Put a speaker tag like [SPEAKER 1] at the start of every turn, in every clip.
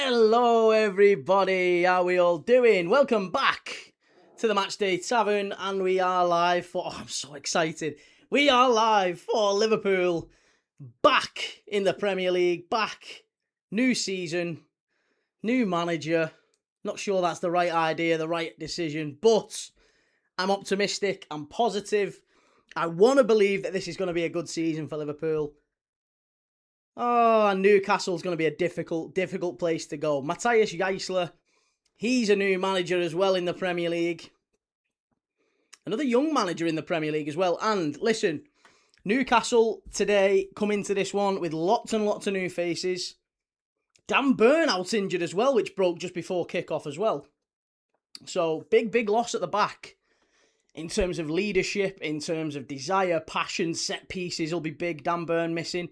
[SPEAKER 1] Hello everybody, how are we all doing? Welcome back to the Matchday Tavern, and we are live for, I'm so excited, we are live for Liverpool, back in the Premier League, back, new season, new manager. Not sure that's the right idea, the right decision, but I'm optimistic, I'm positive. I want to believe that this is going to be a good season for Liverpool. Oh, and Newcastle's going to be a difficult place to go. Matthias Jaissle, he's a new manager as well in the Premier League. Another young manager in the Premier League as well. And listen, Newcastle today come into this one with lots and lots of new faces. Dan Burnout's injured as well, which broke just before kickoff as well. So big loss at the back. In terms of leadership, in terms of desire, passion, set pieces will be big. Dan Burn missing.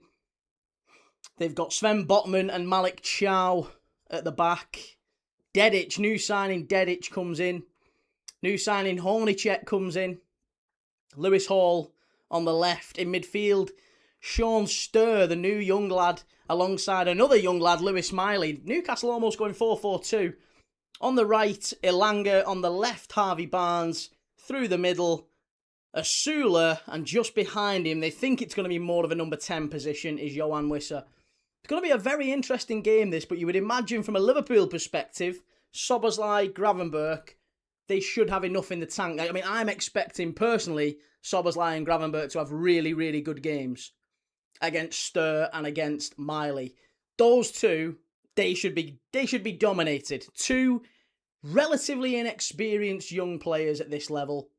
[SPEAKER 1] They've got Sven Botman and Malik Chow at the back. Dedic, new signing Dedic comes in. New signing Hornicek comes in. Lewis Hall on the left. In midfield, Sean Sturr, the new young lad, alongside another young lad, Lewis Miley. Newcastle almost going 4-4-2. On the right, Elanga. On the left, Harvey Barnes. Through the middle, Asula, and just behind him, they think it's going to be more of a number 10 position, is Yohan Wissa. It's going to be a very interesting game, this, but you would imagine from a Liverpool perspective, Szoboszlai, Gravenberch, they should have enough in the tank. I mean, I'm expecting, personally, Szoboszlai and Gravenberch to have really good games against Sturr and against Miley. Those two, they should be dominated. Two relatively inexperienced young players at this level.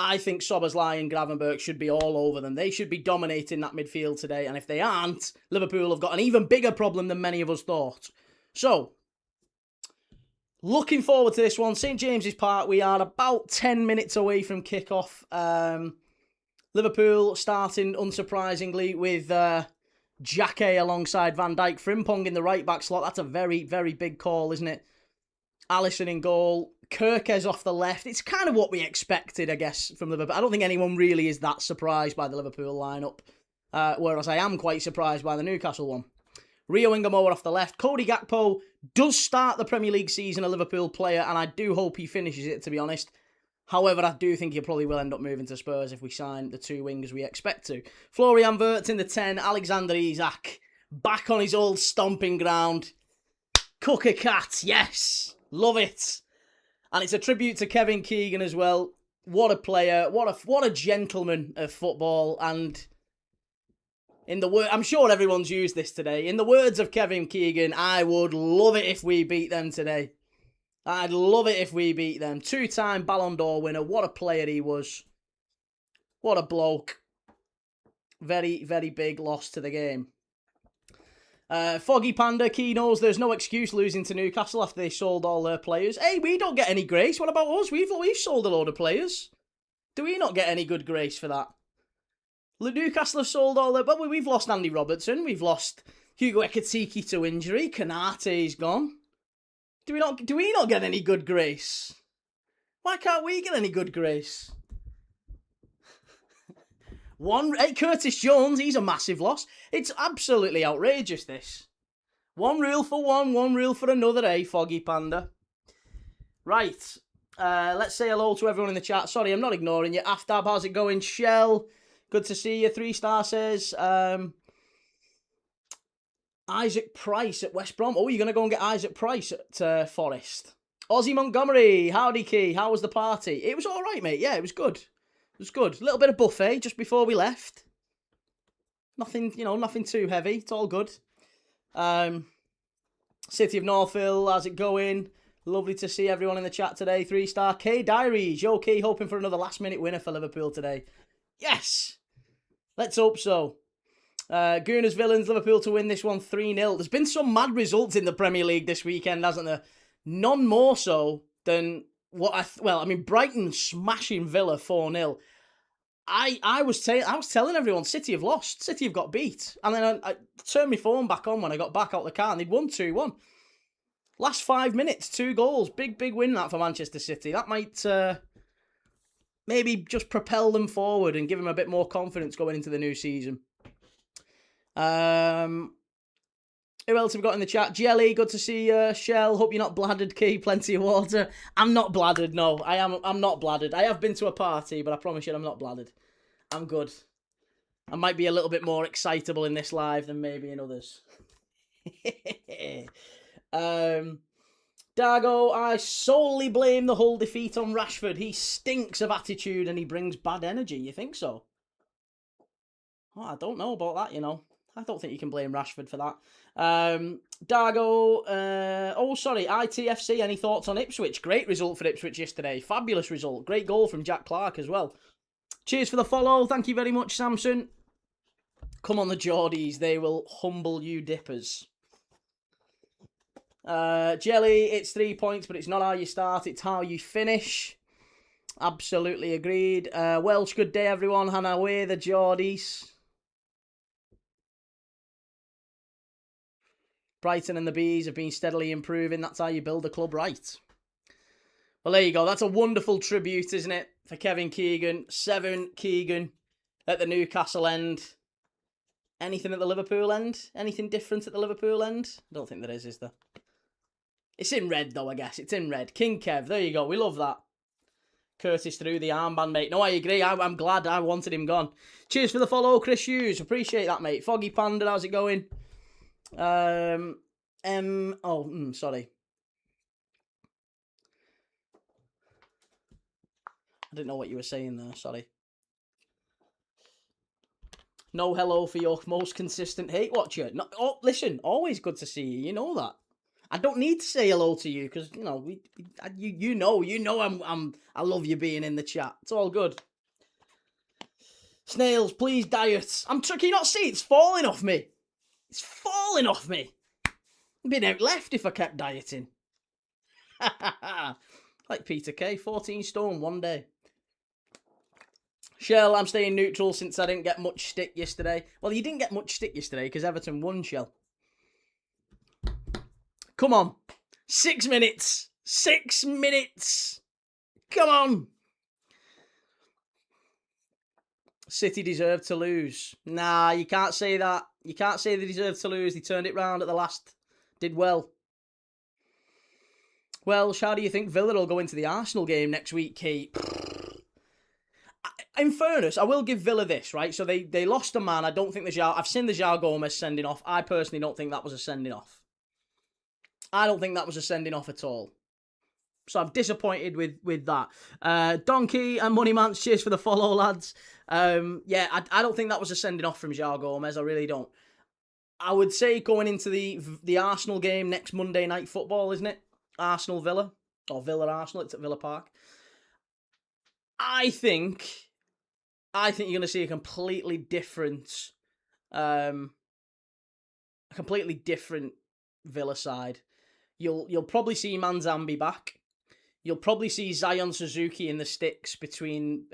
[SPEAKER 1] I think Szoboszlai and Gravenberch should be all over them. They should be dominating that midfield today. And if they aren't, Liverpool have got an even bigger problem than many of us thought. So, looking forward to this one. St James's Park, we are about 10 minutes away from kickoff. Liverpool starting, unsurprisingly, with Jaissle alongside Van Dijk. Frimpong in the right-back slot. That's a very big call, isn't it? Alisson in goal. Kirkes off the left. It's kind of what we expected, I guess, from Liverpool. I don't think anyone really is that surprised by the Liverpool lineup, whereas I am quite surprised by the Newcastle one. Rio Ingamoa off the left. Cody Gakpo does start the Premier League season a Liverpool player, and I do hope he finishes it, to be honest. However, I do think he probably will end up moving to Spurs if we sign the two wingers we expect to. Florian Wirtz in the 10. Alexander Isak back on his old stomping ground. Cook a cat, yes! Love it. And it's a tribute to Kevin Keegan as well. What a player. What a gentleman of football. And in the word, I'm sure everyone's used this today. In the words of Kevin Keegan, I would love it if we beat them today. I'd love it if we beat them. Two-time Ballon d'Or winner. What a player he was. What a bloke. Very big loss to the game. Foggy Panda, Key knows there's no excuse losing to Newcastle after they sold all their players. Hey, we don't get any grace. What about us? We've sold a load of players. Do we not get any good grace for that? Newcastle have sold all their... Well, we've lost Andy Robertson. We've lost Hugo Ekitike to injury. Konate's gone. Do we not get any good grace? Why can't we get any good grace? Hey, Curtis Jones, he's a massive loss. It's absolutely outrageous, this. One rule for one rule for another, eh, Foggy Panda? Right. Let's say hello to everyone in the chat. Sorry, I'm not ignoring you. Aftab, how's it going? Shell, good to see you. 3-star says. Isaac Price at West Brom. Oh, you're going to go and get Isaac Price at Forest. Ozzy Montgomery, howdy Key. How was the party? It was all right, mate. Yeah, it was good. It was good. A little bit of buffet just before we left. Nothing, nothing too heavy. It's all good. City of Northville, how's it going? Lovely to see everyone in the chat today. 3-star K Diaries. Yo, K, hoping for another last-minute winner for Liverpool today. Yes! Let's hope so. Gooners Villains, Liverpool to win this one 3-0. There's been some mad results in the Premier League this weekend, hasn't there? None more so than Brighton smashing Villa 4-0. I was telling everyone City have lost. City have got beat. And then I turned my phone back on when I got back out the car and they'd won 2-1. Last 5 minutes, 2 goals. Big win that for Manchester City. That might maybe just propel them forward and give them a bit more confidence going into the new season. Who else have we got in the chat? Jelly, good to see you. Shell, hope you're not bladdered, Key. Plenty of water. I'm not bladdered, no. I'm not bladdered. I have been to a party, but I promise you I'm not bladdered. I'm good. I might be a little bit more excitable in this live than maybe in others. Dargo, I solely blame the Hull defeat on Rashford. He stinks of attitude and he brings bad energy. You think so? Oh, I don't know about that, you know. I don't think you can blame Rashford for that. Dargo, ITFC, any thoughts on Ipswich? Great result for Ipswich yesterday. Fabulous result. Great goal from Jack Clark as well. Cheers for the follow. Thank you very much, Samson. Come on, the Geordies. They will humble you dippers. Jelly, it's 3 points, but it's not how you start, it's how you finish. Absolutely agreed. Welsh, good day, everyone. Hannah, away the Geordies. Brighton and the Bees have been steadily improving. That's how you build a club right. Well, there you go. That's a wonderful tribute, isn't it? For Kevin Keegan. 7 Keegan at the Newcastle end. Anything at the Liverpool end? Anything different at the Liverpool end? I don't think there is there? It's in red, though, I guess. It's in red. King Kev. There you go. We love that. Curtis through the armband, mate. No, I agree. I'm glad. I wanted him gone. Cheers for the follow, Chris Hughes. Appreciate that, mate. Foggy Panda, how's it going? Sorry. I didn't know what you were saying there. Sorry. No hello for your most consistent hate watcher. No, listen, always good to see you. You know that. I don't need to say hello to you because you know I love you being in the chat. It's all good. Snails, please diet. Can you not see? It's falling off me. It's falling off me. I'd been out left if I kept dieting. Like Peter Kay, 14 stone one day. Shell, I'm staying neutral since I didn't get much stick yesterday. Well, you didn't get much stick yesterday because Everton won, Shell. Come on. 6 minutes. 6 minutes. Come on. City deserved to lose. Nah, you can't say that. You can't say they deserved to lose. They turned it round at the last. Did well. Well, how do you think Villa will go into the Arsenal game next week, Kate? In fairness, I will give Villa this, right? So they lost a man. I don't think I've seen the João Gomez sending off. I personally don't think that was a sending off. I don't think that was a sending off at all. So I'm disappointed with that. Donkey and Moneyman, cheers for the follow, lads. Yeah, I don't think that was a sending off from João Gomez. I really don't. I would say going into the Arsenal game next Monday Night Football, isn't it? Arsenal-Villa. Or Villa-Arsenal. It's at Villa Park. I think you're going to see a completely different Villa side. You'll probably see Manzambi back. You'll probably see Zion Suzuki in the sticks between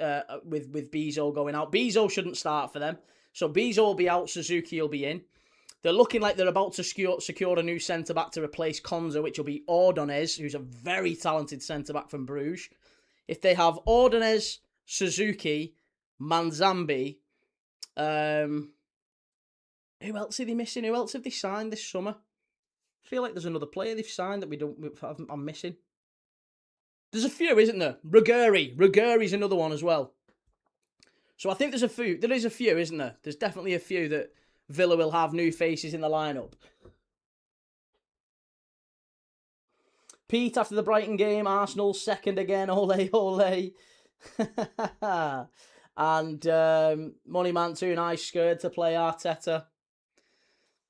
[SPEAKER 1] with Bezo going out. Bezo shouldn't start for them, so Bezo will be out. Suzuki will be in. They're looking like they're about to secure a new centre back to replace Konza, which will be Ordonez, who's a very talented centre back from Bruges. If they have Ordonez, Suzuki, Manzambi, who else are they missing? Who else have they signed this summer? I feel like there's another player they've signed that I'm missing. There's a few, isn't there? Ruggieri's another one as well. So I think there's a few. There is a few, isn't there? There's definitely a few that Villa will have new faces in the lineup. Pete, after the Brighton game, Arsenal second again. Ole, ole. And Moneyman too nice, scared to play Arteta.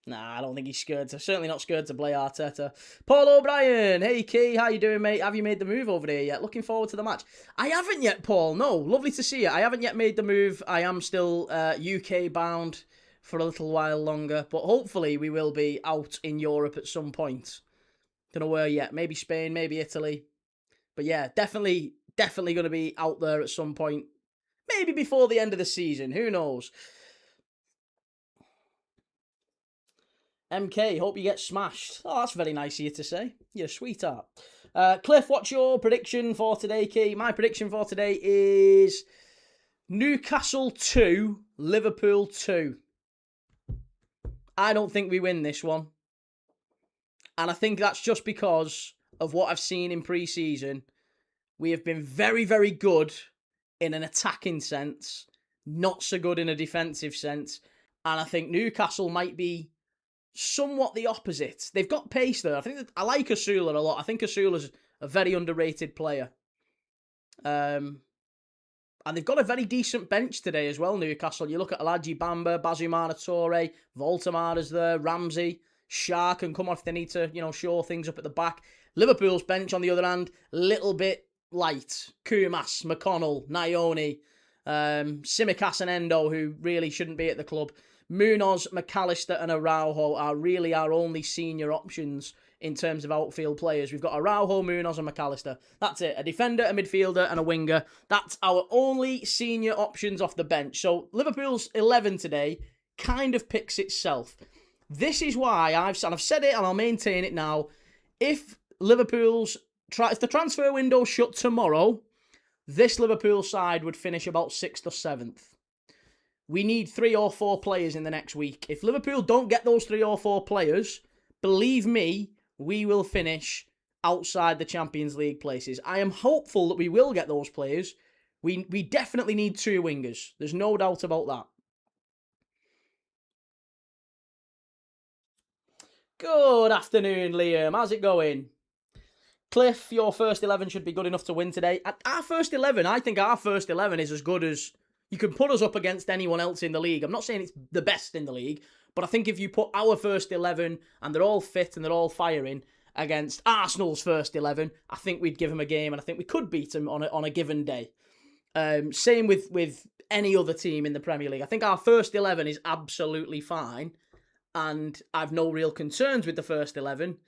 [SPEAKER 1] Nah, I don't think he's scared. Certainly not scared to play Arteta. Paul O'Brien. Hey, Key. How you doing, mate? Have you made the move over there yet? Looking forward to the match. I haven't yet, Paul. No, lovely to see you. I haven't yet made the move. I am still UK bound for a little while longer. But hopefully we will be out in Europe at some point. Don't know where yet. Maybe Spain, maybe Italy. But yeah, definitely going to be out there at some point. Maybe before the end of the season. Who knows? MK, hope you get smashed. Oh, that's very nice of you to say. You're a sweetheart. Cliff, what's your prediction for today, Key? My prediction for today is Newcastle 2, Liverpool 2. I don't think we win this one. And I think that's just because of what I've seen in pre-season. We have been very, very good in an attacking sense, not so good in a defensive sense. And I think Newcastle might be somewhat the opposite. They've got pace there. I like Jaissle a lot. I think Jaissle's a very underrated player. And they've got a very decent bench today as well, Newcastle. You look at Aladji Bamba, Bazumana Toure, Voltamara's there, Ramsey, Shah can come off if they need to, shore things up at the back. Liverpool's bench, on the other hand, little bit light. Kumas, McConnell, Nioni, Tsimikas and Endo, who really shouldn't be at the club. Munoz, McAllister and Araujo are really our only senior options in terms of outfield players. We've got Araujo, Munoz and McAllister. That's it. A defender, a midfielder and a winger. That's our only senior options off the bench. So Liverpool's 11 today kind of picks itself. This is why I've said it and I'll maintain it now. If the transfer window shut tomorrow, this Liverpool side would finish about 6th or 7th. We need 3 or 4 players in the next week. If Liverpool don't get those 3 or 4 players, believe me, we will finish outside the Champions League places. I am hopeful that we will get those players. We definitely need 2 wingers. There's no doubt about that. Good afternoon, Liam. How's it going? Cliff, your first 11 should be good enough to win today. I think our first 11 is as good as you can put us up against anyone else in the league. I'm not saying it's the best in the league, but I think if you put our first 11 and they're all fit and they're all firing against Arsenal's first 11, I think we'd give them a game and I think we could beat them on a given day. Same with any other team in the Premier League. I think our first 11 is absolutely fine and I've no real concerns with the first 11.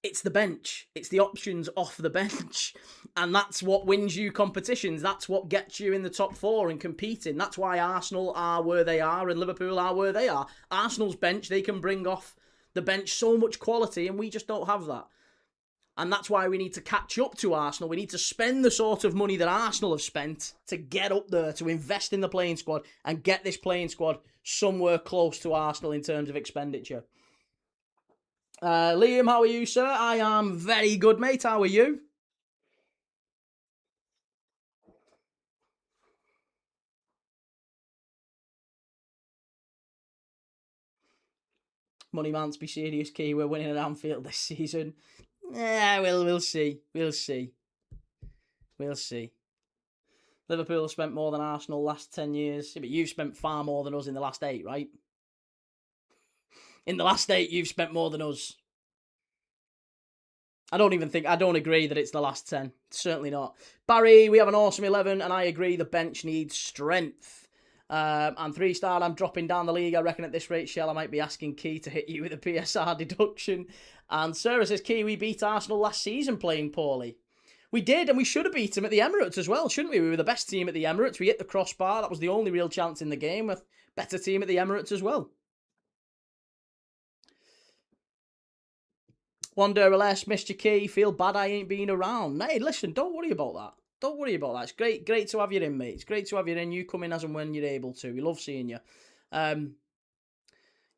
[SPEAKER 1] It's the bench. It's the options off the bench. And that's what wins you competitions. That's what gets you in the top 4 and competing. That's why Arsenal are where they are and Liverpool are where they are. Arsenal's bench, they can bring off the bench so much quality and we just don't have that. And that's why we need to catch up to Arsenal. We need to spend the sort of money that Arsenal have spent to get up there, to invest in the playing squad and get this playing squad somewhere close to Arsenal in terms of expenditure. Liam, how are you, sir? I am very good, mate. How are you? Money man's be serious, Key. We're winning at Anfield this season. Yeah, we'll see. We'll see. Liverpool spent more than Arsenal last 10 years. Yeah, but you've spent far more than us in the last 8, right? In the last 8, you've spent more than us. I don't agree that it's the last 10. Certainly not. Barry, we have an awesome 11, and I agree the bench needs strength. And 3-star, I'm dropping down the league. I reckon at this rate, Shell, I might be asking Key to hit you with a PSR deduction. And Sarah says, Key, we beat Arsenal last season playing poorly. We did, and we should have beat them at the Emirates as well, shouldn't we? We were the best team at the Emirates. We hit the crossbar. That was the only real chance in the game. With better team at the Emirates as well. Wanderless, Mr. Key, feel bad I ain't been around. Hey, listen, don't worry about that. Don't worry about that. It's great to have you in, mate. It's great to have you in. You come in as and when you're able to. We love seeing you.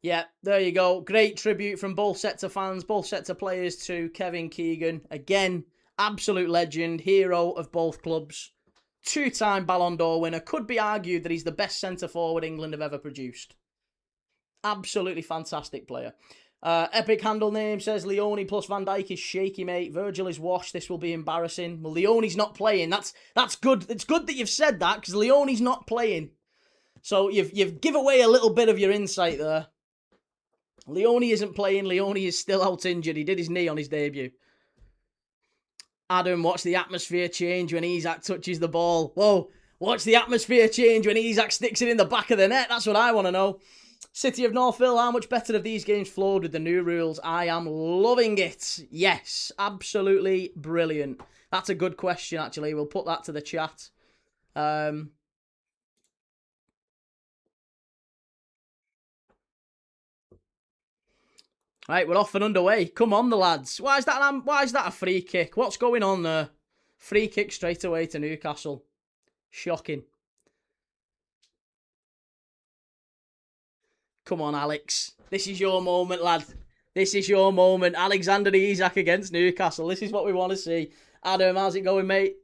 [SPEAKER 1] Yeah, there you go. Great tribute from both sets of fans, both sets of players to Kevin Keegan. Again, absolute legend, hero of both clubs. 2-time Ballon d'Or winner. Could be argued that he's the best centre-forward England have ever produced. Absolutely fantastic player. Epic handle name says Leone plus Van Dijk is shaky, mate. Virgil is washed. This will be embarrassing. Well, Leone's not playing. That's good. It's good that you've said that because Leone's not playing. So you've give away a little bit of your insight there. Leone isn't playing. Leone is still out injured. He did his knee on his debut. Adam, watch the atmosphere change when Isak touches the ball. Whoa, watch the atmosphere change when Isak sticks it in the back of the net. That's what I want to know. City of Northville, how much better have these games flowed with the new rules? I am loving it. Yes, absolutely brilliant. That's a good question, actually. We'll put that to the chat. Right, we're off and underway. Come on, the lads. Why is that a free kick? What's going on there? Free kick straight away to Newcastle. Shocking. Come on, Alex. This is your moment, lad. This is your moment. Alexander Isak against Newcastle. This is what we want to see. Adam, how's it going, mate?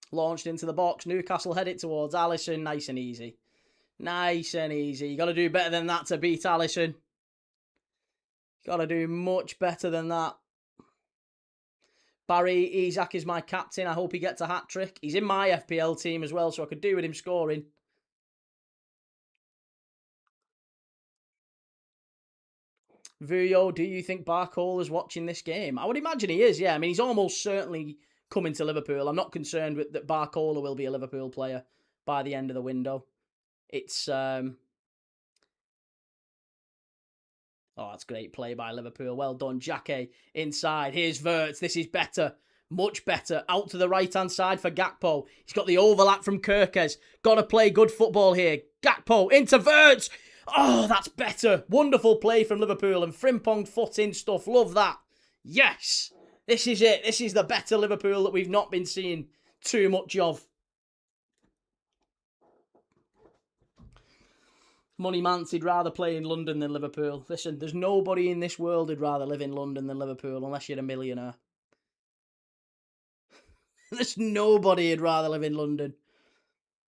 [SPEAKER 1] Launched into the box. Newcastle head it towards Alisson. Nice and easy. Nice and easy. You got to do better than that to beat Alisson. Got to do much better than that. Barry, Isak is my captain. I hope he gets a hat-trick. He's in my FPL team as well, so I could do with him scoring. Vuyo, do you think Barcola is watching this game? I would imagine he is, yeah. I mean, he's almost certainly coming to Liverpool. I'm not concerned with that Barcola will be a Liverpool player by the end of the window. It's oh, that's great play by Liverpool. Well done. Jaissle inside. Here's Wirtz. This is better. Much better. Out to the right-hand side for Gakpo. He's got the overlap from Kirkes. Got to play good football here. Gakpo into Wirtz. Oh, that's better. Wonderful play from Liverpool and Frimpong foot in stuff. Love that. Yes. This is it. This is the better Liverpool that we've not been seeing too much of. Money Mance, he'd rather play in London than Liverpool. Listen, there's nobody in this world who'd rather live in London than Liverpool unless you're a millionaire. There's nobody who'd rather live in London.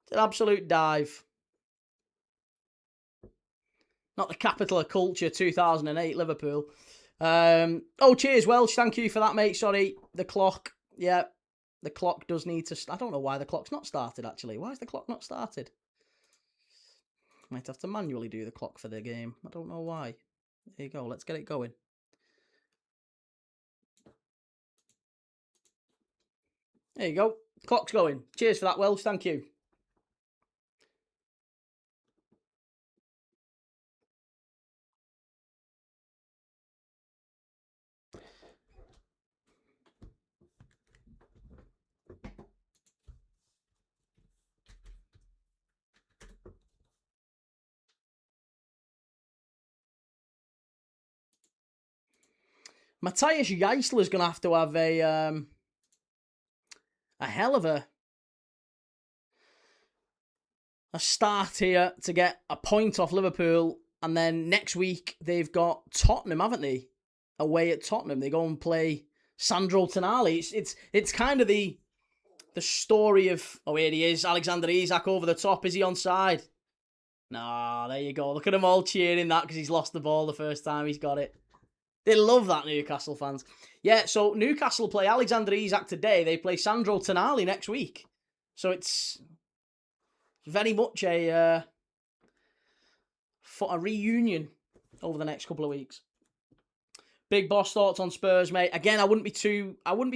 [SPEAKER 1] It's an absolute dive. Not the capital of culture, 2008, Liverpool. Oh, cheers, Welsh. Thank you for that, mate. Sorry, the clock. Yeah, the clock does need to... I don't know why the clock's not started, actually. Why is the clock not started? Might have to manually do the clock for the game. I don't know why. There you go. Let's get it going. There you go. Clock's going. Cheers for that, Welsh. Thank you. Matthias Jaissle is going to have a hell of a start here to get a point off Liverpool. And then next week, they've got Tottenham, haven't they? Away at Tottenham. They go and play Sandro Tonali. It's kind of the story of... Oh, here he is. Alexander Isak over the top. Is he onside? Nah, there you go. Look at them all cheering that because he's lost the ball the first time he's got it. They love that, Newcastle fans. Yeah, so Newcastle play Alexander Isak today. They play Sandro Tonali next week. So it's very much a reunion over the next couple of weeks. Big Boss, thoughts on Spurs, mate? Again, I wouldn't be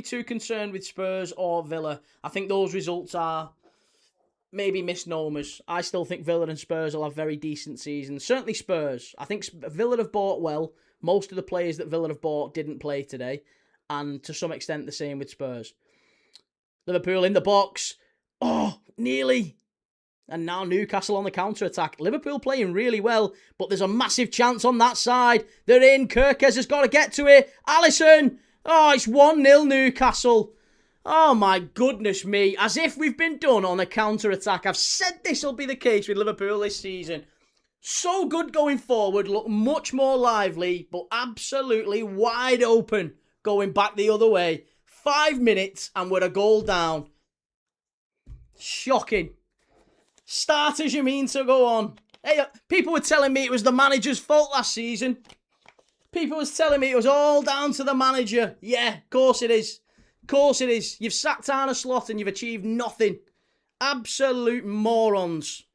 [SPEAKER 1] too concerned with Spurs or Villa. I think those results are maybe misnomers. I still think Villa and Spurs will have very decent seasons. Certainly Spurs. I think Villa have bought well. Most of the players that Villa have bought didn't play today. And to some extent, the same with Spurs. Liverpool in the box. Oh, nearly. And now Newcastle on the counter-attack. Liverpool playing really well, but there's a massive chance on that side. They're in. Kirkes has got to get to it. Alisson. Oh, it's 1-0 Newcastle. Oh, my goodness me. As if we've been done on a counter-attack. I've said this will be the case with Liverpool this season. So good going forward, look much more lively, but absolutely wide open going back the other way. 5 minutes and we're a goal down. Shocking. Starters, you mean, to go on. Hey, people were telling me it was the manager's fault last season. People was telling me it was all down to the manager. Yeah, of course it is. Of course it is. You've sacked Arne Slot and you've achieved nothing. Absolute morons.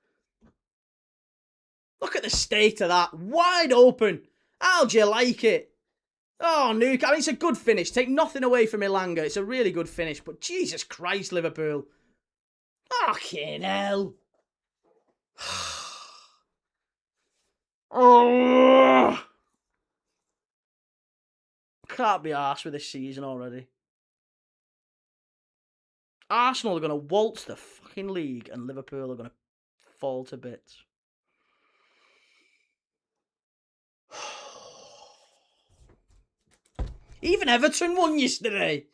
[SPEAKER 1] Look at the state of that. Wide open. How'd you like it? Oh, Newcastle. I mean, it's a good finish. Take nothing away from Ilanga. It's a really good finish. But Jesus Christ, Liverpool. Fucking hell. Oh. Can't be arsed with this season already. Arsenal are going to waltz the fucking league and Liverpool are going to fall to bits. Even Everton won yesterday.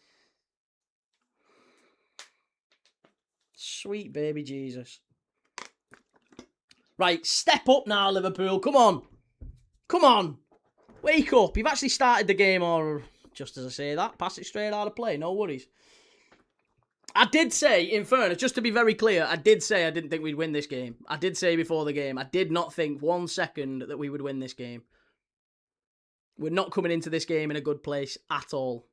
[SPEAKER 1] Sweet baby Jesus. Right, step up now, Liverpool. Come on. Come on. Wake up. You've actually started the game, or just as I say that, pass it straight out of play. No worries. I did say, in fairness, just to be very clear, I did say I didn't think we'd win this game. I did say before the game, I did not think 1 second that we would win this game. We're not coming into this game in a good place at all.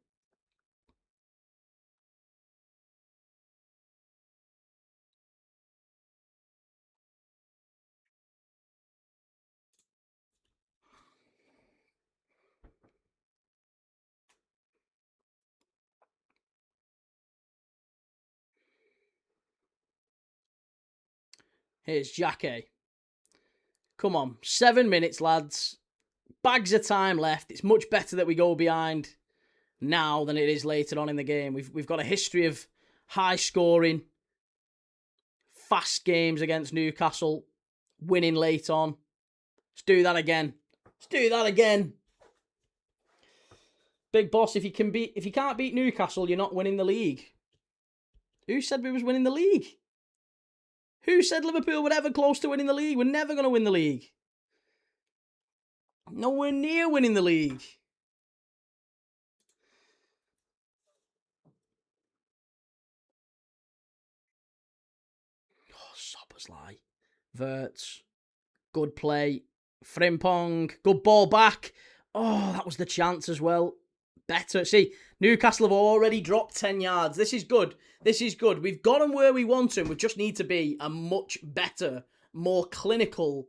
[SPEAKER 1] Here's Jaissle. Come on, 7 minutes, lads. Bags of time left. It's much better that we go behind now than it is later on in the game. We've got a history of high scoring, fast games against Newcastle, winning late on. Let's do that again. Let's do that again. Big boss, if you can't beat Newcastle, you're not winning the league. Who said we was winning the league? Who said Liverpool were ever close to winning the league? We're never going to win the league. Nowhere near winning the league. Oh, Szoboszlai. Wirtz. Good play. Frimpong. Good ball back. Oh, that was the chance as well. Better. See, Newcastle have already dropped 10 yards. This is good. This is good. We've got them where we want them. We just need to be a much better, more clinical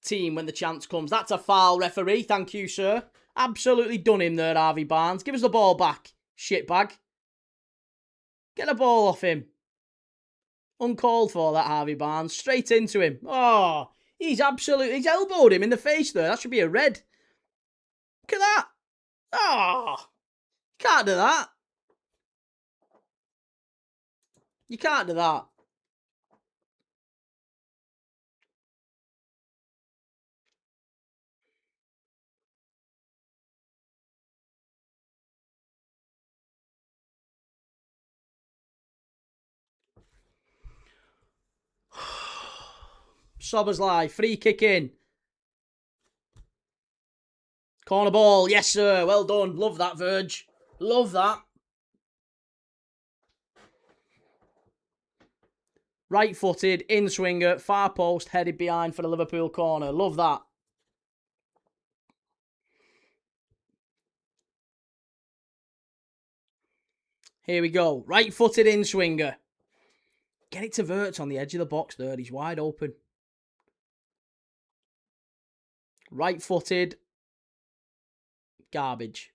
[SPEAKER 1] team when the chance comes. That's a foul, referee. Thank you, sir. Absolutely done him there, Harvey Barnes. Give us the ball back, shitbag. Get the ball off him. Uncalled for, that Harvey Barnes. Straight into him. Oh, he's elbowed him in the face there. That should be a red. Look at that. Oh, you can't do that. You can't do that. Szoboszlai, free kick in. Corner ball, yes sir, well done. Love that, Verge. Love that. Right-footed, in-swinger, far post, headed behind for the Liverpool corner. Love that. Here we go. Right-footed in-swinger. Get it to Wirtz on the edge of the box there. He's wide open. Right-footed. Garbage.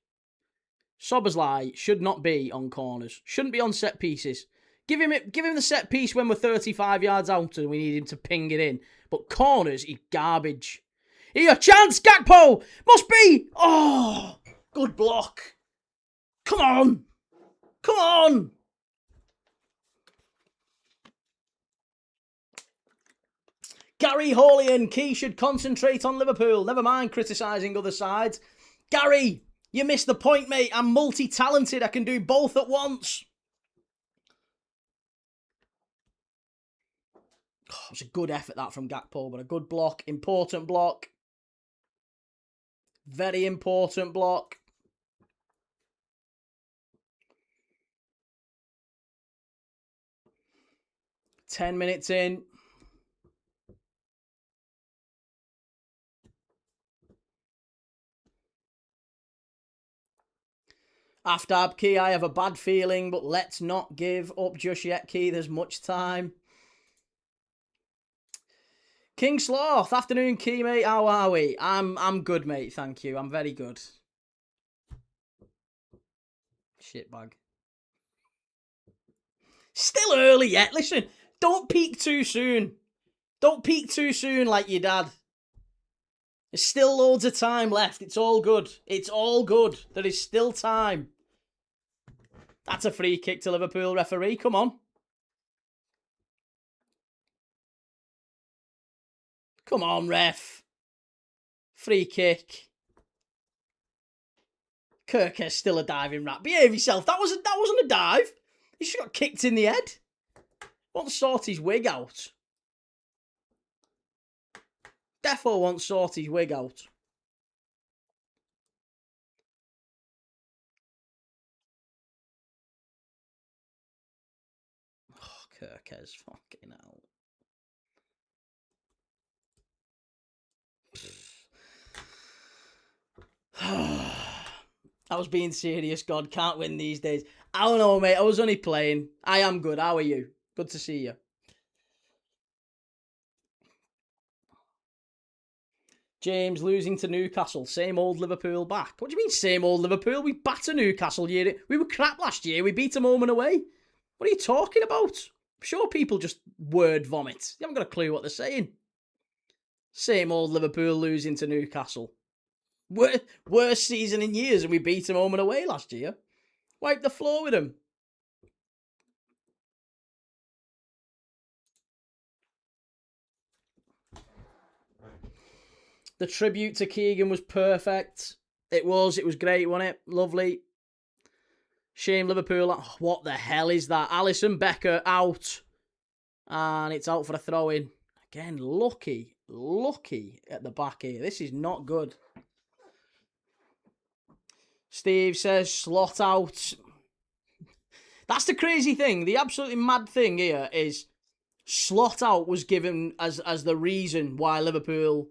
[SPEAKER 1] Szoboszlai should not be on corners. Shouldn't be on set pieces. Give him the set piece when we're 35 yards out and we need him to ping it in. But corners, he's garbage. Here, chance, Gakpo! Must be! Oh, good block. Come on. Come on. Gary Hawley and Key should concentrate on Liverpool. Never mind criticising other sides. Gary, you missed the point, mate. I'm multi-talented. I can do both at once. Oh, it was a good effort, that, from Gakpo, but a good block. Important block. Very important block. Ten minutes in. Aftab, Key, I have a bad feeling, but let's not give up just yet, Key. There's much time. King Sloth, afternoon, Key, mate. How are we? I'm good, mate. Thank you. I'm very good. Shitbag. Still early yet. Listen, don't peak too soon. Don't peak too soon like your dad. There's still loads of time left. It's all good. It's all good. There is still time. That's a free kick to Liverpool, referee. Come on. Come on, ref. Free kick. Kirker's still a diving rat. Behave yourself. That wasn't a dive. He just got kicked in the head. Wants to sort his wig out. Defo wants to sort his wig out. Oh, Kirker's fucking hell. I was being serious, God. Can't win these days. I don't know, mate. I was only playing. I am good. How are you? Good to see you. James losing to Newcastle. Same old Liverpool back. What do you mean, same old Liverpool? We batter Newcastle year. We were crap last year. We beat them home and away. What are you talking about? I'm sure people just word vomit. You haven't got a clue what they're saying. Same old Liverpool losing to Newcastle. Worst season in years, and we beat them home and away last year. Wiped the floor with them. The tribute to Keegan was perfect. It was great, wasn't it? Lovely. Shame Liverpool. Oh, what the hell is that? Alisson Becker out. And it's out for a throw-in. Again, lucky at the back here. This is not good. Steve says, Slot out. That's the crazy thing. The absolutely mad thing here is Slot out was given as the reason why Liverpool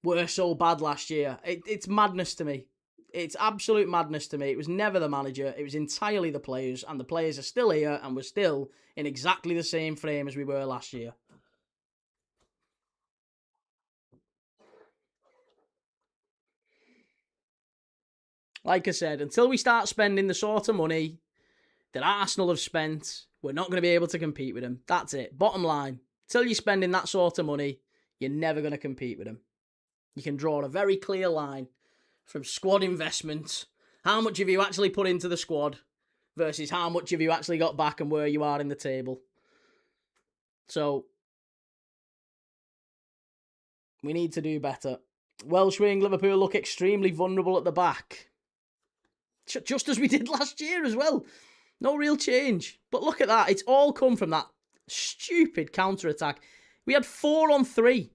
[SPEAKER 1] were so bad last year. It's madness to me. It's absolute madness to me. It was never the manager. It was entirely the players. And the players are still here and we're still in exactly the same frame as we were last year. Like I said, until we start spending the sort of money that Arsenal have spent, we're not going to be able to compete with them. That's it. Bottom line. Until you're spending that sort of money, you're never going to compete with them. You can draw a very clear line from squad investment. How much have you actually put into the squad versus how much have you actually got back and where you are in the table. So, we need to do better. Welsh wing, Liverpool look extremely vulnerable at the back. Just as we did last year as well. No real change. But look at that. It's all come from that stupid counter-attack. We had 4 on 3.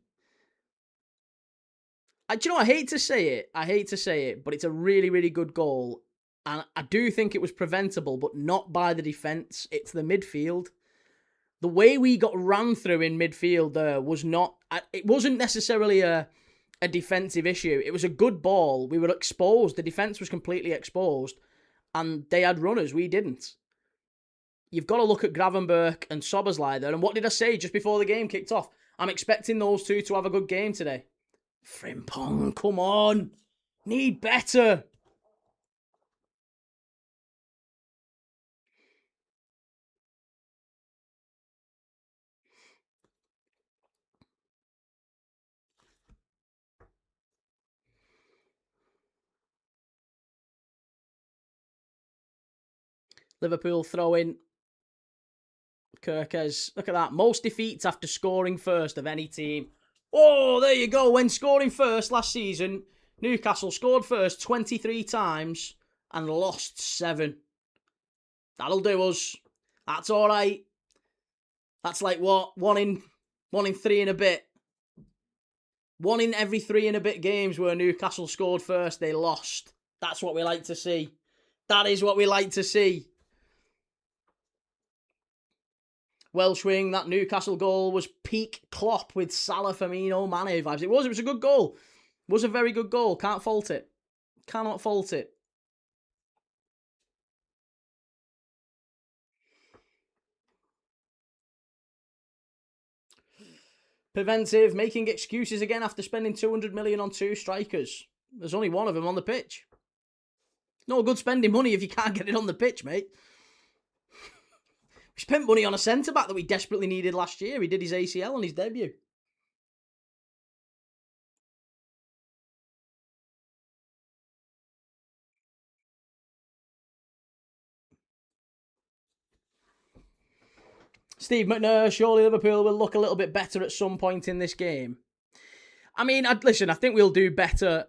[SPEAKER 1] Do you know, I hate to say it, but it's a really, really good goal. And I do think it was preventable, but not by the defence. It's the midfield. The way we got ran through in midfield there was not... It wasn't necessarily a defensive issue. It was a good ball. We were exposed. The defence was completely exposed. And they had runners. We didn't. You've got to look at Gravenberch and Szoboszlai there. And what did I say just before the game kicked off? I'm expecting those two to have a good game today. Frimpong, come on. Need better. Liverpool throw in. Kirkes, look at that. Most defeats after scoring first of any team. Oh, there you go. When scoring first last season, Newcastle scored first 23 times and lost 7. That'll do us. That's all right. That's like what? 1 in 3 and a bit. 1 in every 3 and a bit games where Newcastle scored first, they lost. That's what we like to see. That is what we like to see. Welsh wing, that Newcastle goal was peak Klopp with Salah, Firmino, Mane vibes. It was a good goal. It was a very good goal. Can't fault it. Cannot fault it. Preventive, making excuses again after spending 200 million on 2 strikers. There's only one of them on the pitch. No good spending money if you can't get it on the pitch, mate. We spent money on a centre-back that we desperately needed last year. He did his ACL on his debut. Steve McNair, surely Liverpool will look a little bit better at some point in this game. I mean, listen, I think we'll do better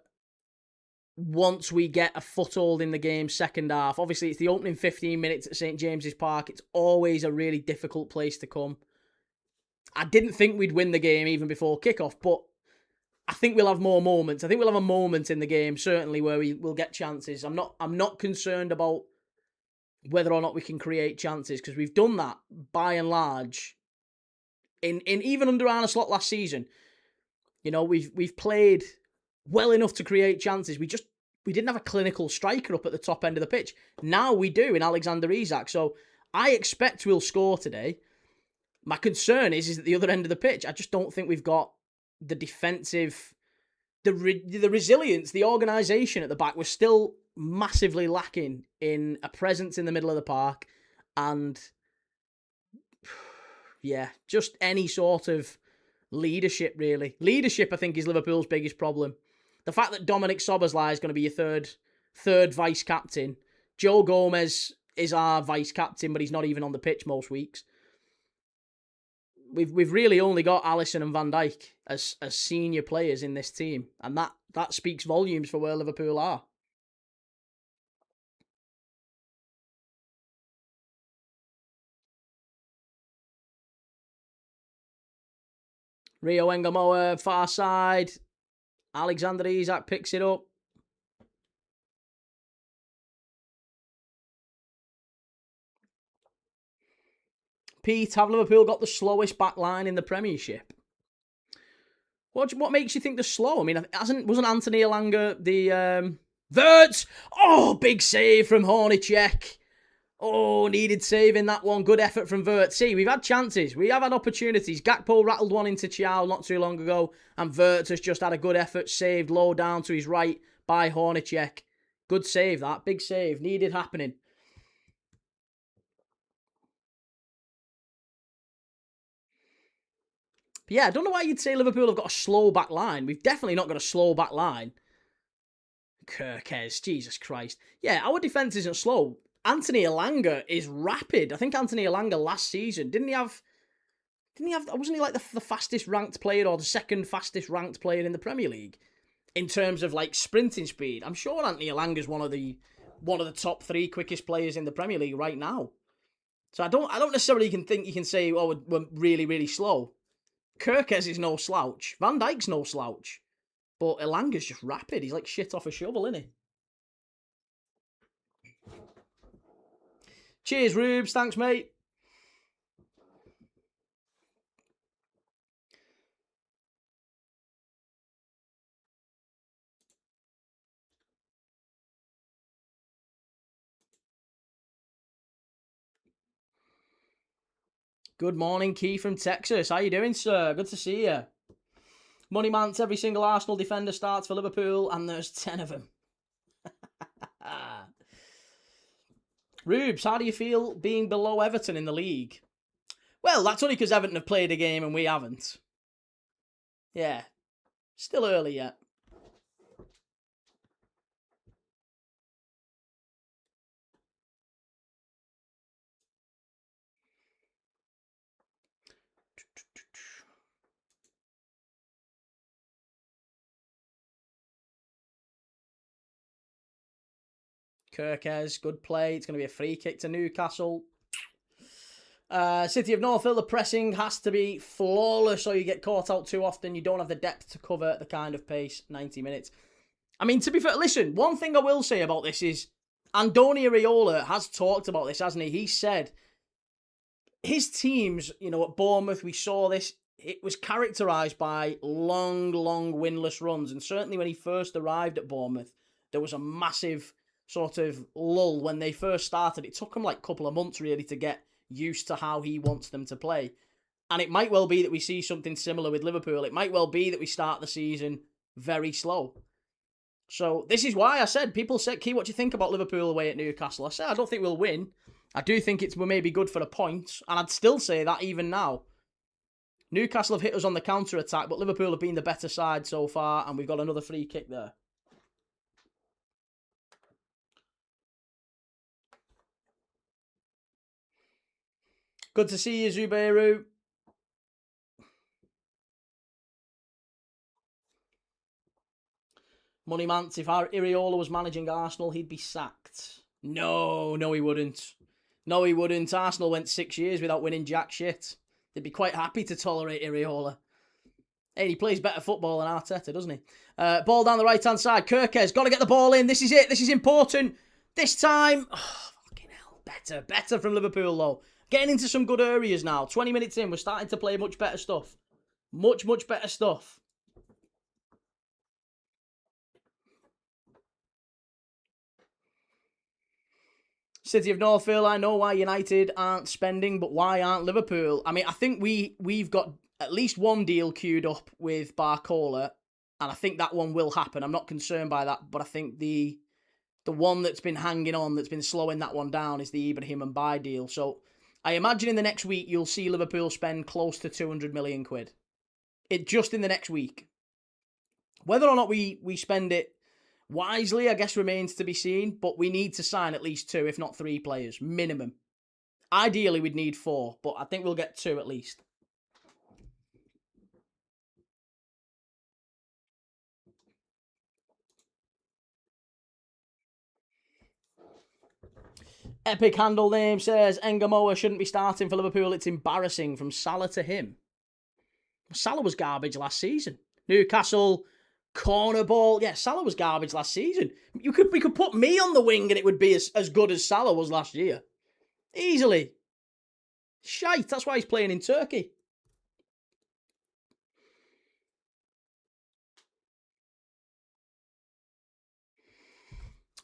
[SPEAKER 1] once we get a foothold in the game second half. Obviously, it's the opening 15 minutes at St James's Park. It's always a really difficult place to come. I didn't think we'd win the game even before kickoff, but I think we'll have more moments. I think we'll have a moment in the game, certainly, where we will get chances. I'm not concerned about whether or not we can create chances, because we've done that by and large. In even under Arne Slot last season, you know, we've played well enough to create chances. We didn't have a clinical striker up at the top end of the pitch. Now we do in Alexander Isak. So I expect we'll score today. My concern is at the other end of the pitch. I just don't think we've got the defensive, the resilience, the organisation at the back. We're still massively lacking in a presence in the middle of the park, and yeah, just any sort of leadership, really. Leadership, I think, is Liverpool's biggest problem. The fact that Dominic Szoboszlai is going to be your third vice captain. Joe Gomez is our vice captain, but he's not even on the pitch most weeks. We've really only got Alisson and Van Dijk as senior players in this team, and that speaks volumes for where Liverpool are. Rio Engamoa, far side. Alexander Isak picks it up. Pete, have Liverpool got the slowest back line in the Premiership? What makes you think they're slow? I mean, wasn't Anthony Elanga the Wirtz? Oh, big save from Hornacek. Oh, needed saving that one. Good effort from Wirtz. See, we've had chances. We have had opportunities. Gakpo rattled one into Chiao not too long ago, and Wirtz has just had a good effort, saved low down to his right by Hornacek. Good save, that. Big save. Needed happening. But yeah, I don't know why you'd say Liverpool have got a slow back line. We've definitely not got a slow back line. Kirkes, Jesus Christ. Yeah, our defence isn't slow. Anthony Elanga is rapid. I think Anthony Elanga last season, wasn't he like the fastest ranked player or the second fastest ranked player in the Premier League in terms of like sprinting speed? I'm sure Anthony Elanga's one of the top 3 quickest players in the Premier League right now. So I don't necessarily think you can say, oh, we're really, really slow. Kirkes is no slouch. Van Dijk's no slouch. But Elanga's just rapid. He's like shit off a shovel, isn't he? Cheers, Rubes. Thanks, mate. Good morning, Key from Texas. How you doing, sir? Good to see you. Money Mance, every single Arsenal defender starts for Liverpool, and there's 10 of them. Rubes, how do you feel being below Everton in the league? Well, that's only because Everton have played a game and we haven't. Yeah, still early yet. Kirkes, good play. It's going to be a free kick to Newcastle. City of Northville, the pressing has to be flawless or you get caught out too often. You don't have the depth to cover the kind of pace, 90 minutes. I mean, to be fair, listen, one thing I will say about this is Andoni Iraola has talked about this, hasn't he? He said his teams, you know, at Bournemouth, we saw this, it was characterised by long winless runs. And certainly when he first arrived at Bournemouth, there was a massive sort of lull when they first started. It took him like a couple of months really to get used to how he wants them to play. And it might well be that we see something similar with Liverpool. It might well be that we start the season very slow. So this is why I said, people said, Key, what do you think about Liverpool away at Newcastle? I said, I don't think we'll win. I do think we're maybe good for a point. And I'd still say that even now. Newcastle have hit us on the counter-attack, but Liverpool have been the better side so far, and we've got another free kick there. Good to see you, Zubeiru. Money Mance, if Iraola was managing Arsenal, he'd be sacked. No, he wouldn't. No, he wouldn't. Arsenal went 6 years without winning jack shit. They'd be quite happy to tolerate Iraola. Hey, he plays better football than Arteta, doesn't he? Ball down the right-hand side. Kirkes, got to get the ball in. This is it. This is important. This time, fucking hell. Better from Liverpool, though. Getting into some good areas now. 20 minutes in, we're starting to play much better stuff. Much better stuff. City of Northville, I know why United aren't spending, but why aren't Liverpool? I mean, I think we've got at least one deal queued up with Barcola, and I think that one will happen. I'm not concerned by that, but I think the one that's been hanging on, that's been slowing that one down, is the Ibrahim and Bay deal. So I imagine in the next week you'll see Liverpool spend close to 200 million quid. Just in the next week. Whether or not we spend it wisely, I guess, remains to be seen, but we need to sign at least 2, if not 3 players, minimum. Ideally, we'd need 4, but I think we'll get 2 at least. Epic handle name says, Engamoa shouldn't be starting for Liverpool. It's embarrassing from Salah to him. Salah was garbage last season. Newcastle, corner ball. Yeah, Salah was garbage last season. We could put me on the wing and it would be as good as Salah was last year. Easily. Shite, that's why he's playing in Turkey.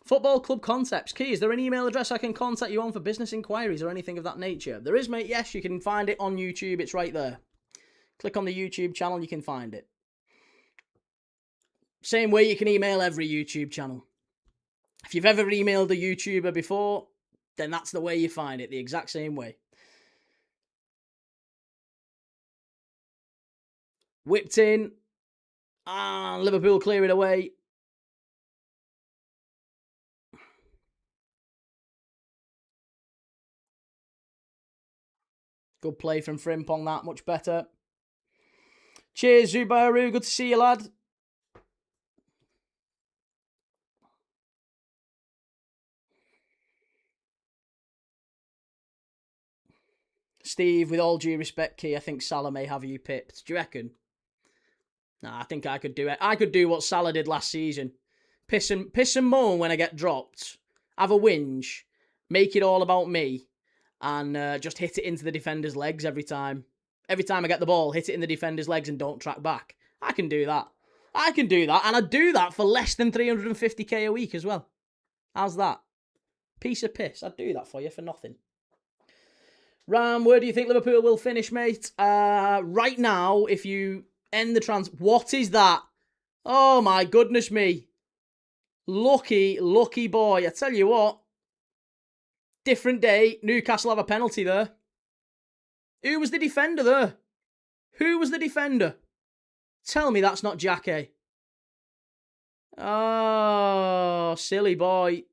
[SPEAKER 1] Football Club Concepts. Key, is there an email address I can contact you on for business inquiries or anything of that nature? There is, mate. Yes, you can find it on YouTube. It's right there. Click on the YouTube channel, you can find it. Same way you can email every YouTube channel. If you've ever emailed a YouTuber before, then that's the way you find it, the exact same way. Whipped in. Liverpool clear it away. Good play from Frimpong, that much better. Cheers, Zubaru. Good to see you, lad. Steve, with all due respect, Key, I think Salah may have you pipped. Do you reckon? Nah, I think I could do it. I could do what Salah did last season. Piss and moan when I get dropped. Have a whinge. Make it all about me. And just hit it into the defender's legs every time. Every time I get the ball, hit it in the defender's legs and don't track back. I can do that. I can do that. And I'd do that for less than 350k a week as well. How's that? Piece of piss. I'd do that for you for nothing. Ram, where do you think Liverpool will finish, mate? Right now, if you end the What is that? Oh, my goodness me. Lucky boy. I tell you what. Different day. Newcastle have a penalty there. Who was the defender there? Who was the defender? Tell me that's not Jaissle. Oh, silly boy.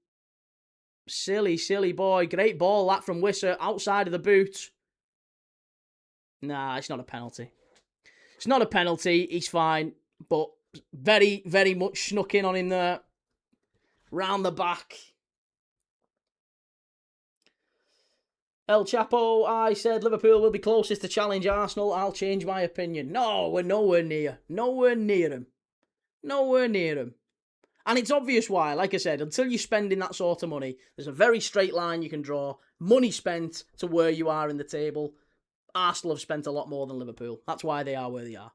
[SPEAKER 1] Silly boy. Great ball, that from Wisser, outside of the boot. Nah, it's not a penalty. It's not a penalty. He's fine. But very, very much snuck in on him there. Round the back. El Chapo, I said Liverpool will be closest to challenge Arsenal. I'll change my opinion. No, we're nowhere near. Nowhere near him. Nowhere near him. And it's obvious why. Like I said, until you're spending that sort of money, there's a very straight line you can draw. Money spent to where you are in the table. Arsenal have spent a lot more than Liverpool. That's why they are where they are.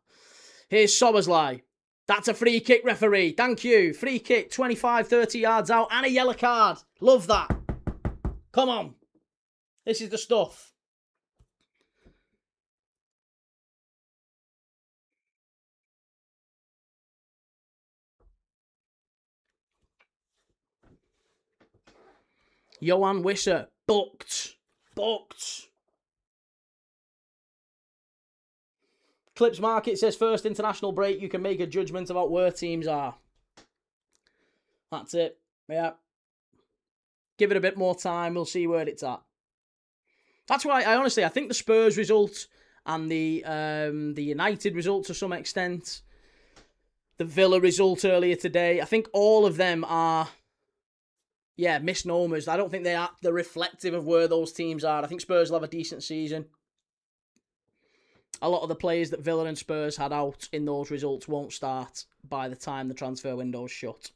[SPEAKER 1] Here's Sobersley. That's a free kick, referee. Thank you. Free kick, 25, 30 yards out, and a yellow card. Love that. Come on. This is the stuff. Johan Wisser. Booked. Clips Market says first international break, you can make a judgment about where teams are. That's it. Yeah. Give it a bit more time. We'll see where it's at. That's why I think the Spurs result and the United result to some extent, The Villa result earlier today. I think all of them are, misnomers. I don't think they're reflective of where those teams are. I think Spurs will have a decent season. A lot of the players that Villa and Spurs had out in those results won't start by the time the transfer window's shut.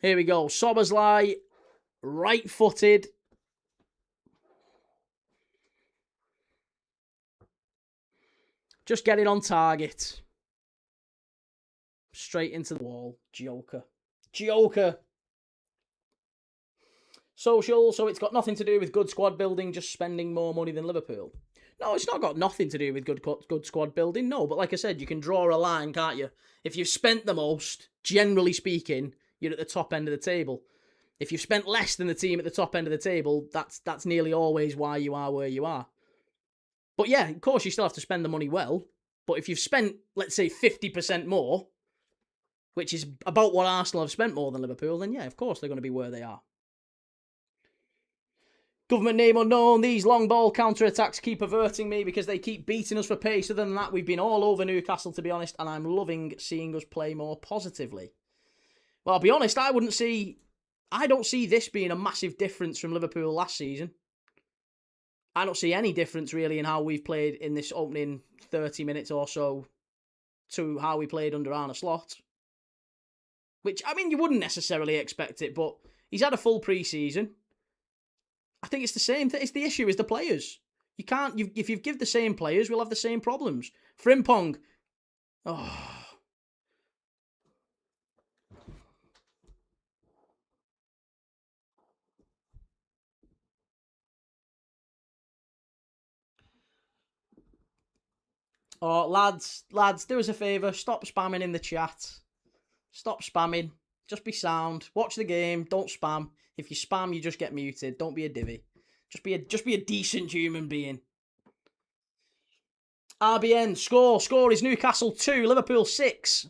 [SPEAKER 1] Here we go. Szoboszlai, right-footed. Just getting on target. Straight into the wall. Joker. Social, so it's got nothing to do with good squad building, just spending more money than Liverpool. No, it's not got nothing to do with good squad building, no. But like I said, you can draw a line, can't you? If you've spent the most, generally speaking, you're at the top end of the table. If you've spent less than the team at the top end of the table, that's nearly always why you are where you are. But yeah, of course, you still have to spend the money well. But if you've spent, let's say, 50% more, which is about what Arsenal have spent more than Liverpool, then yeah, of course they're going to be where they are. Government name unknown. These long ball counter-attacks keep averting me because they keep beating us for pace. Other than that, we've been all over Newcastle, to be honest, and I'm loving seeing us play more positively. Well, I'll be honest, I don't see this being a massive difference from Liverpool last season. I don't see any difference, really, in how we've played in this opening 30 minutes or so to how we played under Arne Slot. Which, I mean, you wouldn't necessarily expect it, but he's had a full pre-season. I think it's the same. It's the issue is the players. You can't. If you give the same players, we'll have the same problems. Frimpong. Oh. Oh, lads, do us a favour. Stop spamming in the chat. Stop spamming. Just be sound. Watch the game. Don't spam. If you spam, you just get muted. Don't be a divvy. Just be a decent human being. RBN, score. Score is Newcastle 2, Liverpool 6.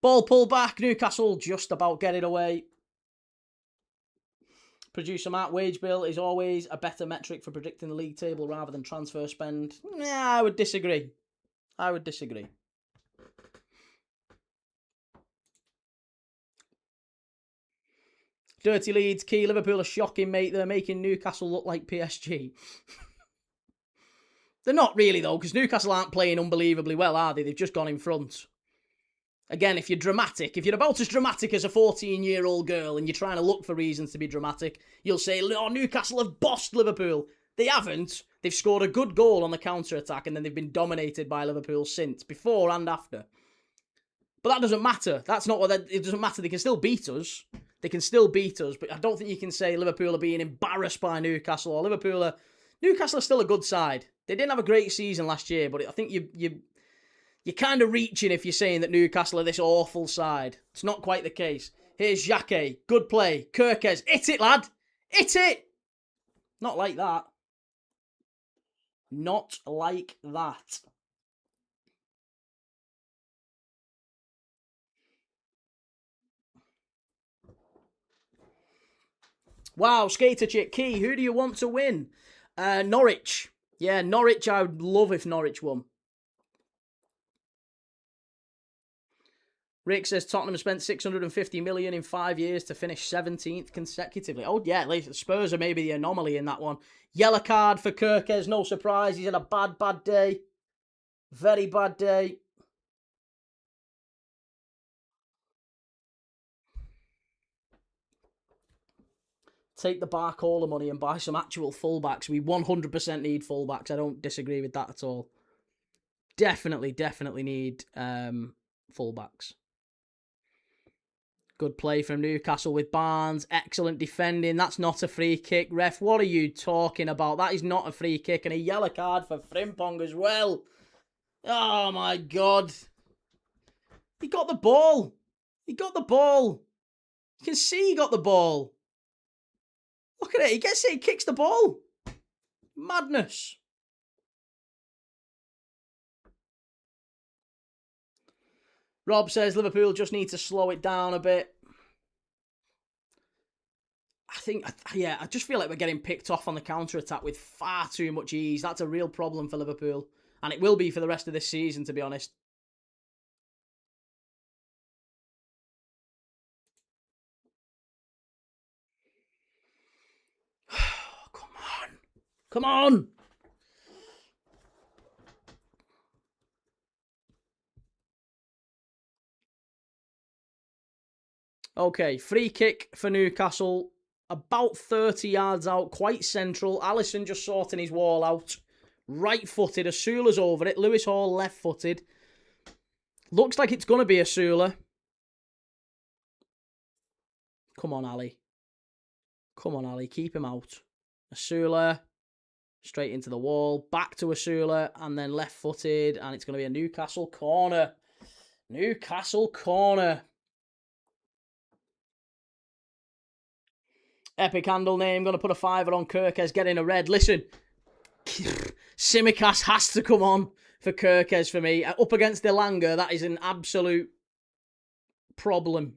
[SPEAKER 1] Ball pulled back. Newcastle just about get it away. Producer Matt, wage bill is always a better metric for predicting the league table rather than transfer spend. Nah, I would disagree. Dirty Leeds, key. Liverpool are shocking, mate. They're making Newcastle look like PSG. They're not really, though, because Newcastle aren't playing unbelievably well, are they? They've just gone in front. Again, if you're about as dramatic as a 14-year-old girl and you're trying to look for reasons to be dramatic, you'll say, oh, Newcastle have bossed Liverpool. They haven't. They've scored a good goal on the counter-attack and then they've been dominated by Liverpool since, before and after. But that doesn't matter. It doesn't matter. They can still beat us. But I don't think you can say Liverpool are being embarrassed by Newcastle or Newcastle are still a good side. They didn't have a great season last year, but I think you're kind of reaching if you're saying that Newcastle are this awful side. It's not quite the case. Here's Jaissle. Good play. Kirkes. Hit it, lad. Hit it. Not like that. Not like that. Wow, Skater Chick Key. Who do you want to win? Norwich. Yeah, Norwich. I would love if Norwich won. Rick says Tottenham spent 650 million in 5 years to finish 17th consecutively. Oh, yeah, Spurs are maybe the anomaly in that one. Yellow card for Kirkes, no surprise. He's had a bad day. Very bad day. Take the Barcola money and buy some actual fullbacks. We 100% need fullbacks. I don't disagree with that at all. Definitely need fullbacks. Good play from Newcastle with Barnes. Excellent defending. That's not a free kick. Ref, what are you talking about? That is not a free kick. And a yellow card for Frimpong as well. Oh, my God. He got the ball. You can see he got the ball. Look at it. He gets it. He kicks the ball. Madness. Rob says Liverpool just need to slow it down a bit. I just feel like we're getting picked off on the counter-attack with far too much ease. That's a real problem for Liverpool. And it will be for the rest of this season, to be honest. Come on. Come on. Okay, free kick for Newcastle. About 30 yards out, quite central. Alisson just sorting his wall out. Right-footed. Asula's over it. Lewis Hall left-footed. Looks like it's going to be Asula. Come on, Ali. Come on, Ali. Keep him out. Asula. Straight into the wall. Back to Asula. And then left-footed. And it's going to be a Newcastle corner. Newcastle corner. Epic handle name. Going to put a fiver on Kirkes. Getting a red. Listen. Tsimikas has to come on for Kirkes for me. Up against Elanga, that is an absolute problem.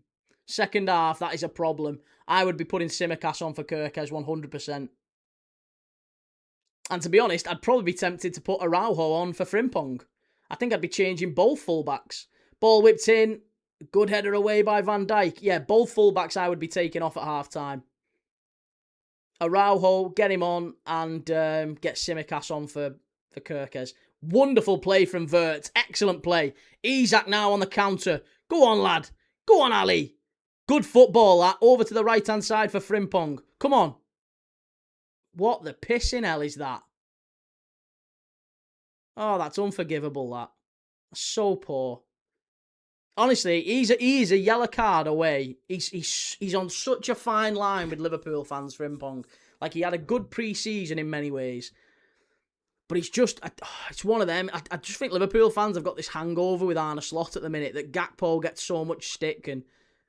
[SPEAKER 1] Second half, that is a problem. I would be putting Tsimikas on for Kirkes 100%. And to be honest, I'd probably be tempted to put Araujo on for Frimpong. I think I'd be changing both fullbacks. Ball whipped in. Good header away by Van Dijk. Yeah, both fullbacks I would be taking off at half-time. Araujo, get him on, and get Tsimikas on for Kirkes. Wonderful play from Wirtz. Excellent play. Isak now on the counter. Go on, lad. Go on, Ali. Good football, that. Over to the right-hand side for Frimpong. Come on. What the pissing hell is that? Oh, that's unforgivable, that. So poor. Honestly, he's a yellow card away. He's on such a fine line with Liverpool fans, Frimpong. Like, he had a good pre-season in many ways. But it's just, it's one of them. I just think Liverpool fans have got this hangover with Arne Slot at the minute, that Gakpo gets so much stick. And,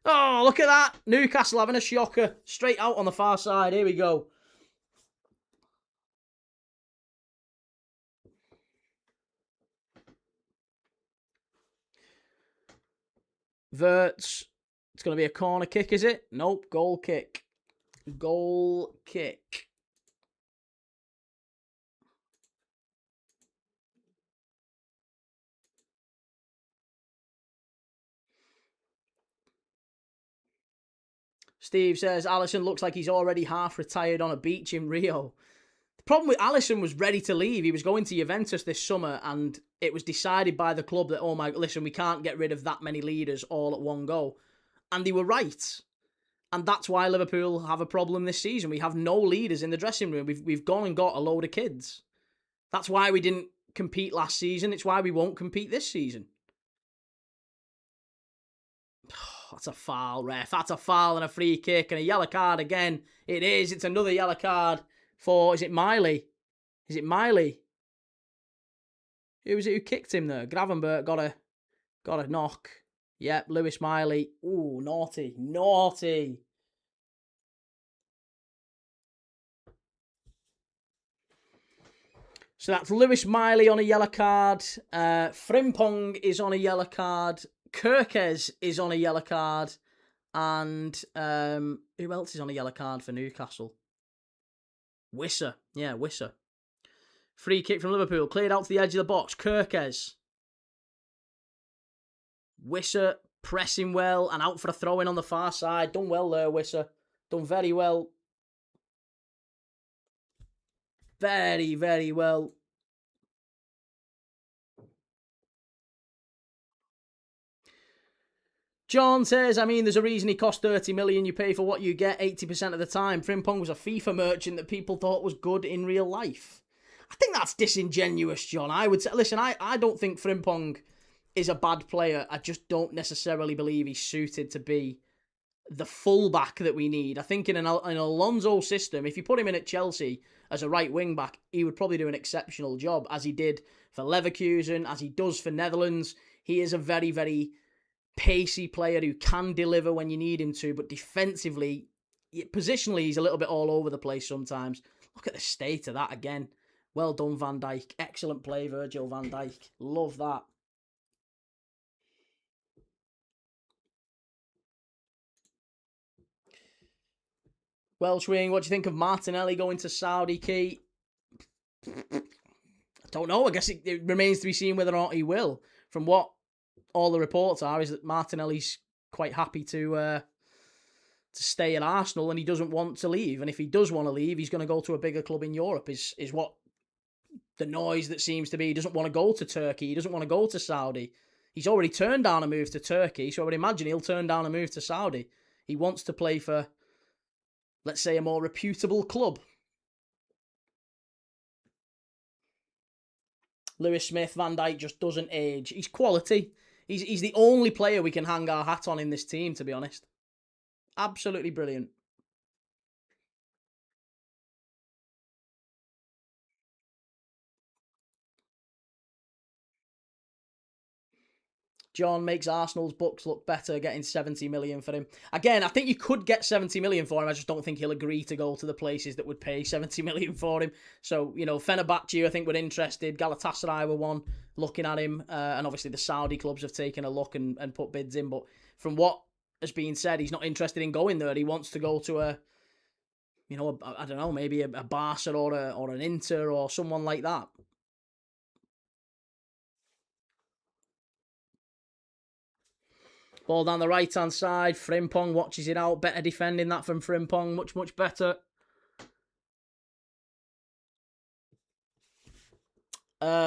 [SPEAKER 1] oh, look at that. Newcastle having a shocker. Straight out on the far side. Here we go. Wirtz. It's going to be a corner kick, is it? Nope, goal kick. Goal kick. Steve says, Alisson looks like he's already half retired on a beach in Rio. The problem with Alisson was ready to leave. He was going to Juventus this summer, and it was decided by the club that, oh my, listen, we can't get rid of that many leaders all at one go. And they were right. And that's why Liverpool have a problem this season. We have no leaders in the dressing room. We've gone and got a load of kids. That's why we didn't compete last season. It's why we won't compete this season. That's a foul, ref. That's a foul and a free kick and a yellow card again. It is. It's another yellow card for, is it Miley? Is it Miley? Who was it who kicked him there? Gravenberg got a knock. Yep, Lewis Miley. Ooh, naughty. Naughty. So that's Lewis Miley on a yellow card. Frimpong is on a yellow card. Kirkes is on a yellow card. And who else is on a yellow card for Newcastle? Wisser. Yeah, Wisser. Free kick from Liverpool. Cleared out to the edge of the box. Kirkes. Wisser pressing well and out for a throw-in on the far side. Done well there, Wisser. Done very well. Very, very well. John says, I mean, there's a reason he cost 30 million. You pay for what you get 80% of the time. Frimpong was a FIFA merchant that people thought was good in real life. I think that's disingenuous, John. I would say, listen, I don't think Frimpong is a bad player. I just don't necessarily believe he's suited to be the fullback that we need. I think in an Alonso system, if you put him in at Chelsea as a right wing back, he would probably do an exceptional job, as he did for Leverkusen, as he does for Netherlands. He is a very, very pacey player who can deliver when you need him to, but defensively, positionally, he's a little bit all over the place sometimes. Look at the state of that again. Well done, Van Dijk. Excellent play, Virgil van Dijk. Love that. Welsh wing, what do you think of Martinelli going to Saudi, Key? I don't know. I guess it remains to be seen whether or not he will. From what all the reports are, is that Martinelli's quite happy to stay at Arsenal, and he doesn't want to leave. And if he does want to leave, he's going to go to a bigger club in Europe, is what the noise that seems to be. He doesn't want to go to Turkey. He doesn't want to go to Saudi. He's already turned down a move to Turkey, so I would imagine he'll turn down a move to Saudi. He wants to play for, let's say, a more reputable club. Lewis Smith, Van Dijk just doesn't age. He's quality. He's the only player we can hang our hat on in this team, to be honest. Absolutely brilliant. John makes Arsenal's books look better, getting 70 million for him. Again, I think you could get 70 million for him. I just don't think he'll agree to go to the places that would pay 70 million for him. So, Fenerbahce, I think, were interested. Galatasaray were one looking at him. And obviously the Saudi clubs have taken a look and put bids in. But from what has been said, he's not interested in going there. He wants to go to I don't know, maybe a Barca or an Inter or someone like that. Ball down the right-hand side. Frimpong watches it out. Better defending that from Frimpong. Much, much better.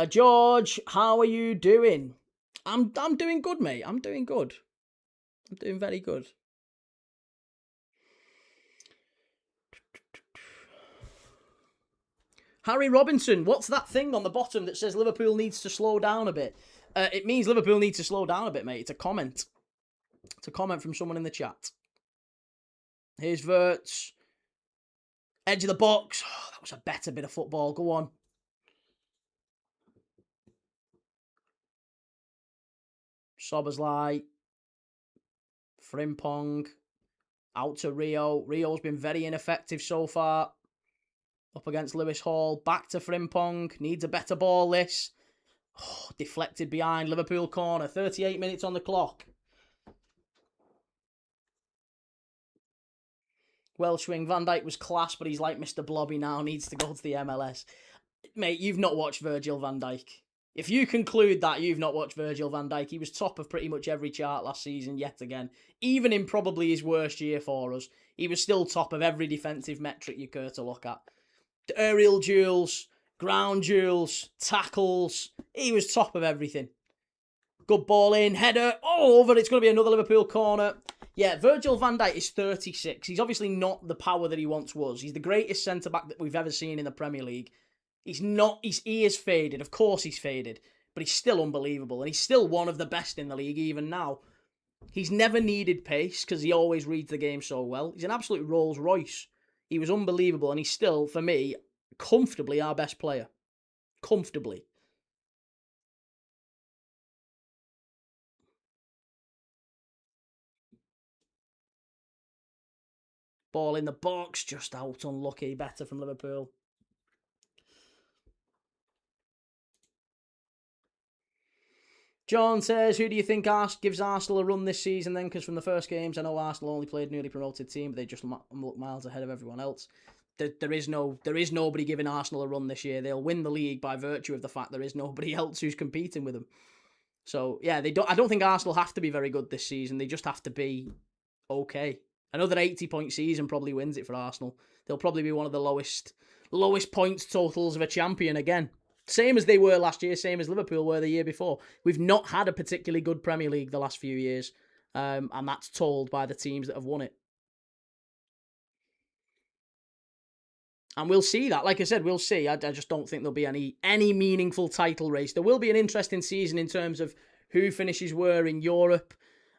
[SPEAKER 1] George, how are you doing? I'm doing good, mate. I'm doing good. I'm doing very good. Harry Robinson, what's that thing on the bottom that says Liverpool needs to slow down a bit? It means Liverpool needs to slow down a bit, mate. It's a comment. It's a comment from someone in the chat. Here's Wirtz. Edge of the box. Oh, that was a better bit of football. Go on. Szoboszlai. Frimpong. Out to Rio. Rio's been very ineffective so far. Up against Lewis Hall. Back to Frimpong. Needs a better ball, this. Oh, deflected behind. Liverpool corner. 38 minutes on the clock. Welsh wing. Van Dijk was class, but he's like Mr. Blobby now. Needs to go to the MLS. Mate, you've not watched Virgil van Dijk. If you conclude that you've not watched Virgil van Dijk, he was top of pretty much every chart last season yet again. Even in probably his worst year for us, he was still top of every defensive metric you care to look at. The aerial duels, ground duels, tackles. He was top of everything. Good ball in, header, all over. It's going to be another Liverpool corner. Yeah, Virgil van Dijk is 36. He's obviously not the power that he once was. He's the greatest centre-back that we've ever seen in the Premier League. He is faded. Of course he's faded. But he's still unbelievable. And he's still one of the best in the league even now. He's never needed pace because he always reads the game so well. He's an absolute Rolls Royce. He was unbelievable. And he's still, for me, comfortably our best player. Comfortably. Ball in the box. Just out. Unlucky. Better from Liverpool. John says, who do you think gives Arsenal a run this season then? Because from the first games, I know Arsenal only played newly promoted team, but they just look miles ahead of everyone else. There is nobody giving Arsenal a run this year. They'll win the league by virtue of the fact there is nobody else who's competing with them. So yeah, I don't think Arsenal have to be very good this season. They just have to be okay. Another 80-point season probably wins it for Arsenal. They'll probably be one of the lowest points totals of a champion again. Same as they were last year, same as Liverpool were the year before. We've not had a particularly good Premier League the last few years, and that's told by the teams that have won it. And we'll see that. Like I said, we'll see. I just don't think there'll be any meaningful title race. There will be an interesting season in terms of who finishes where in Europe.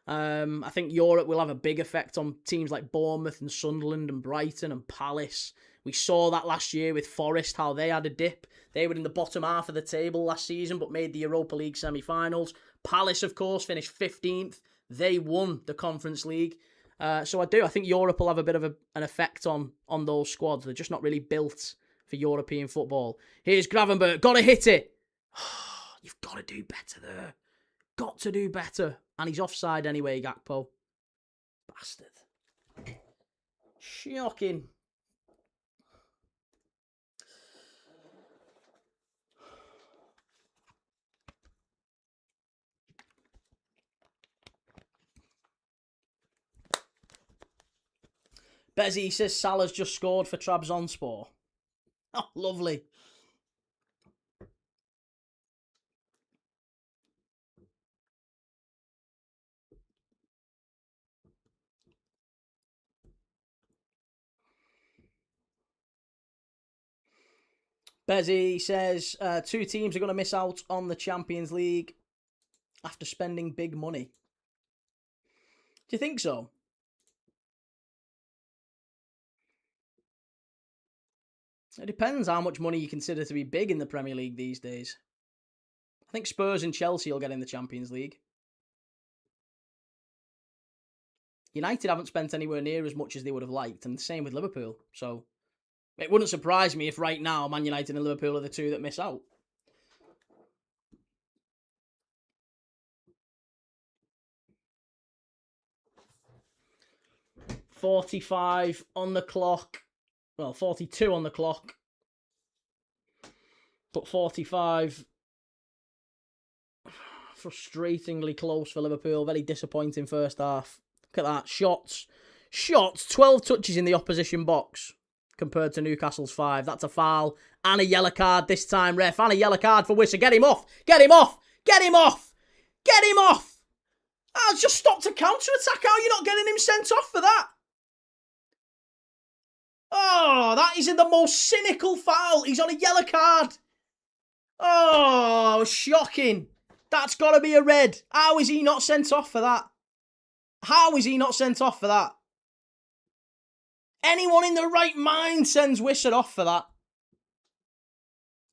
[SPEAKER 1] I think Europe will have a big effect on teams like Bournemouth and Sunderland and Brighton and Palace. We saw that last year with Forest, how they had a dip. They were in the bottom half of the table last season, but made the Europa League semi-finals. Palace, of course, finished 15th. They won the Conference League. So I think Europe will have a bit of an effect on those squads. They're just not really built for European football. Here's Gravenberch. Got to hit it. You've got to do better there. Got to do better. And he's offside anyway, Gakpo. Bastard. Shocking. Bezzy says Salah's just scored for Trabzonspor. Oh, lovely. Bezzy says 2 teams are going to miss out on the Champions League after spending big money. Do you think so? It depends how much money you consider to be big in the Premier League these days. I think Spurs and Chelsea will get in the Champions League. United haven't spent anywhere near as much as they would have liked, and the same with Liverpool. So it wouldn't surprise me if right now Man United and Liverpool are the 2 that miss out. .45 on the clock. Well, 42 on the clock. But 45... frustratingly close for Liverpool. Very disappointing first half. Look at that. Shots. 12 touches in the opposition box compared to Newcastle's 5. That's a foul. And a yellow card this time, ref. And a yellow card for Wissa. Get him off. Get him off. Get him off. Get him off. Oh, just stop to counter-attack. How are you not getting him sent off for that? Oh, that is the most cynical foul. He's on a yellow card. Oh, shocking. That's got to be a red. How is he not sent off for that? How is he not sent off for that? Anyone in their right mind sends Wissa off for that.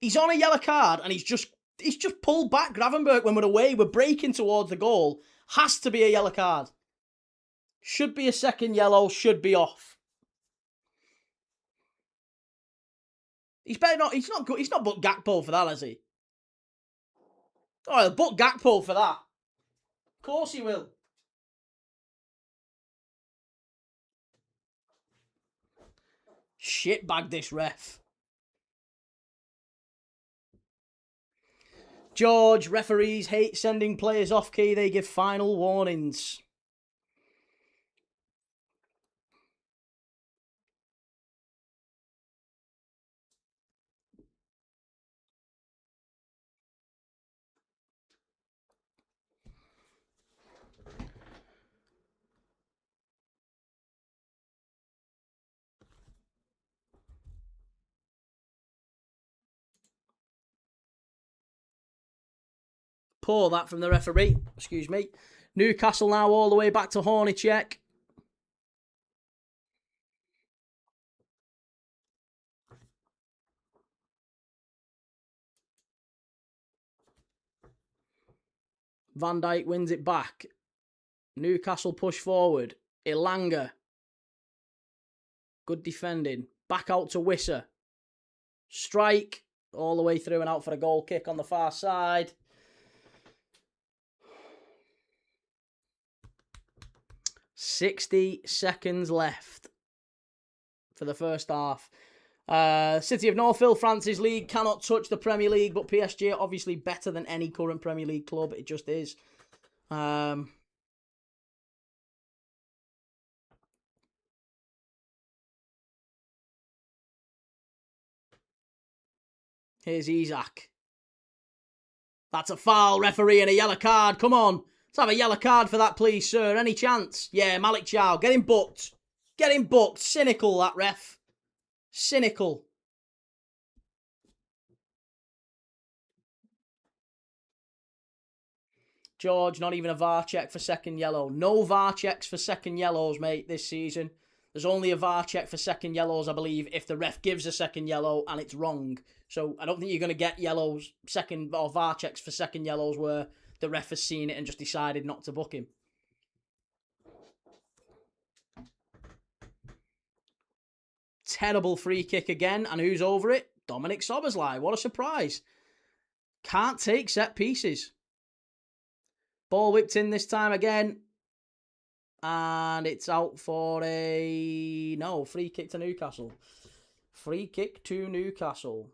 [SPEAKER 1] He's on a yellow card and he's just pulled back. Gravenberch, when we're away, we're breaking towards the goal. Has to be a yellow card. Should be a second yellow, should be off. He's not booked Gakpo for that, has he? Oh, he'll book Gakpo for that. Of course he will. Shitbag this ref. George, referees hate sending players off key. They give final warnings. Poor that from the referee. Excuse me. Newcastle now all the way back to Hornacek. Van Dijk wins it back. Newcastle push forward. Ilanga. Good defending. Back out to Wissa. Strike. All the way through and out for a goal kick on the far side. .60 seconds left for the first half. City of Northfield, France's league, cannot touch the Premier League, but PSG are obviously better than any current Premier League club. It just is. Here's Isak. That's a foul, referee, and a yellow card. Come on. Let's have a yellow card for that, please, sir. Any chance? Yeah, Malik Chow. Get him booked. Get him booked. Cynical, that ref. Cynical. George, not even a VAR check for second yellow. No VAR checks for second yellows, mate, this season. There's only a VAR check for second yellows, I believe, if the ref gives a second yellow and it's wrong. So I don't think you're going to get yellows, second or VAR checks for second yellows where the ref has seen it and just decided not to book him. Terrible free kick again, and who's over it? Dominic Szoboszlai. What a surprise. Can't take set pieces. Ball whipped in this time again. And it's out for a... No, free kick to Newcastle. Free kick to Newcastle.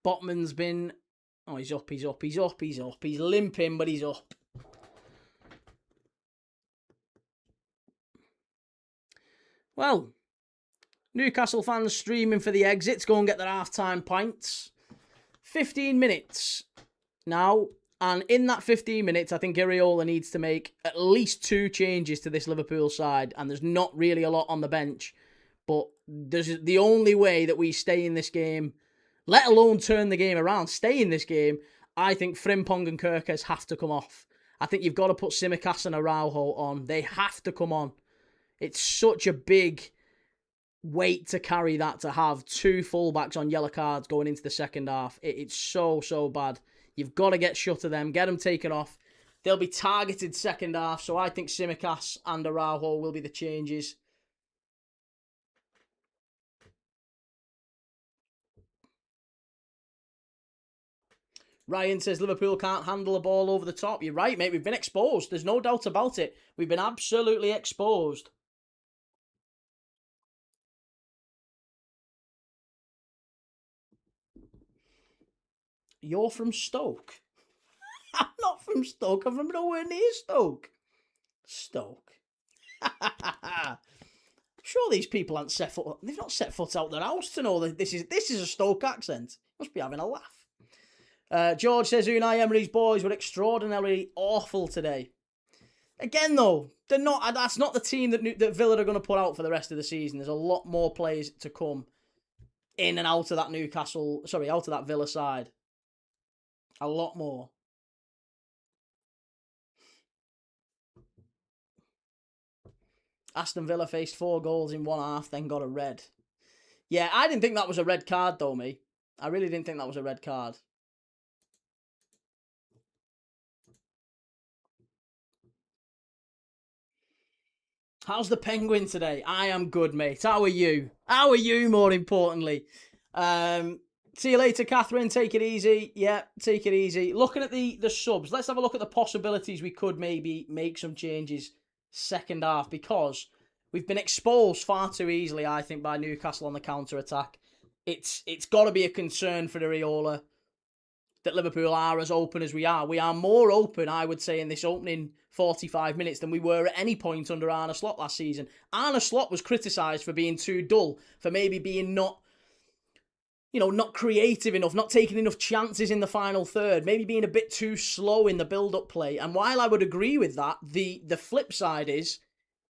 [SPEAKER 1] Botman's been... Oh, he's up. He's limping, but he's up. Well, Newcastle fans streaming for the exits. Go and get their half-time pints. 15 minutes now. And in that 15 minutes, I think Iraola needs to make at least 2 changes to this Liverpool side. And there's not really a lot on the bench. But there's the only way that we stay in this game, let alone turn the game around, stay in this game, I think Frimpong and Kirkes have to come off. I think you've got to put Tsimikas and Araujo on. They have to come on. It's such a big weight to carry that, to have 2 fullbacks on yellow cards going into the second half. It's so bad. You've got to get shut of them, get them taken off. They'll be targeted second half, so I think Tsimikas and Araujo will be the changes. Ryan says Liverpool can't handle a ball over the top. You're right, mate. We've been exposed. There's no doubt about it. We've been absolutely exposed. You're from Stoke? I'm not from Stoke. I'm from nowhere near Stoke. Stoke. Sure, these people aren't set foot. They've not set foot out their house to know that this is a Stoke accent. Must be having a laugh. George says Unai Emery's boys were extraordinarily awful today. Again, though, they're not. That's not the team that Villa are going to put out for the rest of the season. There's a lot more players to come in and out of that out of that Villa side. A lot more. Aston Villa faced 4 goals in one half, then got a red. Yeah, I didn't think that was a red card, though, me. I really didn't think that was a red card. How's the Penguin today? I am good, mate. How are you? How are you, more importantly? See you later, Catherine. Take it easy. Yeah, take it easy. Looking at the subs, let's have a look at the possibilities we could maybe make some changes second half, because we've been exposed far too easily, I think, by Newcastle on the counter-attack. It's got to be a concern for Iraola that Liverpool are as open as we are. We are more open, I would say, in this opening 45 minutes than we were at any point under Arne Slot last season. Arne Slot was criticised for being too dull, for maybe being not creative enough, not taking enough chances in the final third, maybe being a bit too slow in the build-up play. And while I would agree with that, the flip side is,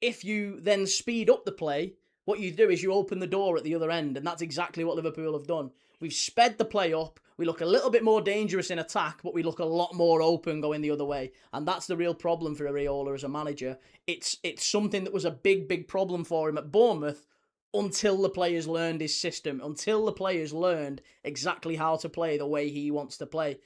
[SPEAKER 1] if you then speed up the play, what you do is you open the door at the other end, and that's exactly what Liverpool have done. We've sped the play up, we look a little bit more dangerous in attack, but we look a lot more open going the other way. And that's the real problem for Iraola as a manager. It's something that was a big problem for him at Bournemouth, until the players learned his system, until the players learned exactly how to play the way he wants to play.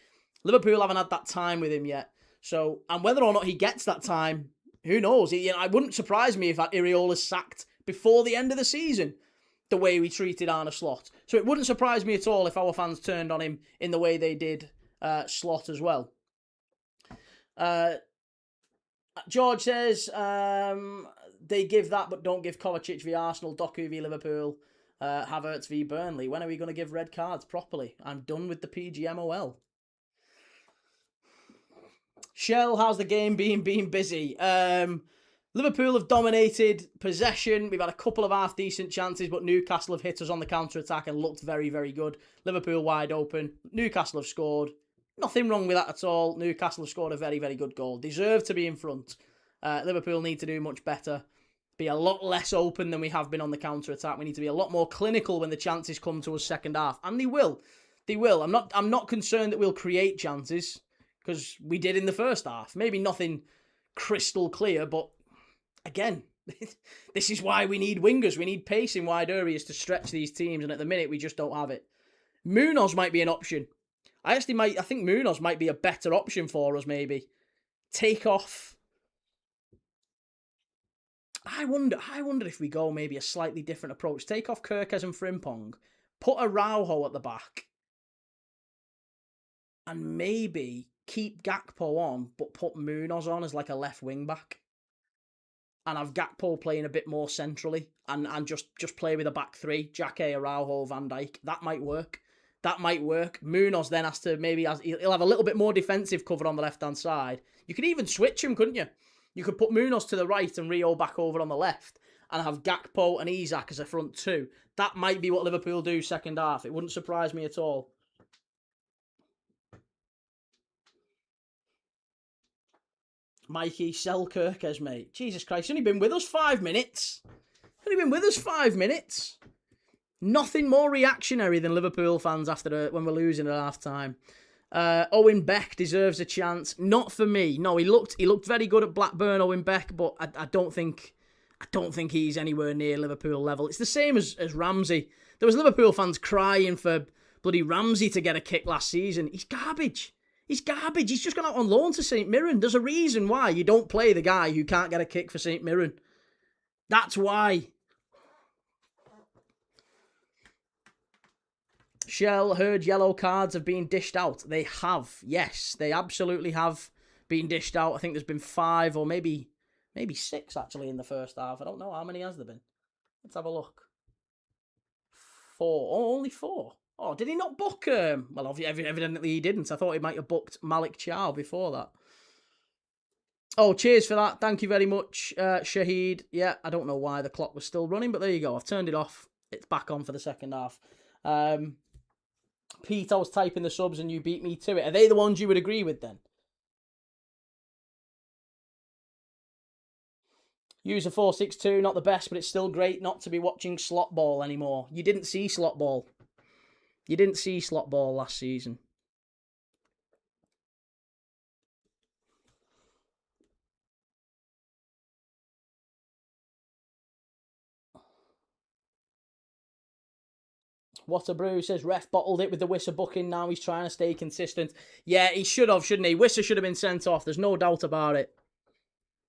[SPEAKER 1] Liverpool haven't had that time with him yet. So, and whether or not he gets that time, who knows? I wouldn't surprise me if Iraola's sacked before the end of the season, the way we treated Arne Slot. So it wouldn't surprise me at all if our fans turned on him in the way they did Slot as well. George says, they give that but don't give Kovacic v Arsenal, Doku v Liverpool, Havertz v Burnley. When are we going to give red cards properly? I'm done with the PGMOL. Shell, how's the game being busy? Liverpool have dominated possession. We've had a couple of half-decent chances, but Newcastle have hit us on the counter-attack and looked very, very good. Liverpool wide open. Newcastle have scored. Nothing wrong with that at all. Newcastle have scored a very, very good goal. Deserve to be in front. Liverpool need to do much better. Be a lot less open than we have been on the counter-attack. We need to be a lot more clinical when the chances come to us second half. And they will. They will. I'm not concerned that we'll create chances, because we did in the first half. Maybe nothing crystal clear, but again, this is why we need wingers. We need pace in wide areas to stretch these teams, and at the minute, we just don't have it. Munoz might be an option. I think Munoz might be a better option for us, maybe. Take off. I wonder if we go maybe a slightly different approach. Take off Kirkes and Frimpong. Put Araujo at the back. And maybe keep Gakpo on, but put Munoz on as like a left wing back. And have Gakpo playing a bit more centrally. And just play with a back three. Jake, Araujo, Van Dijk. That might work. That might work. Munoz then has to he'll have a little bit more defensive cover on the left-hand side. You could even switch him, couldn't you? You could put Munoz to the right and Rio back over on the left and have Gakpo and Isak as a front two. That might be what Liverpool do second half. It wouldn't surprise me at all. Mikey, sell Kirkes, mate. Jesus Christ, he's only been with us 5 minutes. Nothing more reactionary than Liverpool fans when we're losing at half-time. Owen Beck deserves a chance. Not for me. No, he looked very good at Blackburn, Owen Beck, but I don't think he's anywhere near Liverpool level. It's the same as Ramsey. There was Liverpool fans crying for bloody Ramsey to get a kick last season. He's garbage. He's just gone out on loan to St Mirren. There's a reason why you don't play the guy who can't get a kick for St Mirren. That's why. Shell heard yellow cards have been dished out. They have. Yes, they absolutely have been dished out. I think there's been 5 or maybe 6 actually in the first half. I don't know. How many has there been? Let's have a look. 4. Oh, only 4. Oh, did he not book? Well, evidently he didn't. I thought he might have booked Malik Chow before that. Oh, cheers for that. Thank you very much, Shahid. Yeah, I don't know why the clock was still running, but there you go. I've turned it off. It's back on for the second half. Pete, I was typing the subs and you beat me to it. Are they the ones you would agree with then? User 462, not the best, but it's still great not to be watching slot ball anymore. You didn't see slot ball. Last season. What a brew says ref bottled it with the Wissa booking. Now he's trying to stay consistent. Yeah, he should have, shouldn't he? Wissa should have been sent off. There's no doubt about it.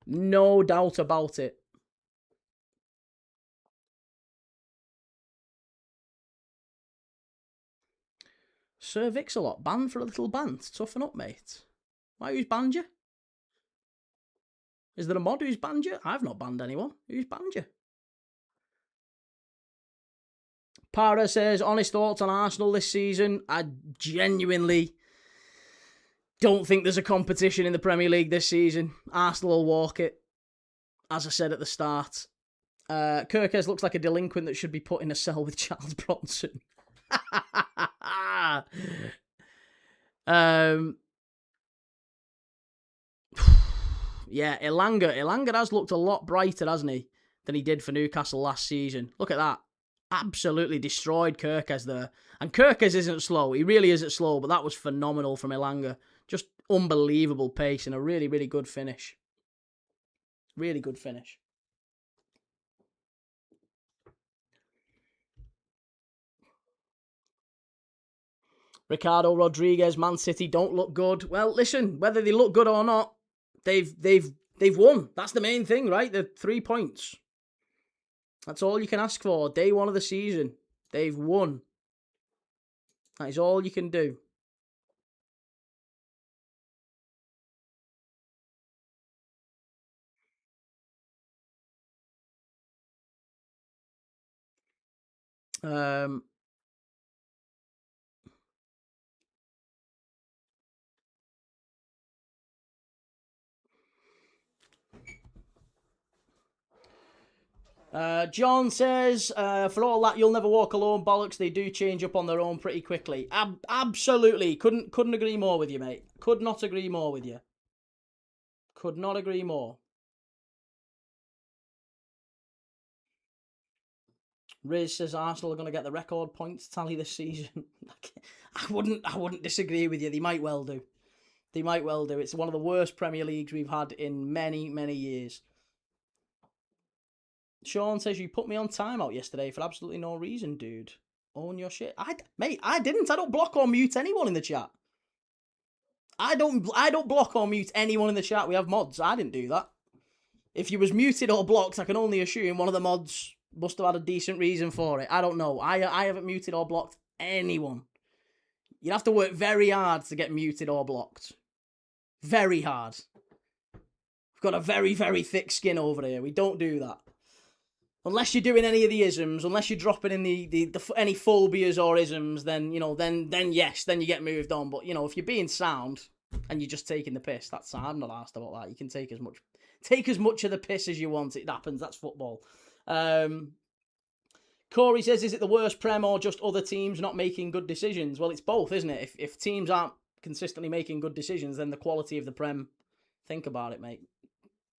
[SPEAKER 1] No doubt about it. Sir Vix-a-Lot banned for a little bant. Toughen up, mate. Why, who's banned you? Is there a mod who's banned you? I've not banned anyone. Who's banned you? Para says, honest thoughts on Arsenal this season. I genuinely don't think there's a competition in the Premier League this season. Arsenal will walk it, as I said at the start. Kirkes looks like a delinquent that should be put in a cell with Charles Bronson. Yeah, Elanga has looked a lot brighter, hasn't he, than he did for Newcastle last season. Look at that. Absolutely destroyed Kirkes there. And Kirkes isn't slow. He really isn't slow, but that was phenomenal from Elanga. Just unbelievable pace and a really, really good finish. Really good finish. Ricardo Rodriguez, Man City don't look good. Well, listen, whether they look good or not, they've won. That's the main thing, right? The 3 points. That's all you can ask for. Day 1 of the season. They've won. That is all you can do. John says, for all that, you'll never walk alone, bollocks. They do change up on their own pretty quickly. Absolutely. Couldn't agree more with you, mate. Could not agree more with you. Could not agree more. Riz says Arsenal are going to get the record points tally this season. I wouldn't disagree with you. They might well do. It's one of the worst Premier Leagues we've had in many, many years. Sean says, you put me on timeout yesterday for absolutely no reason, dude. Own your shit. Mate, I didn't. I don't block or mute anyone in the chat. I don't block or mute anyone in the chat. We have mods. I didn't do that. If you was muted or blocked, I can only assume one of the mods must have had a decent reason for it. I don't know. I haven't muted or blocked anyone. You'd have to work very hard to get muted or blocked. Very hard. We've got a very, very thick skin over here. We don't do that. unless you're doing any of the isms, unless you're dropping in any phobias or isms, then, you know, then yes, then you get moved on. But, you know, if you're being sound and you're just taking the piss, that's, I'm not asked about that. You can take as much of the piss as you want. It happens. That's football. Corey says, is it the worst Prem or just other teams not making good decisions? Well, it's both, isn't it? If teams aren't consistently making good decisions, then the quality of the Prem, think about it, mate.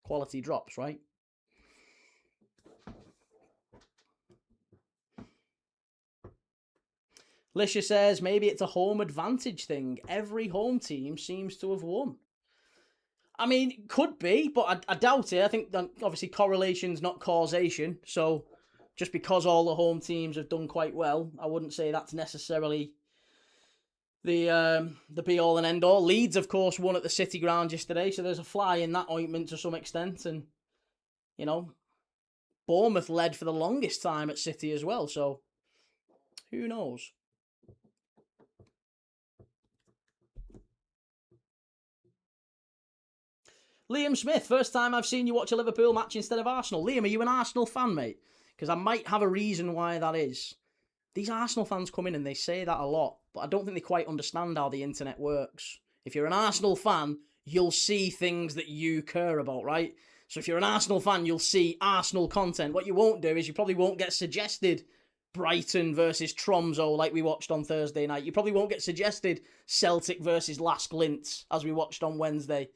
[SPEAKER 1] Quality drops, right? Lisha says, maybe it's a home advantage thing. Every home team seems to have won. I mean, it could be, but I doubt it. I think that obviously correlation's not causation. So just because all the home teams have done quite well, I wouldn't say that's necessarily the be-all and end-all. Leeds, of course, won at the City Ground yesterday, so there's a fly in that ointment to some extent. And, you know, Bournemouth led for the longest time at City as well, so who knows? Liam Smith, first time I've seen you watch a Liverpool match instead of Arsenal. Liam, are you an Arsenal fan, mate? Because I might have a reason why that is. These Arsenal fans come in and they say that a lot, but I don't think they quite understand how the internet works. If you're an Arsenal fan, you'll see things that you care about, right? So if you're an Arsenal fan, you'll see Arsenal content. What you won't do is you probably won't get suggested Brighton versus Tromso like we watched on Thursday night. You probably won't get suggested Celtic versus Lask Linz as we watched on Wednesday.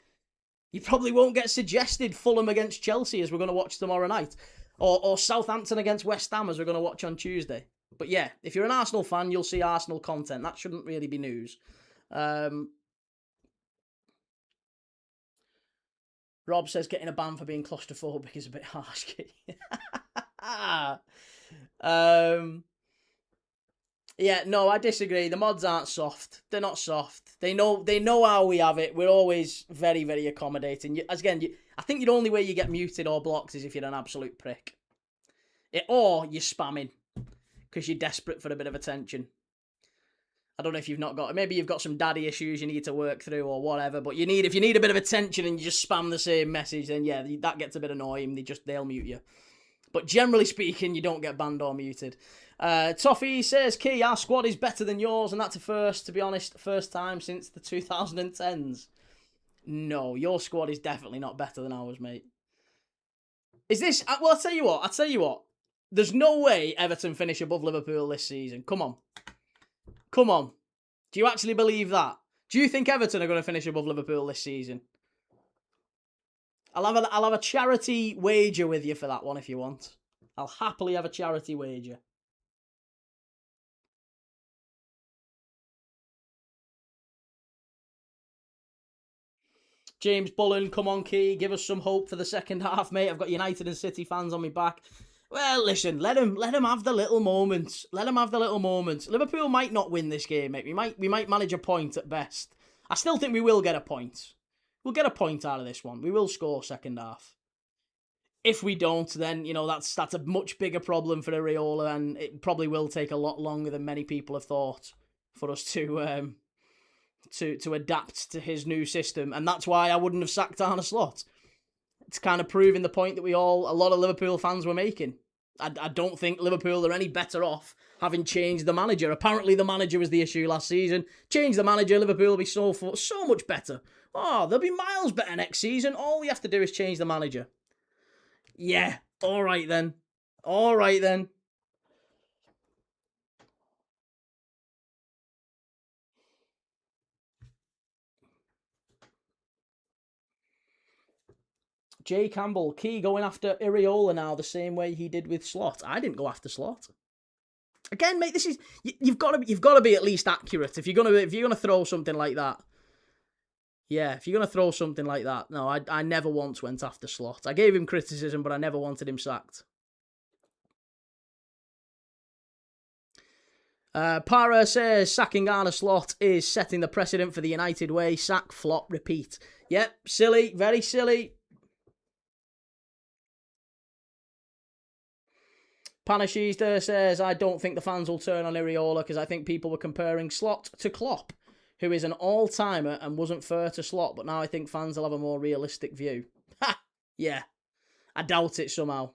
[SPEAKER 1] You probably won't get suggested Fulham against Chelsea as we're going to watch tomorrow night. Or Southampton against West Ham as we're going to watch on Tuesday. But yeah, if you're an Arsenal fan, you'll see Arsenal content. That shouldn't really be news. Rob says getting a ban for being claustrophobic is a bit harsh. Yeah, no, I disagree. The mods aren't soft. They're not soft. They know how we have it. We're always very, very accommodating. I think the only way you get muted or blocked is if you're an absolute prick. Or you're spamming because you're desperate for a bit of attention. I don't know if you've not got... Maybe you've got some daddy issues you need to work through or whatever, but if you need a bit of attention and you just spam the same message, then yeah, that gets a bit annoying. They'll mute you. But generally speaking, you don't get banned or muted. Toffee says, Key, our squad is better than yours, and that's to be honest, first time since the 2010s. No, your squad is definitely not better than ours, mate. Is this... Well, I'll tell you what. There's no way Everton finish above Liverpool this season. Come on. Do you actually believe that? Do you think Everton are going to finish above Liverpool this season? I'll have a charity wager with you for that one if you want. I'll happily have a charity wager. James Bullen, come on, Key, give us some hope for the second half, mate. I've got United and City fans on me back. Well, listen, let them have the little moments. Liverpool might not win this game, mate. We might manage a point at best. I still think we will get a point. We'll get a point out of this one. We will score second half. If we don't, then, you know, that's a much bigger problem for Iraola, and it probably will take a lot longer than many people have thought for us to adapt to his new system. And that's why I wouldn't have sacked Arne Slot. It's kind of proving the point that a lot of Liverpool fans were making. I don't think Liverpool are any better off having changed the manager. Apparently the manager was the issue last season. Change the manager, Liverpool will be so much better. Oh, they'll be miles better next season. All we have to do is change the manager. Yeah, all right then. Jay Campbell, Key going after Iraola now the same way he did with Slot. I didn't go after Slot. Again, mate, this is you've got to be at least accurate if you're gonna throw something like that. Yeah, if you're gonna throw something like that, no, I never once went after Slot. I gave him criticism, but I never wanted him sacked. Para says sacking Arne Slot is setting the precedent for the United way. Sack, flop, repeat. Yep, silly, very silly. Panashista says, I don't think the fans will turn on Iraola because I think people were comparing Slot to Klopp, who is an all-timer and wasn't fair to Slot, but now I think fans will have a more realistic view. Ha! Yeah. I doubt it somehow.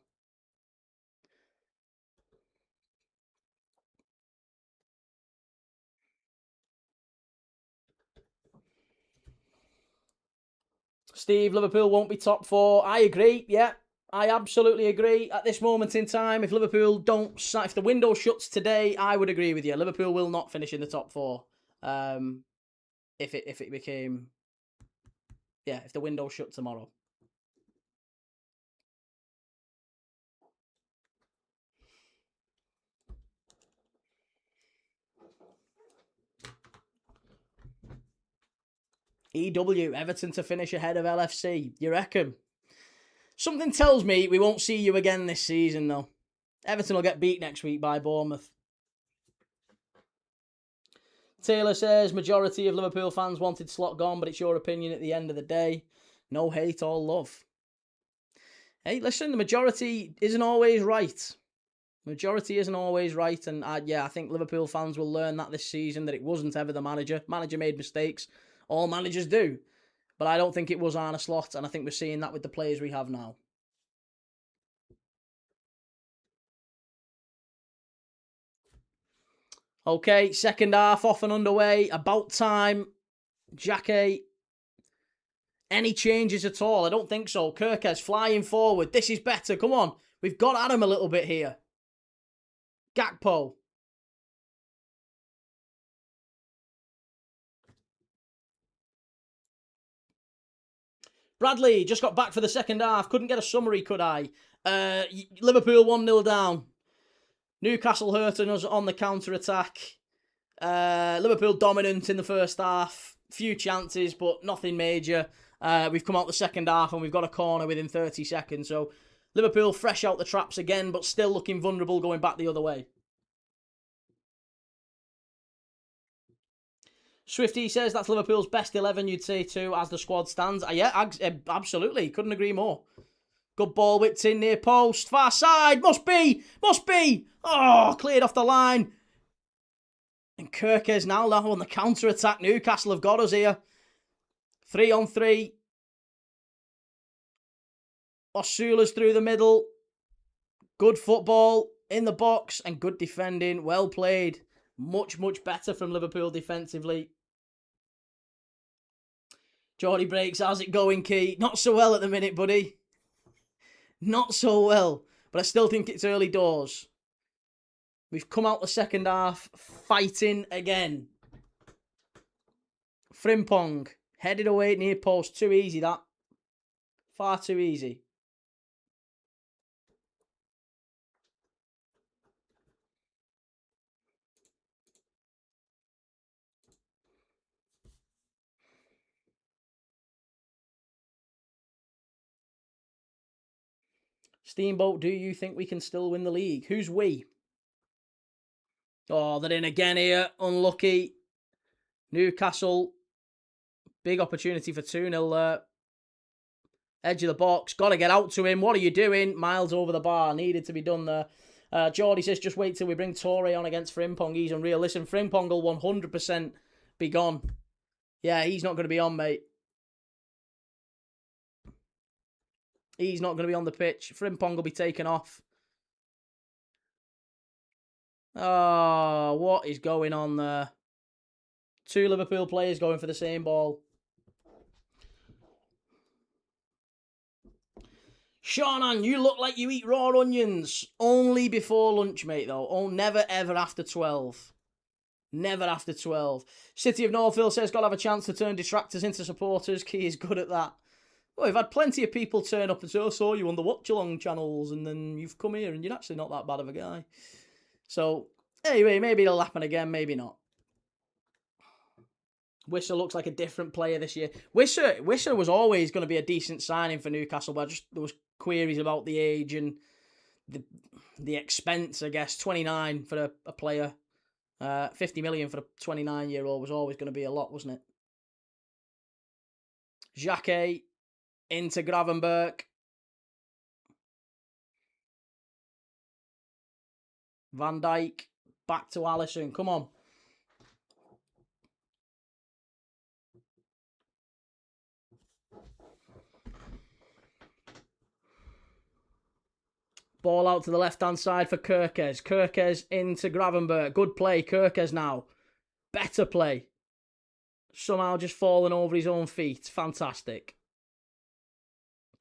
[SPEAKER 1] Steve, Liverpool won't be top 4. I agree, yeah. I absolutely agree. At this moment in time, if Liverpool don't... If the window shuts today, I would agree with you. Liverpool will not finish in the top 4. If it became... Yeah, if the window shut tomorrow. EW, Everton to finish ahead of LFC. You reckon? Something tells me we won't see you again this season, though. Everton will get beat next week by Bournemouth. Taylor says, majority of Liverpool fans wanted Slot gone, but it's your opinion at the end of the day. No hate, all love. Hey, listen, the majority isn't always right. Majority isn't always right, and I think Liverpool fans will learn that this season, that it wasn't ever the manager. Manager made mistakes. All managers do. But I don't think it was Arne Slot, and I think we're seeing that with the players we have now. Okay, second half off and underway. About time. Jaissle. Any changes at all? I don't think so. Kirkes flying forward. This is better. Come on. We've got at him a little bit here. Gakpo. Bradley just got back for the second half. Couldn't get a summary, could I? Liverpool 1-0 down. Newcastle hurting us on the counter-attack. Liverpool dominant in the first half. Few chances, but nothing major. We've come out the second half and we've got a corner within 30 seconds. So Liverpool fresh out the traps again, but still looking vulnerable going back the other way. Swifty says that's Liverpool's best 11, you'd say too, as the squad stands. Yeah, absolutely. Couldn't agree more. Good ball whipped in near post. Far side. Must be. Oh, cleared off the line. And Kirkes now on the counter-attack. Newcastle have got us here. 3-on-3. Osula's through the middle. Good football in the box and good defending. Well played. Much, much better from Liverpool defensively. Geordie breaks. How's it going, Key? Not so well at the minute, buddy. Not so well. But I still think it's early doors. We've come out the second half fighting again. Frimpong. Headed away near post. Too easy, that. Far too easy. Steamboat, do you think we can still win the league? Who's we? Oh, they're in again here. Unlucky. Newcastle. Big opportunity for 2-0 there. Edge of the box. Got to get out to him. What are you doing? Miles over the bar. Needed to be done there. Geordie says, just wait till we bring Torre on against Frimpong. He's unreal. Listen, Frimpong will 100% be gone. Yeah, he's not going to be on, mate. He's not going to be on the pitch. Frimpong will be taken off. Oh, what is going on there? 2 Liverpool players going for the same ball. Seanan, you look like you eat raw onions. Only before lunch, mate, though. Oh, never, ever after 12. Never after 12. City of Northville says, got to have a chance to turn detractors into supporters. Key is good at that. Well, we've had plenty of people turn up and say, I saw you on the watch-along channels, and then you've come here, and you're actually not that bad of a guy. So, anyway, maybe it'll happen again, maybe not. Wisser looks like a different player this year. Wisser was always going to be a decent signing for Newcastle, but there was queries about the age and the expense, I guess. 29 for a player. 50 million for a 29-year-old was always going to be a lot, wasn't it? Jaissle into Gravenberch. Van Dijk back to Alisson. Come on. Ball out to the left-hand side for Kirkes. Kirkes into Gravenberch. Good play, Kirkes now. Better play. Somehow just fallen over his own feet. Fantastic.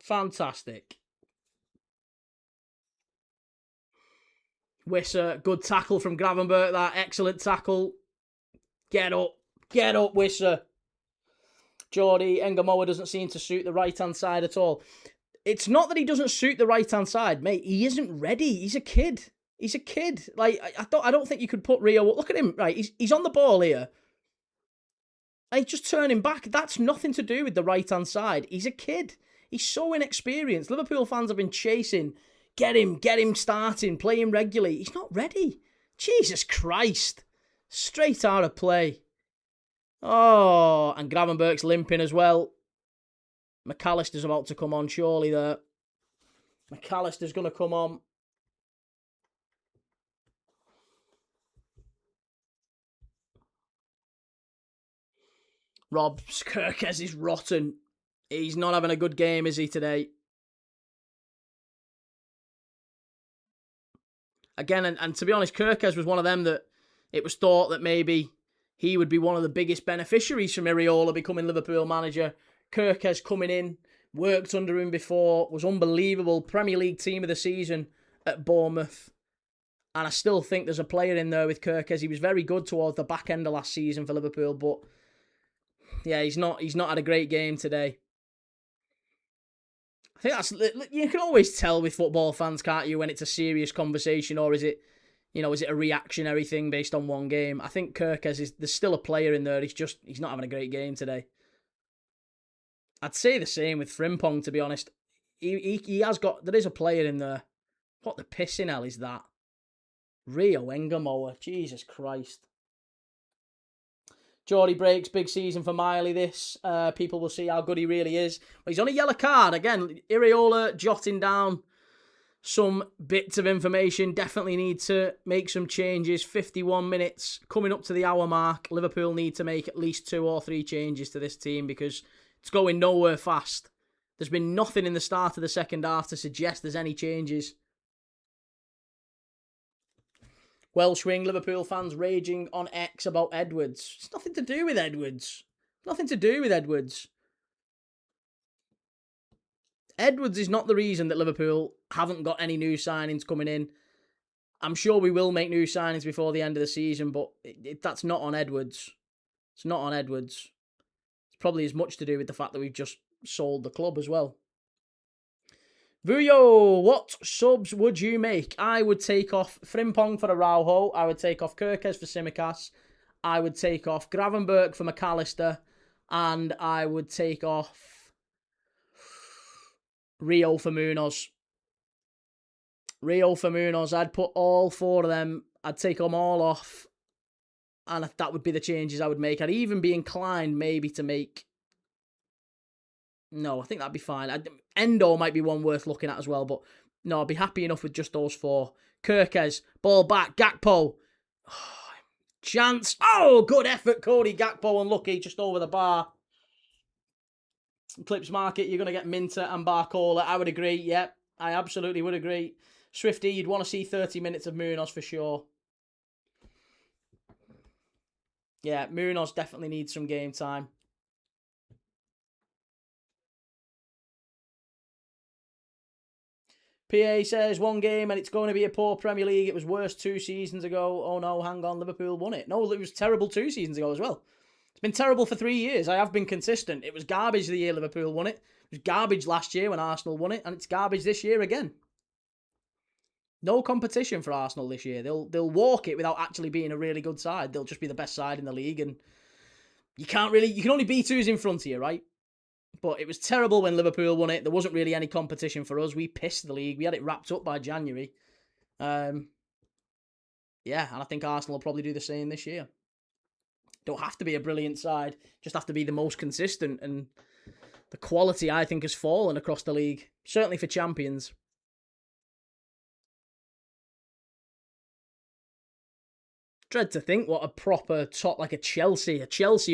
[SPEAKER 1] Fantastic. Wisser, good tackle from Gravenberch, that excellent tackle. Get up, Wisser. Jordi Engamoa doesn't seem to suit the right-hand side at all. It's not that he doesn't suit the right-hand side, mate. He isn't ready. He's a kid. Like, I don't think you could put Rio... Look at him, right? He's on the ball here. And he's just turning back. That's nothing to do with the right-hand side. He's a kid. He's so inexperienced. Liverpool fans have been chasing. Get him starting, play him regularly. He's not ready. Jesus Christ. Straight out of play. Oh, and Gravenberch's limping as well. McAllister's about to come on, surely there. McAllister's going to come on. Rob Kirkes is rotten. He's not having a good game, is he, today? Again, and to be honest, Kirkes was one of them that it was thought that maybe he would be one of the biggest beneficiaries from Iraola becoming Liverpool manager. Kirkes coming in, worked under him before, was unbelievable. Premier League team of the season at Bournemouth. And I still think there's a player in there with Kirkes. He was very good towards the back end of last season for Liverpool, but yeah, he's not had a great game today. I think you can always tell with football fans, can't you, when it's a serious conversation, or is it a reactionary thing based on one game? I think Kirkes there's still a player in there. He's not having a great game today. I'd say the same with Frimpong, to be honest. There is a player in there. What the pissing hell is that? Rio Engamoa, Jesus Christ. Geordie breaks, big season for Miley this. People will see how good he really is. But he's on a yellow card. Again, Iraola jotting down some bits of information. Definitely need to make some changes. 51 minutes coming up to the hour mark. Liverpool need to make at least 2 or 3 changes to this team because it's going nowhere fast. There's been nothing in the start of the second half to suggest there's any changes. Welsh wing, Liverpool fans raging on X about Edwards. It's nothing to do with Edwards. Nothing to do with Edwards. Edwards is not the reason that Liverpool haven't got any new signings coming in. I'm sure we will make new signings before the end of the season, but that's not on Edwards. It's not on Edwards. It's probably as much to do with the fact that we've just sold the club as well. Vuyo, what subs would you make? I would take off Frimpong for Araujo. I would take off Kirkes for Tsimikas. I would take off Gravenberch for McAllister. And I would take off Rio for Munoz. I'd put all 4 of them. I'd take them all off. And that would be the changes I would make. I'd even be inclined maybe to make... No, I think that'd be fine. Endo might be one worth looking at as well, but no, I'd be happy enough with just those 4. Kirkes, ball back, Gakpo. Oh, chance. Oh, good effort, Cody Gakpo, unlucky, just over the bar. Clips Market, you're going to get Minter and Barcola. I would agree, yep. I absolutely would agree. Swifty, you'd want to see 30 minutes of Munoz for sure. Yeah, Munoz definitely needs some game time. PA says 1 game and it's going to be a poor Premier League. It was worse 2 seasons ago. Oh no, hang on, Liverpool won it. No, it was terrible 2 seasons ago as well. It's been terrible for 3 years. I have been consistent. It was garbage the year Liverpool won it. It was garbage last year when Arsenal won it, and it's garbage this year again. No competition for Arsenal this year. They'll walk it without actually being a really good side. They'll just be the best side in the league, and you can only beat who's in front of you, right? But it was terrible when Liverpool won it. There wasn't really any competition for us. We pissed the league. We had it wrapped up by January. Yeah, and I think Arsenal will probably do the same this year. Don't have to be a brilliant side. Just have to be the most consistent. And the quality, I think, has fallen across the league. Certainly for champions. Dread to think what a proper top, like a Chelsea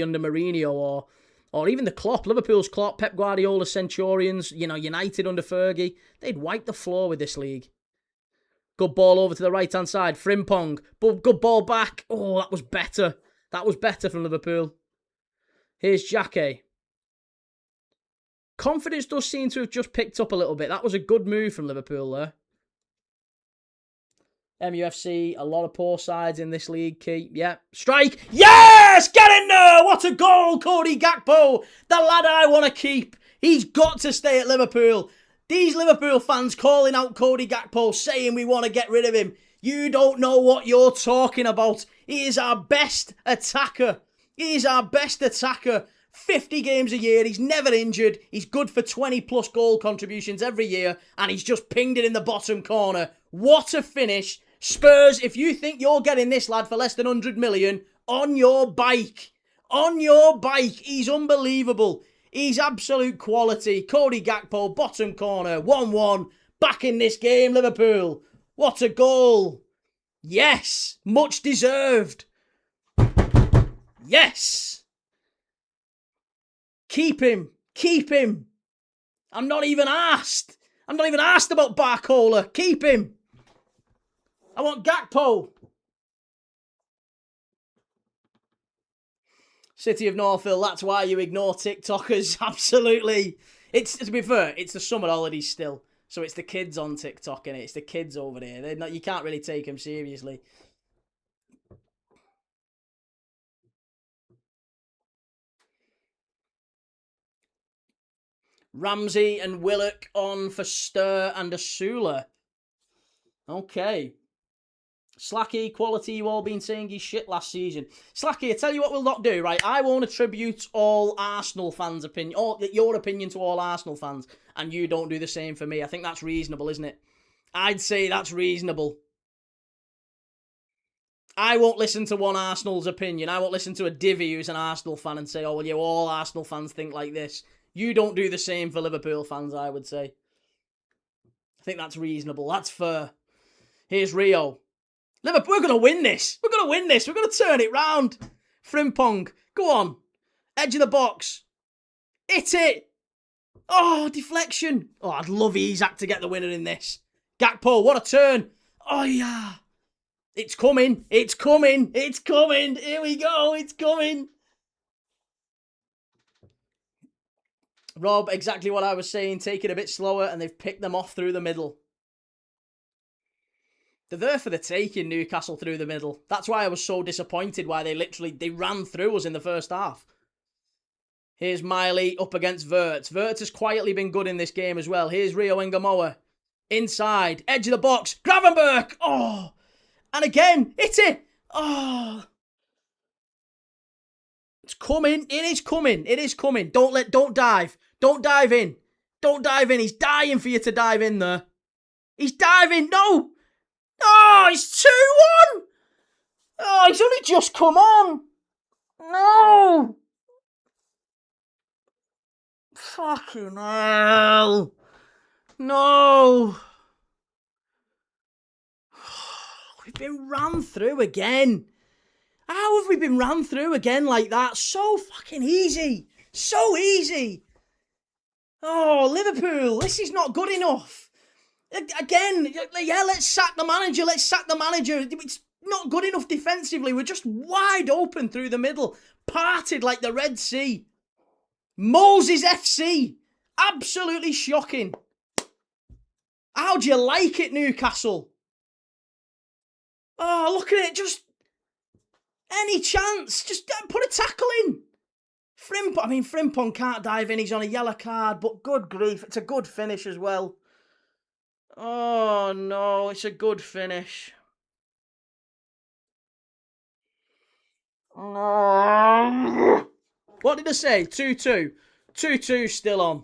[SPEAKER 1] under Mourinho, or even the Klopp, Liverpool's Klopp, Pep Guardiola's Centurions, United under Fergie. They'd wipe the floor with this league. Good ball over to the right-hand side. Frimpong. Good ball back. Oh, that was better. That was better from Liverpool. Here's Jaissle. Confidence does seem to have just picked up a little bit. That was a good move from Liverpool there. MUFC, a lot of poor sides in this league, Key. Yeah. Strike. Yes! Get in there! What a goal, Cody Gakpo. The lad I want to keep. He's got to stay at Liverpool. These Liverpool fans calling out Cody Gakpo, saying we want to get rid of him. You don't know what you're talking about. He is our best attacker. He is our best attacker. 50 games a year. He's never injured. He's good for 20 plus goal contributions every year. And he's just pinged it in the bottom corner. What a finish. Spurs, if you think you're getting this lad for less than 100 million, on your bike. On your bike. He's unbelievable. He's absolute quality. Cody Gakpo, bottom corner, 1-1. Back in this game, Liverpool. What a goal. Yes. Much deserved. Yes. Keep him. Keep him. I'm not even asked. I'm not even asked about Barcola. Keep him. I want Gakpo. City of Northville, that's why you ignore TikTokers. Absolutely. It's, to be fair, it's the summer holidays still. So it's the kids on TikTok, innit? It's the kids over there. They're not, you can't really take them seriously. Ramsey and Willock on for Stir and Asula. Okay. Slacky, quality, you all been saying he's shit last season. Slacky, I tell you what we'll not do, right? I won't attribute all Arsenal fans' opinion, or your opinion to all Arsenal fans, and you don't do the same for me. I think that's reasonable, isn't it? I'd say that's reasonable. I won't listen to one Arsenal's opinion. I won't listen to a divvy who's an Arsenal fan and say, oh, well, all Arsenal fans think like this. You don't do the same for Liverpool fans, I would say. I think that's reasonable. That's fair. Here's Rio. Liverpool, we're going to win this. We're going to win this. We're going to turn it round. Frimpong, go on. Edge of the box. Hit it. Oh, deflection. Oh, I'd love Isak to get the winner in this. Gakpo, what a turn. Oh, yeah. It's coming. It's coming. It's coming. Here we go. It's coming. Rob, exactly what I was saying. Take it a bit slower, and they've picked them off through the middle. They're there for the taking, Newcastle through the middle. That's why I was so disappointed why they ran through us in the first half. Here's Miley up against Wirtz. Wirtz has quietly been good in this game as well. Here's Rio Ngamoa. Inside. Edge of the box. Gravenberch. Oh. And again. Hit it. Oh. It's coming. It is coming. It is coming. Don't dive. Don't dive in. Don't dive in. He's dying for you to dive in there. He's diving. No. Oh, it's 2-1. Oh, he's only just come on. No. Fucking hell. No. We've been ran through again. How have we been ran through again like that? So fucking easy. So easy. Oh, Liverpool, this is not good enough. Again, yeah, let's sack the manager. Let's sack the manager. It's not good enough defensively. We're just wide open through the middle. Parted like the Red Sea. Moses FC. Absolutely shocking. How do you like it, Newcastle? Oh, look at it. Just any chance. Just put a tackle in. Frimpong can't dive in. He's on a yellow card. But good grief. It's a good finish as well. Oh, no. It's a good finish. Oh. What did I say? 2-2. 2-2 still on.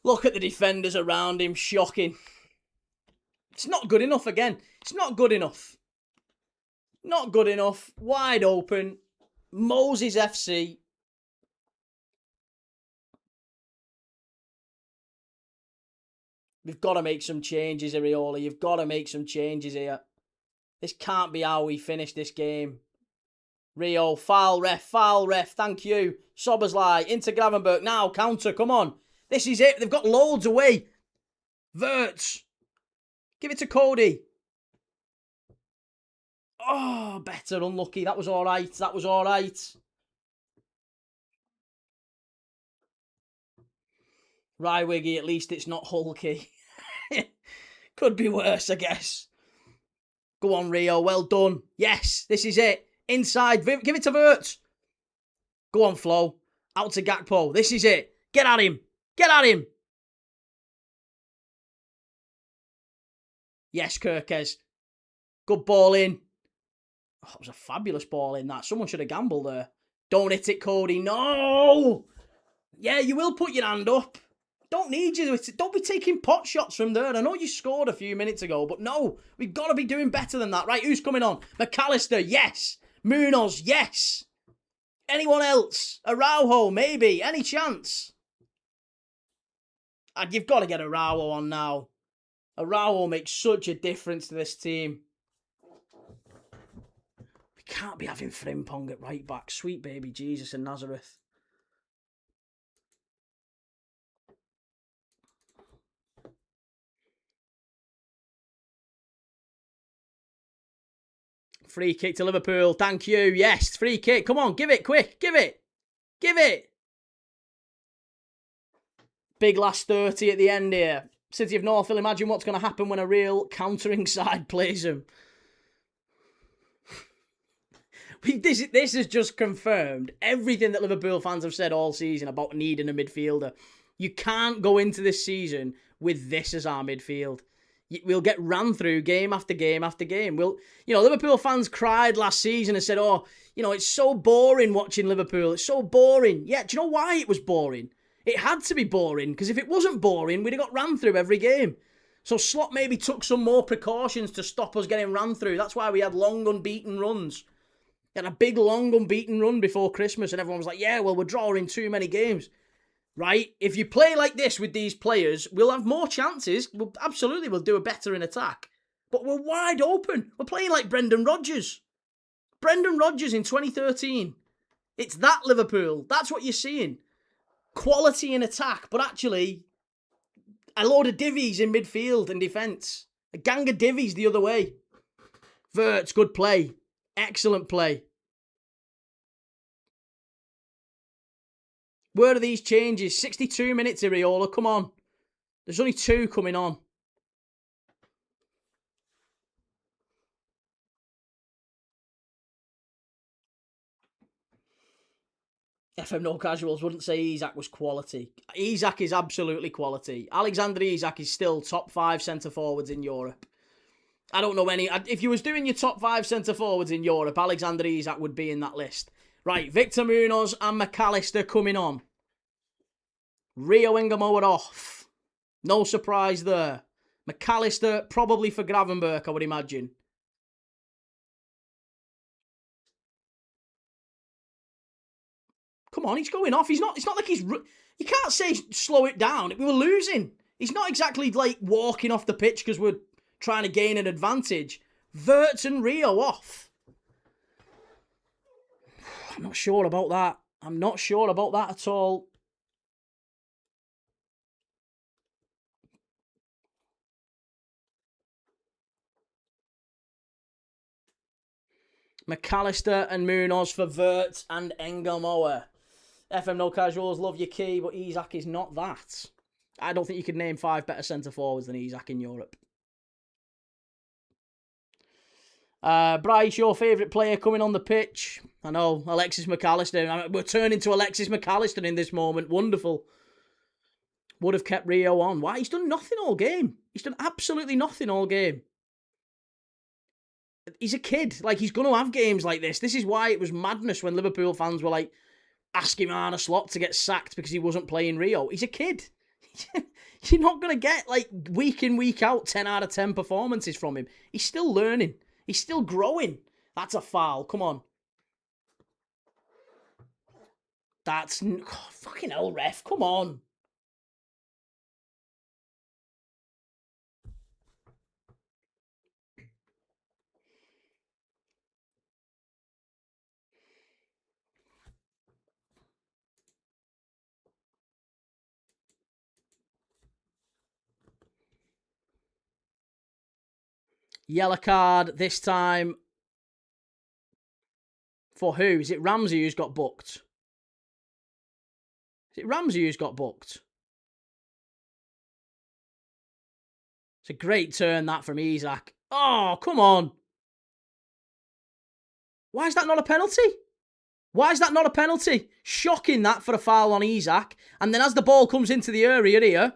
[SPEAKER 1] Look at the defenders around him. Shocking. It's not good enough again. It's not good enough. Not good enough. Wide open. Moses FC. We've got to make some changes, Iraola. You've got to make some changes here. This can't be how we finish this game. Rio, foul ref, thank you. Sobersley, into Gravenberch, now, counter, come on. This is it, they've got loads away. Wirtz, give it to Cody. Oh, better, unlucky, that was alright, Rywiggy, at least it's not hulky. Could be worse, I guess. Go on, Rio, well done. Yes, this is it. Inside, give it to Wirtz. Go on, Flo. Out to Gakpo. This is it. Get at him. Yes, Kirkes. Good ball in. Oh, it was a fabulous ball in that. Someone should have gambled there. Don't hit it, Cody. No! Yeah, you will put your hand up. Don't need you. Don't be taking pot shots from there. I know you scored a few minutes ago, but no. We've got to be doing better than that. Right, who's coming on? McAllister, yes. Munoz, yes. Anyone else? Araujo, maybe. Any chance? And you've got to get Araujo on now. Araujo makes such a difference to this team. We can't be having Frimpong at right back. Sweet baby Jesus in Nazareth. Free kick to Liverpool. Thank you. Yes, free kick. Come on, give it quick. Give it. Big last 30 at the end here. City of Northville, imagine what's going to happen when a real countering side plays them. This has just confirmed everything that Liverpool fans have said all season about needing a midfielder. You can't go into this season with this as our midfield. We'll get ran through game after game after game. Liverpool fans cried last season and said, it's so boring watching Liverpool. It's so boring. Yeah, do you know why it was boring? It had to be boring, because if it wasn't boring, we'd have got ran through every game. So Slot maybe took some more precautions to stop us getting ran through. That's why we had long unbeaten runs. We had a big long unbeaten run before Christmas, and everyone was like, yeah, well, we're drawing too many games. Right? If you play like this with these players, we'll have more chances. We'll do a better in attack. But we're wide open. We're playing like Brendan Rodgers. Brendan Rodgers in 2013. It's that Liverpool. That's what you're seeing. Quality in attack, but actually a load of divvies in midfield and defence. A gang of divvies the other way. Wirtz, good play. Excellent play. Where are these changes? 62 minutes, Iraola, come on. There's only 2 coming on. FM No Casuals wouldn't say Isak was quality. Isak is absolutely quality. Alexander Isak is still top 5 centre-forwards in Europe. I don't know any... If you was doing your top 5 centre-forwards in Europe, Alexander Isak would be in that list. Right, Victor Munoz and McAllister coming on. Rio Ingamoa off. No surprise there. McAllister probably for Gravenberch, I would imagine. Come on, he's going off. It's not like he's... You can't say slow it down. We were losing. He's not exactly like walking off the pitch because we're trying to gain an advantage. Wirtz and Rio off. I'm not sure about that. At all. McAllister and Munoz for Wirtz and Engelmower. FM No Casuals, love your key, but Isak is not that. I don't think you could name 5 better centre-forwards than Isak in Europe. Bryce, your favourite player coming on the pitch? I know, Alexis McAllister. We're turning to Alexis McAllister in this moment. Wonderful. Would have kept Rio on. Why? He's done nothing all game. He's done absolutely nothing all game. He's a kid. Like, he's going to have games like this. This is why it was madness when Liverpool fans were like, asking Arne Slot to get sacked because he wasn't playing Rio. He's a kid. You're not going to get, like, week in, week out, 10 out of 10 performances from him. He's still learning. He's still growing. That's a foul. Come on. That's... Oh, fucking hell, ref. Come on. Yellow card this time. For who? Is it Ramsey who's got booked? Is it Ramsey who's got booked? It's a great turn, that, from Isak. Oh, come on. Why is that not a penalty? Why is that not a penalty? Shocking, that, for a foul on Isak. And then as the ball comes into the area here,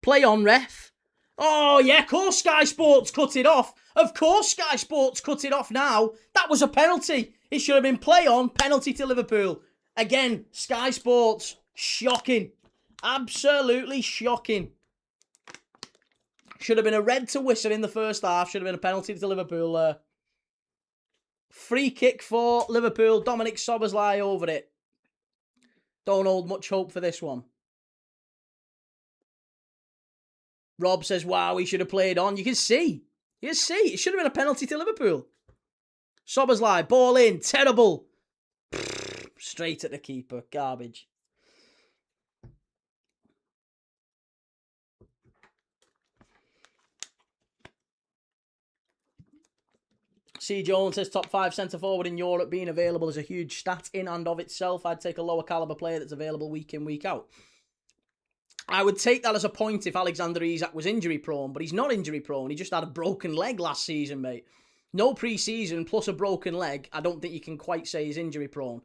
[SPEAKER 1] play on, ref. Oh, yeah, of course Sky Sports cut it off. Of course Sky Sports cut it off now. That was a penalty. It should have been play on, penalty to Liverpool. Again, Sky Sports, shocking. Absolutely shocking. Should have been a red to whistle in the first half. Should have been a penalty to Liverpool. Free kick for Liverpool. Dominic Szoboszlai over it. Don't hold much hope for this one. Rob says, wow, he should have played on. You can see. You can see. It should have been a penalty to Liverpool. Szoboszlai, ball in. Terrible. Straight at the keeper. Garbage. C. Jones says top 5 centre forward in Europe being available is a huge stat in and of itself. I'd take a lower calibre player that's available week in, week out. I would take that as a point if Alexander Isak was injury prone, but he's not injury prone. He just had a broken leg last season, mate. No pre-season plus a broken leg. I don't think you can quite say he's injury prone.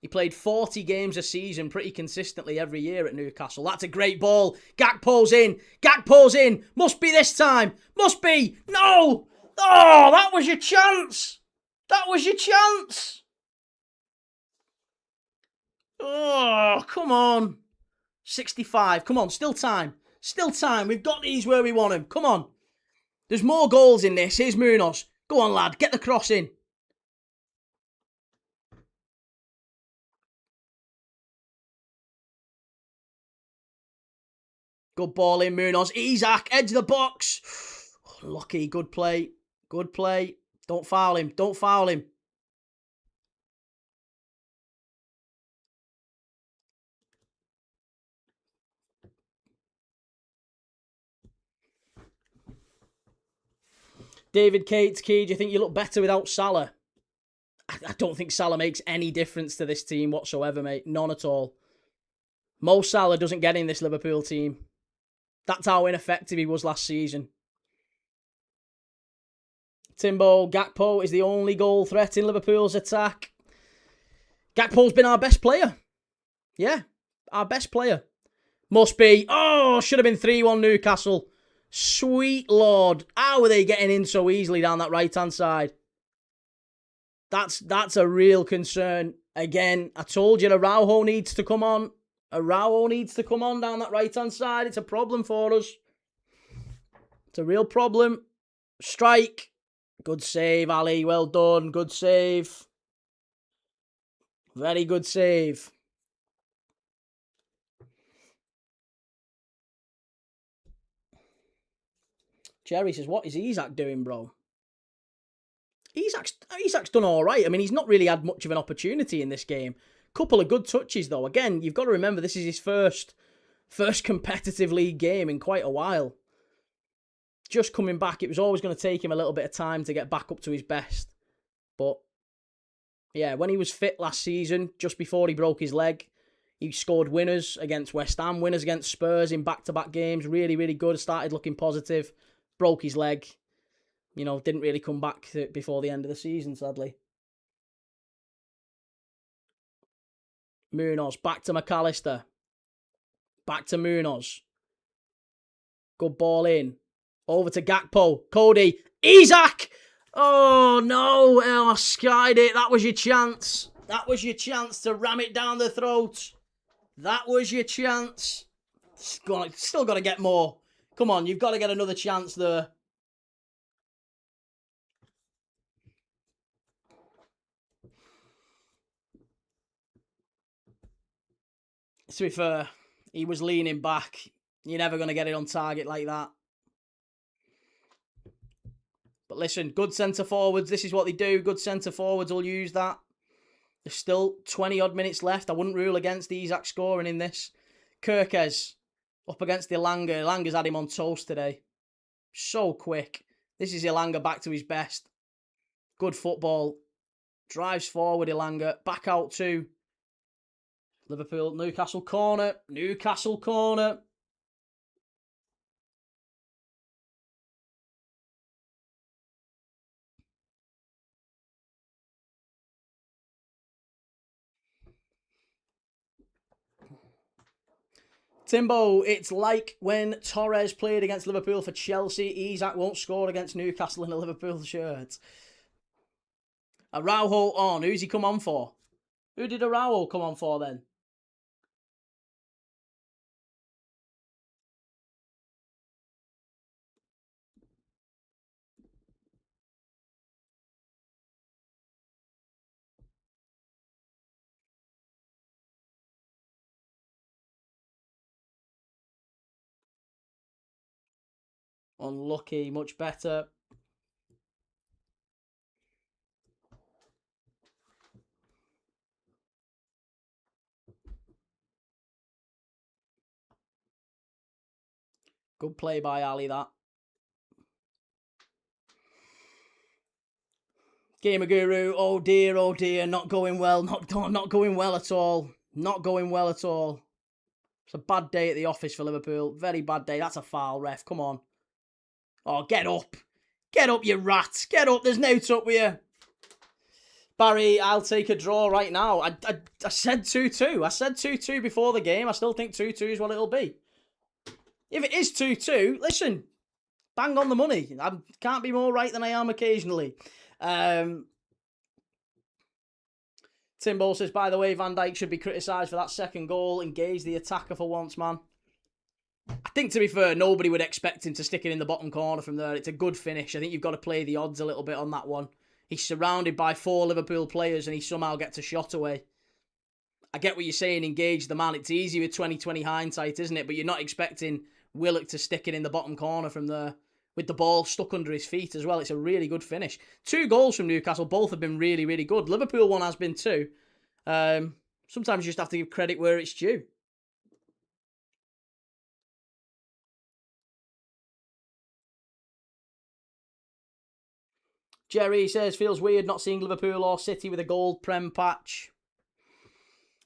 [SPEAKER 1] He played 40 games a season pretty consistently every year at Newcastle. That's a great ball. Gakpo's in. Gakpo's in. Must be this time. Must be. No! Oh, that was your chance. That was your chance. Oh, come on. 65. Come on, still time. Still time. We've got these where we want them. Come on. There's more goals in this. Here's Munoz. Go on, lad. Get the cross in. Good ball in, Munoz. Isak, edge of the box. Lucky. Good play. Good play. Don't foul him. Don't foul him. David Cates, Key, do you think you look better without Salah? I don't think Salah makes any difference to this team whatsoever, mate. None at all. Mo Salah doesn't get in this Liverpool team. That's how ineffective he was last season. Timbo, Gakpo is the only goal threat in Liverpool's attack. Gakpo's been our best player. Yeah, our best player. Must be. Oh, should have been 3-1 Newcastle. Sweet Lord. How are they getting in so easily down that right-hand side? That's a real concern. Again, I told you, Iraola needs to come on. Iraola needs to come on down that right-hand side. It's a problem for us. It's a real problem. Strike. Good save, Ali. Well done. Good save. Very good save. Jerry says, what is Isak doing, bro? Isak's done all right. I mean, he's not really had much of an opportunity in this game. Couple of good touches, though. Again, you've got to remember this is his first competitive league game in quite a while. Just coming back, it was always going to take him a little bit of time to get back up to his best. But, yeah, when he was fit last season, just before he broke his leg, he scored winners against West Ham, winners against Spurs in back-to-back games. Really, really good. Started looking positive. Broke his leg. You know, didn't really come back before the end of the season, sadly. Munoz, back to McAllister. Back to Munoz. Good ball in. Over to Gakpo. Cody. Isak! Oh, no. Oh, I skied it. That was your chance. That was your chance to ram it down the throat. That was your chance. Still got to get more. Come on, you've got to get another chance there. To be fair, he was leaning back. You're never going to get it on target like that. But listen, good centre forwards. This is what they do. Good centre forwards will use that. There's still 20-odd minutes left. I wouldn't rule against Isak scoring in this. Kirkes up against Elanga. Elanga's had him on toast today. So quick. This is Ilanga back to his best. Good football. Drives forward, Ilanga. Back out to Liverpool. Newcastle corner. Newcastle corner. Timbo, it's like when Torres played against Liverpool for Chelsea. Isak won't score against Newcastle in a Liverpool shirt. Araujo on. Who's he come on for? Who did Araujo come on for then? Unlucky, much better. Good play by Ali, that. Gamer Guru, oh dear, not going well, not going well at all. Not going well at all. It's a bad day at the office for Liverpool. Very bad day. That's a foul, ref. Come on. Oh, get up. Get up, you rat. Get up. There's no tuck with you. Barry, I'll take a draw right now. I said 2-2. I said 2-2 before the game. I still think 2-2 is what it'll be. If it is 2-2, listen, bang on the money. I can't be more right than I am occasionally. Timbo says, by the way, Van Dijk should be criticised for that second goal. Engage the attacker for once, man. I think, to be fair, nobody would expect him to stick it in the bottom corner from there. It's a good finish. I think you've got to play the odds a little bit on that one. He's surrounded by 4 Liverpool players and he somehow gets a shot away. I get what you're saying, engage the man. It's easy with 2020 hindsight, isn't it? But you're not expecting Willock to stick it in the bottom corner from there with the ball stuck under his feet as well. It's a really good finish. 2 goals from Newcastle. Both have been really, really good. Liverpool one has been too. Sometimes you just have to give credit where it's due. Jerry says, feels weird not seeing Liverpool or City with a gold Prem patch.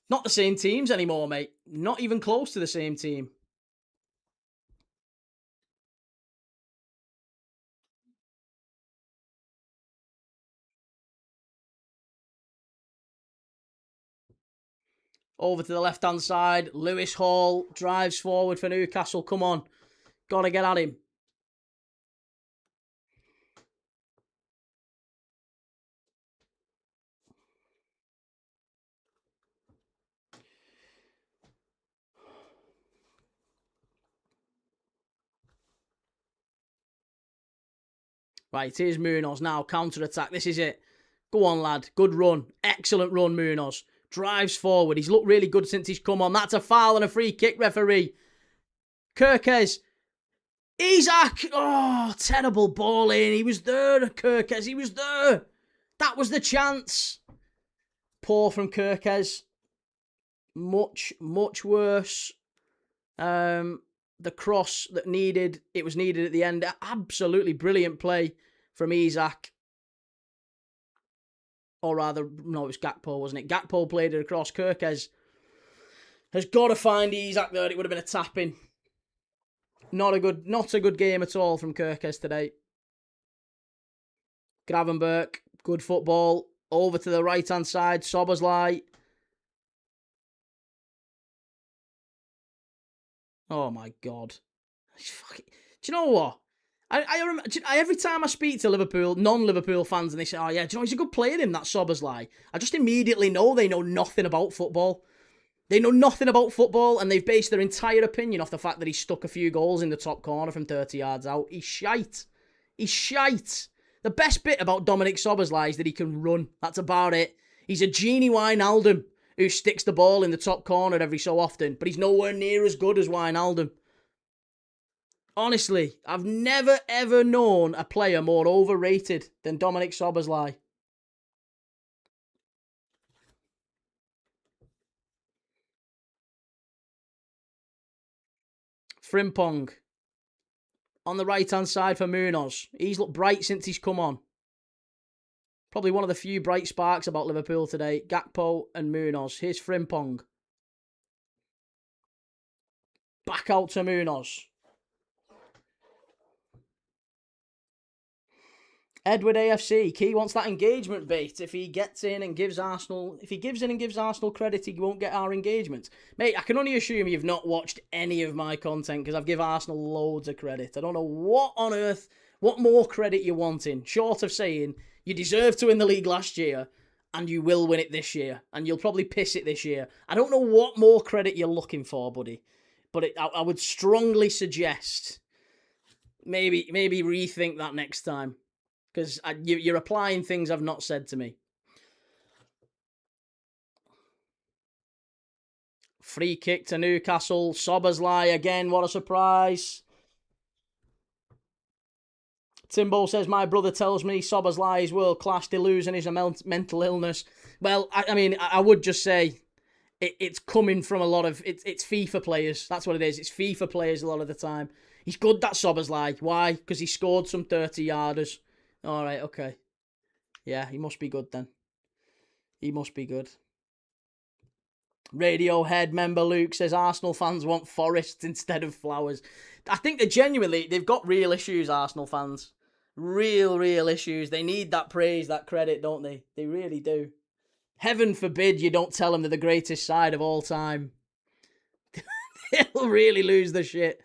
[SPEAKER 1] Not the same teams anymore, mate. Not even close to the same team. Over to the left-hand side. Lewis Hall drives forward for Newcastle. Come on. Got to get at him. Right, here's Munoz now. Counter-attack. This is it. Go on, lad. Good run. Excellent run, Munoz. Drives forward. He's looked really good since he's come on. That's a foul and a free kick, referee. Kirkes. Isak. Oh, terrible ball in. He was there, Kirkes. He was there. That was the chance. Poor from Kirkes. Much, much worse. The cross that was needed at the end. Absolutely brilliant play from Isak. Or rather, no, it was Gakpo, wasn't it? Gakpo played it across. Kirkes has got to find Isak there. It would have been a tap-in. Not a good game at all from Kirkes today. Gravenberch, good football. Over to the right-hand side. Szoboszlai. Oh my God. Do you know what? Every time I speak to Liverpool, non-Liverpool fans, and they say, oh yeah, do you know, he's a good player, that Szoboszlai. I just immediately know they know nothing about football. They know nothing about football, and they've based their entire opinion off the fact that he stuck a few goals in the top corner from 30 yards out. He's shite. He's shite. The best bit about Dominic Szoboszlai is that he can run. That's about it. He's a genie Wijnaldum who sticks the ball in the top corner every so often, but he's nowhere near as good as Wijnaldum. Honestly, I've never ever known a player more overrated than Dominic Szoboszlai. Frimpong on the right-hand side for Munoz. He's looked bright since he's come on. Probably one of the few bright sparks about Liverpool today. Gakpo and Munoz. Here's Frimpong. Back out to Munoz. Edward AFC. Key wants that engagement bait. If he gets in and gives Arsenal... If he gives in and gives Arsenal credit, he won't get our engagement. Mate, I can only assume you've not watched any of my content because I've given Arsenal loads of credit. I don't know what on earth, what more credit you're wanting, short of saying you deserve to win the league last year and you will win it this year. And you'll probably piss it this year. I don't know what more credit you're looking for, buddy. But I would strongly suggest maybe rethink that next time. Because you're applying things I've not said to me. Free kick to Newcastle. Szoboszlai again. What a surprise. Timbo says, my brother tells me Szoboszlai is world class. Delusion is a mental illness. Well, I mean, I would just say it's coming from a lot of... It's FIFA players. That's what it is. It's FIFA players a lot of the time. He's good, that Szoboszlai. Why? Because he scored some 30-yarders. All right, okay. Yeah, he must be good then. He must be good. Radiohead member Luke says Arsenal fans want forests instead of flowers. I think they've got real issues, Arsenal fans. Real issues. They need that praise, that credit, don't they? They really do. Heaven forbid you don't tell them they're the greatest side of all time. They'll really lose the shit.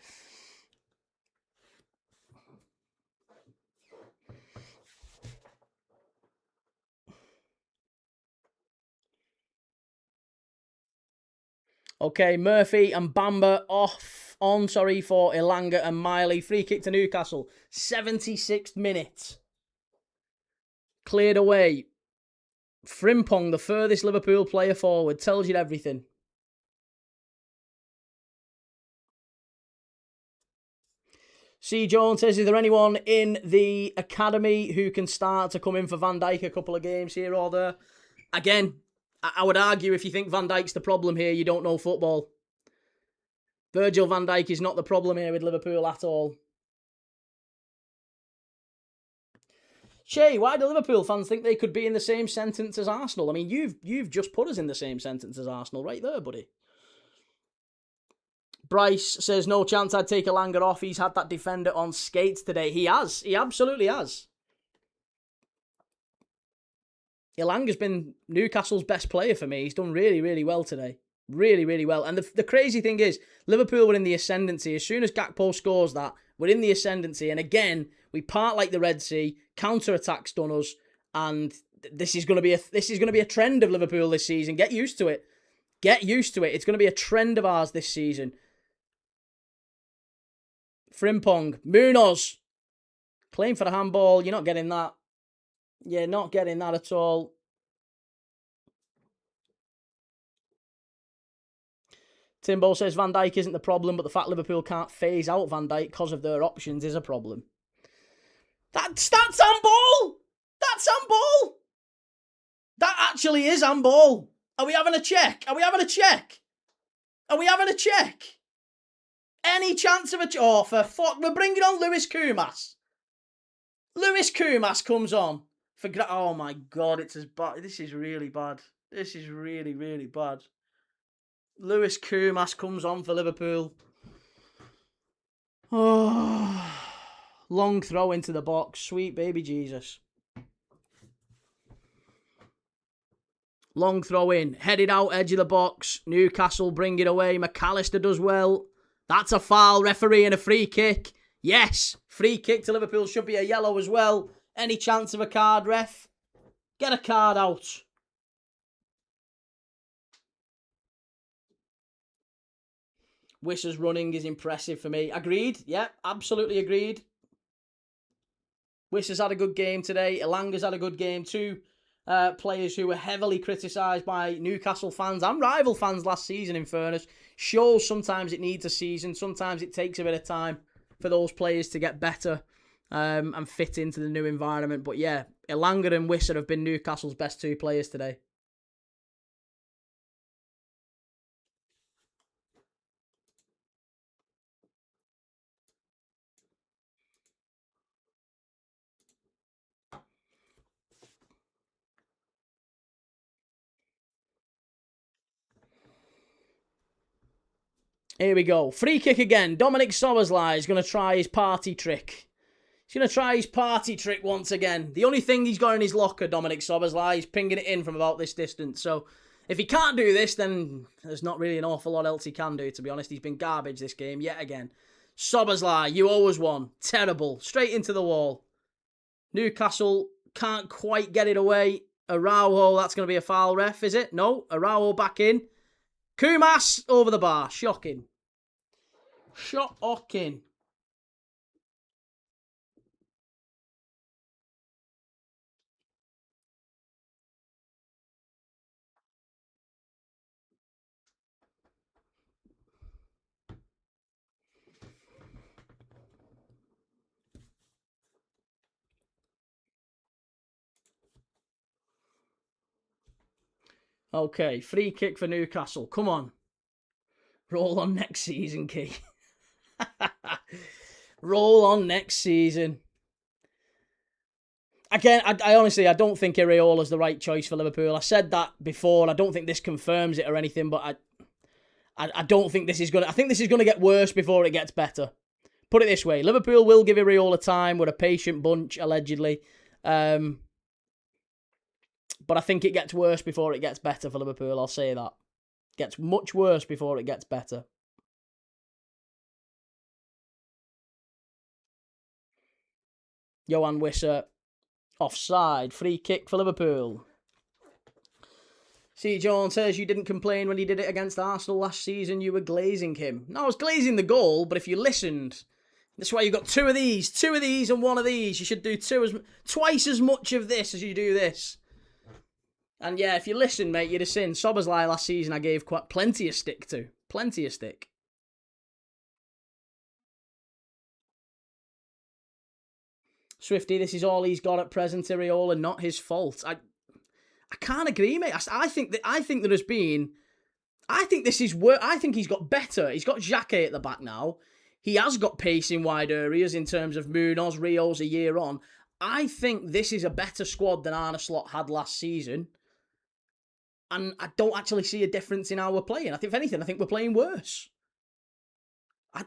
[SPEAKER 1] Okay, Murphy and Bamba on for Elanga and Miley. Free kick to Newcastle. 76th minute. Cleared away. Frimpong, the furthest Liverpool player forward. Tells you everything. C. Jones says, is there anyone in the academy who can start to come in for Van Dijk a couple of games here or there? Again, I would argue if you think Van Dijk's the problem here, you don't know football. Virgil van Dijk is not the problem here with Liverpool at all. Shay, why do Liverpool fans think they could be in the same sentence as Arsenal? I mean, you've just put us in the same sentence as Arsenal right there, buddy. Bryce says, no chance I'd take Elanga off. He's had that defender on skates today. He has. He absolutely has. Elanga's been Newcastle's best player for me. He's done really well today. Really well. And the crazy thing is, Liverpool were in the ascendancy. As soon as Gakpo scores that, we're in the ascendancy. And again, we part like the Red Sea. Counter-attacks done us. And this is going to be a trend of Liverpool this season. Get used to it. Get used to it. It's going to be a trend of ours this season. Frimpong. Munoz. Claim for the handball. You're not getting that. You're not getting that at all. Timbo says Van Dijk isn't the problem, but the fact Liverpool can't phase out Van Dijk because of their options is a problem. That's handball! That's handball! That actually is handball. Are we having a check? Are we having a check? Are we having a check? Any chance of a... Oh, for fuck. We're bringing on Lewis Koumas. Lewis Koumas comes on. Oh my God, it's as bad. This is really bad. This is really bad. Lewis Koumas comes on for Liverpool. Oh, long throw into the box. Sweet baby Jesus. Long throw in. Headed out, edge of the box. Newcastle bring it away. McAllister does well. That's a foul. Referee and a free kick. Yes, free kick to Liverpool. Should be a yellow as well. Any chance of a card, ref? Get a card out. Wissa's running is impressive for me. Agreed. Yeah, absolutely agreed. Wissa's had a good game today. Elanga's had a good game too. Players who were heavily criticised by Newcastle fans and rival fans last season, in fairness. Shows sometimes it needs a season. Sometimes it takes a bit of time for those players to get better and fit into the new environment. But yeah, Elanga and Wissa have been Newcastle's best two players today. Here we go. Free kick again. Dominic Szoboszlai is going to try his party trick. He's going to try his party trick once again. The only thing he's got in his locker, Dominic Szoboszlai, is pinging it in from about this distance. So if he can't do this, then there's not really an awful lot else he can do, to be honest. He's been garbage this game yet again. Szoboszlai, you always won. Terrible. Straight into the wall. Newcastle can't quite get it away. Iraola, that's going to be a foul, ref, is it? No. Iraola back in. Kumas over the bar. Shocking. Shocking. Okay, free kick for Newcastle. Come on. Roll on next season, Key. Roll on next season. Again, I honestly, I don't think Iraola's the right choice for Liverpool. I said that before. I don't think this confirms it or anything, but I don't think this is going to... I think this is going to get worse before it gets better. Put it this way. Liverpool will give Iraola time. We're a patient bunch, allegedly. But I think it gets worse before it gets better for Liverpool. I'll say that. It gets much worse before it gets better. Johan Wissa, offside. Free kick for Liverpool. C. Jones says you didn't complain when he did it against Arsenal last season. You were glazing him. No, I was glazing the goal, but if you listened... That's why you've got two of these and one of these. You should do twice as much of this as you do this. And yeah, if you listen, mate, you'd have seen Szoboszlai last season I gave quite plenty of stick to. Plenty of stick. Swifty, this is all he's got at present, Iraola, not his fault. I can't agree, mate. I think there has been... I think this is worse. I think he's got better. He's got Jaissle at the back now. He has got pace in wide areas in terms of Munoz, Rios a year on. I think this is a better squad than Arne Slot had last season. And I don't actually see a difference in how we're playing. I think, if anything, I think we're playing worse.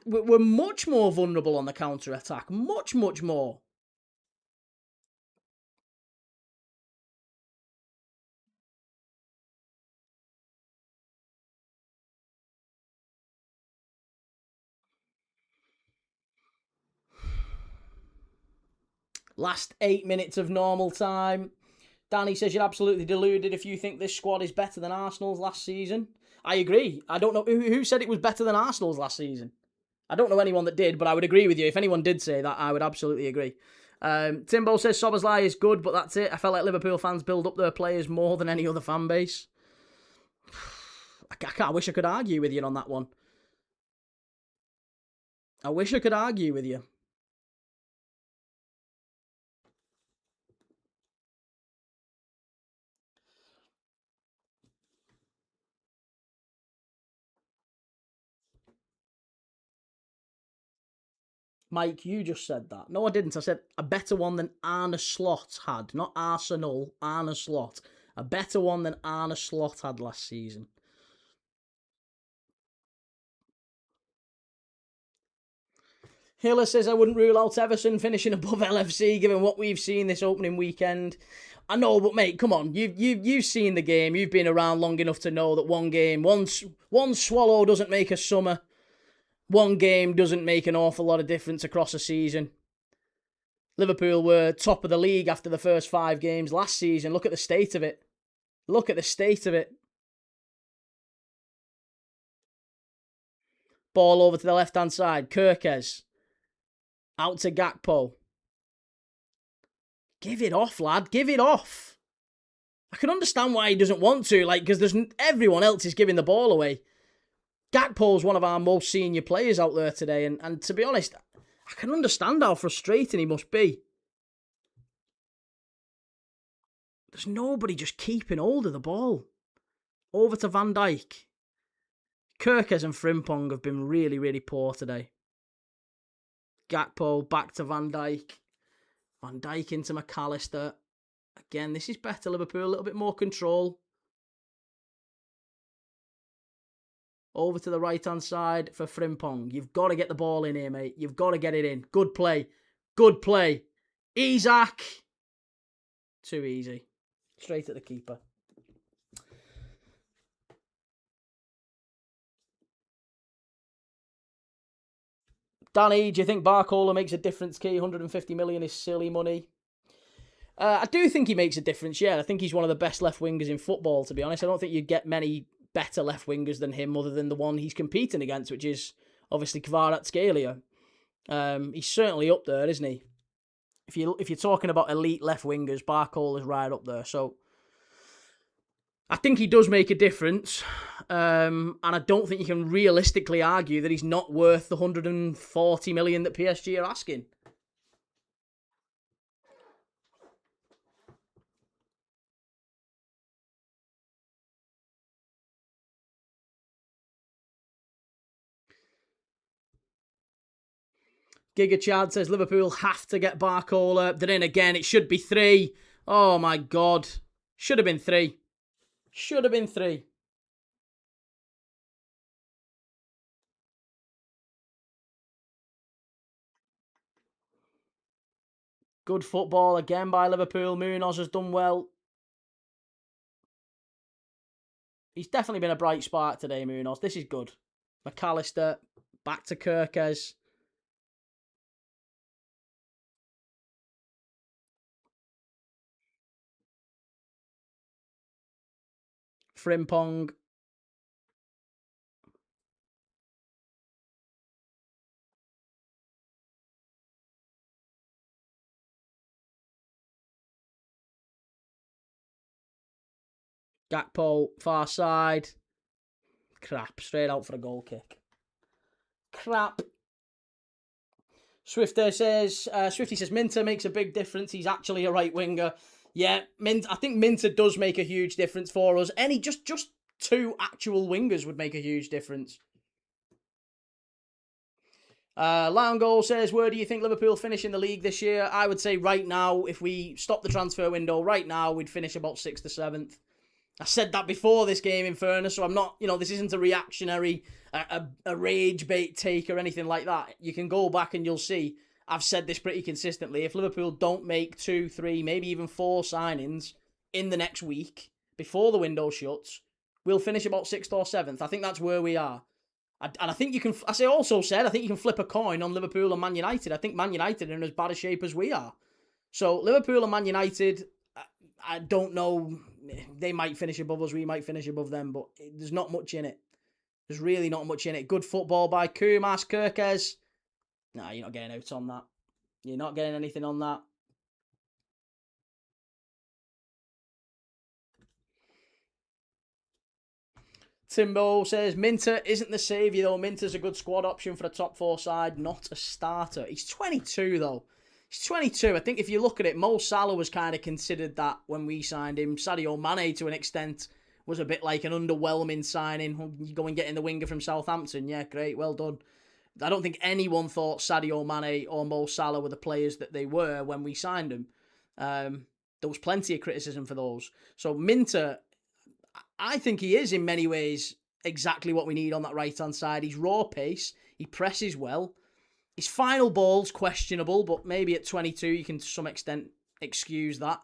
[SPEAKER 1] We're much more vulnerable on the counter-attack. Much, much more. Last 8 minutes of normal time. Danny says you're absolutely deluded if you think this squad is better than Arsenal's last season. I agree. I don't know who said it was better than Arsenal's last season. I don't know anyone that did, but I would agree with you. If anyone did say that, I would absolutely agree. Timbo says Szoboszlai is good, but that's it. I felt like Liverpool fans build up their players more than any other fan base. I wish I could argue with you on that one. I wish I could argue with you. Mike, you just said that. No, I didn't. I said a better one than Arne Slot had. Not Arsenal, Arne Slot. A better one than Arne Slot had last season. Hiller says I wouldn't rule out Everton finishing above LFC given what we've seen this opening weekend. I know, but mate, come on. You've seen the game. You've been around long enough to know that one swallow doesn't make a summer. One game doesn't make an awful lot of difference across a season. Liverpool were top of the league after the first 5 games last season. Look at the state of it. Look at the state of it. Ball over to the left-hand side. Kirkes. Out to Gakpo. Give it off, lad. Give it off. I can understand why he doesn't want to, because everyone else is giving the ball away. Gakpo's one of our most senior players out there today, and to be honest, I can understand how frustrating he must be. There's nobody just keeping hold of the ball. Over to Van Dijk. Kirkes and Frimpong have been really, really poor today. Gakpo back to Van Dijk. Van Dijk into McAllister. Again, this is better, Liverpool. A little bit more control. Over to the right-hand side for Frimpong. You've got to get the ball in here, mate. You've got to get it in. Good play. Good play. Isak. Too easy. Straight at the keeper. Danny, do you think Barcola makes a difference, Key? 150 million is silly money. I do think he makes a difference, yeah. I think he's one of the best left wingers in football, to be honest. I don't think you'd get many better left wingers than him other than the one he's competing against, which is obviously Kvaratskhelia. He's certainly up there, isn't he? If you're talking about elite left wingers, Barcola's right up there. So I think he does make a difference. And I don't think you can realistically argue that he's not worth the 140 million that PSG are asking. Giga Chad says Liverpool have to get Barcola. Then again, it should be 3. Oh my God. Should have been 3. Should have been 3. Good football again by Liverpool. Munoz has done well. He's definitely been a bright spark today, Munoz. This is good. McAllister, back to Kirkes. Frimpong. Gakpo, far side. Crap, straight out for a goal kick. Crap. Swifty says Minter makes a big difference. He's actually a right winger. Yeah, I think Minter does make a huge difference for us. Just 2 actual wingers would make a huge difference. Langol says, where do you think Liverpool finish in the league this year? I would say right now, if we stop the transfer window right now, we'd finish about 6th or 7th. I said that before this game, in fairness, so I'm not, this isn't a reactionary, a rage bait take or anything like that. You can go back and you'll see, I've said this pretty consistently, if Liverpool don't make 2, 3, maybe even 4 signings in the next week, before the window shuts, we'll finish about 6th or 7th. I think that's where we are. And I think you can, as I also said, I think you can flip a coin on Liverpool and Man United. I think Man United are in as bad a shape as we are. So Liverpool and Man United, I don't know, they might finish above us, we might finish above them, but there's not much in it. There's really not much in it. Good football by Kumas, Kirkes. Nah, you're not getting out on that. You're not getting anything on that. Timbo says, Minter isn't the saviour though. Minter's a good squad option for a top 4 side, not a starter. He's 22 though. He's 22. I think if you look at it, Mo Salah was kind of considered that when we signed him. Sadio Mane, to an extent, was a bit like an underwhelming signing. You go and get in the winger from Southampton. Yeah, great, well done. I don't think anyone thought Sadio Mane or Mo Salah were the players that they were when we signed them. There was plenty of criticism for those. So Minter, I think he is in many ways exactly what we need on that right-hand side. He's raw pace. He presses well. His final ball's questionable, but maybe at 22 you can to some extent excuse that.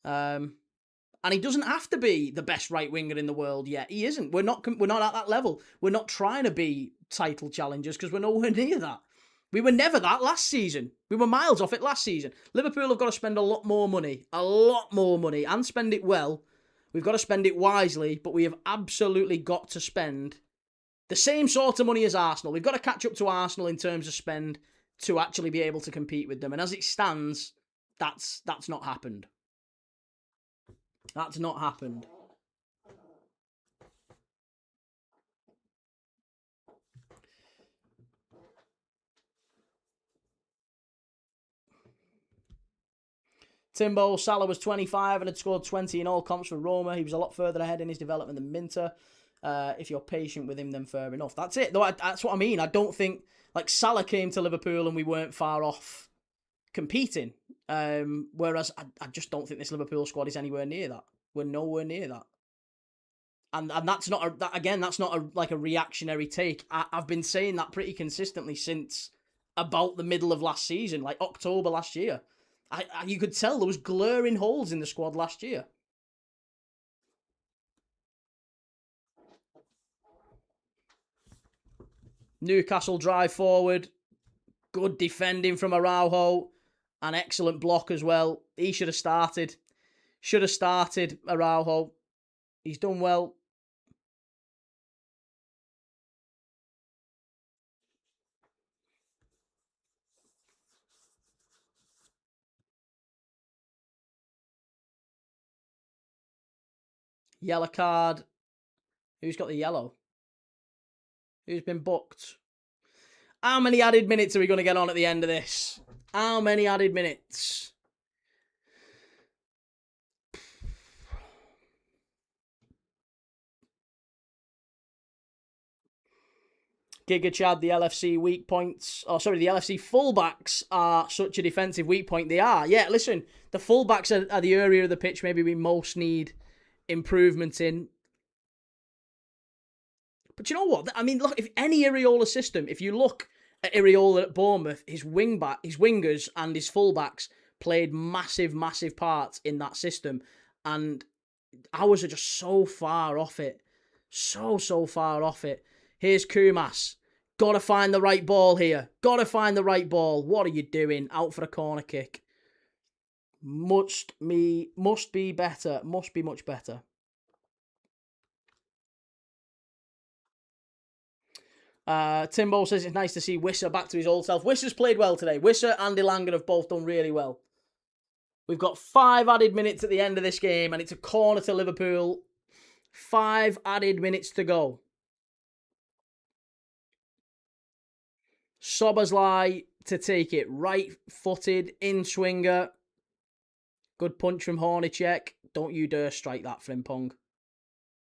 [SPEAKER 1] And he doesn't have to be the best right winger in the world yet. He isn't. We're not at that level. We're not trying to be title challengers because we're nowhere near that. We were never that last season. We were miles off it last season. Liverpool have got to spend a lot more money, and spend it well. We've got to spend it wisely, but we have absolutely got to spend the same sort of money as Arsenal. We've got to catch up to Arsenal in terms of spend to actually be able to compete with them. And as it stands, that's not happened. That's not happened. Timbo, Salah was 25 and had scored 20 in all comps for Roma. He was a lot further ahead in his development than Minter. If you're patient with him, then fair enough. That's it. Though that's what I mean. I don't think, like, Salah came to Liverpool and we weren't far off competing. Whereas I just don't think this Liverpool squad is anywhere near that. We're nowhere near that. And that's not that's not like a reactionary take. I've been saying that pretty consistently since about the middle of last season, like October last year. You could tell there was glaring holes in the squad last year. Newcastle drive forward. Good defending from Araujo. An excellent block as well. He should have started. Should have started Araujo. He's done well. Yellow card. Who's got the yellow? Who's been booked? How many added minutes are we going to get on at the end of this? How many added minutes? Giga Chad, the LFC weak points. Oh, sorry, the LFC fullbacks are such a defensive weak point. They are. Yeah, listen, the fullbacks are the area of the pitch maybe we most need improvement in. But you know what? I mean, look, if any Iraola system, if you look at Iraola at Bournemouth, his wingers and his fullbacks played massive, massive parts in that system. And ours are just so far off it. So far off it. Here's Kumas. Got to find the right ball here. Got to find the right ball. What are you doing? Out for a corner kick. Must be better. Must be much better. Timbo says it's nice to see Wissa back to his old self. Wissa's played well today. Wissa and Elanga have both done really well. We've got 5 added minutes at the end of this game, and it's a corner to Liverpool. 5 added minutes to go. Szoboszlai to take it. Right-footed, in-swinger. Good punch from Hornacek. Don't you dare strike that, Frimpong.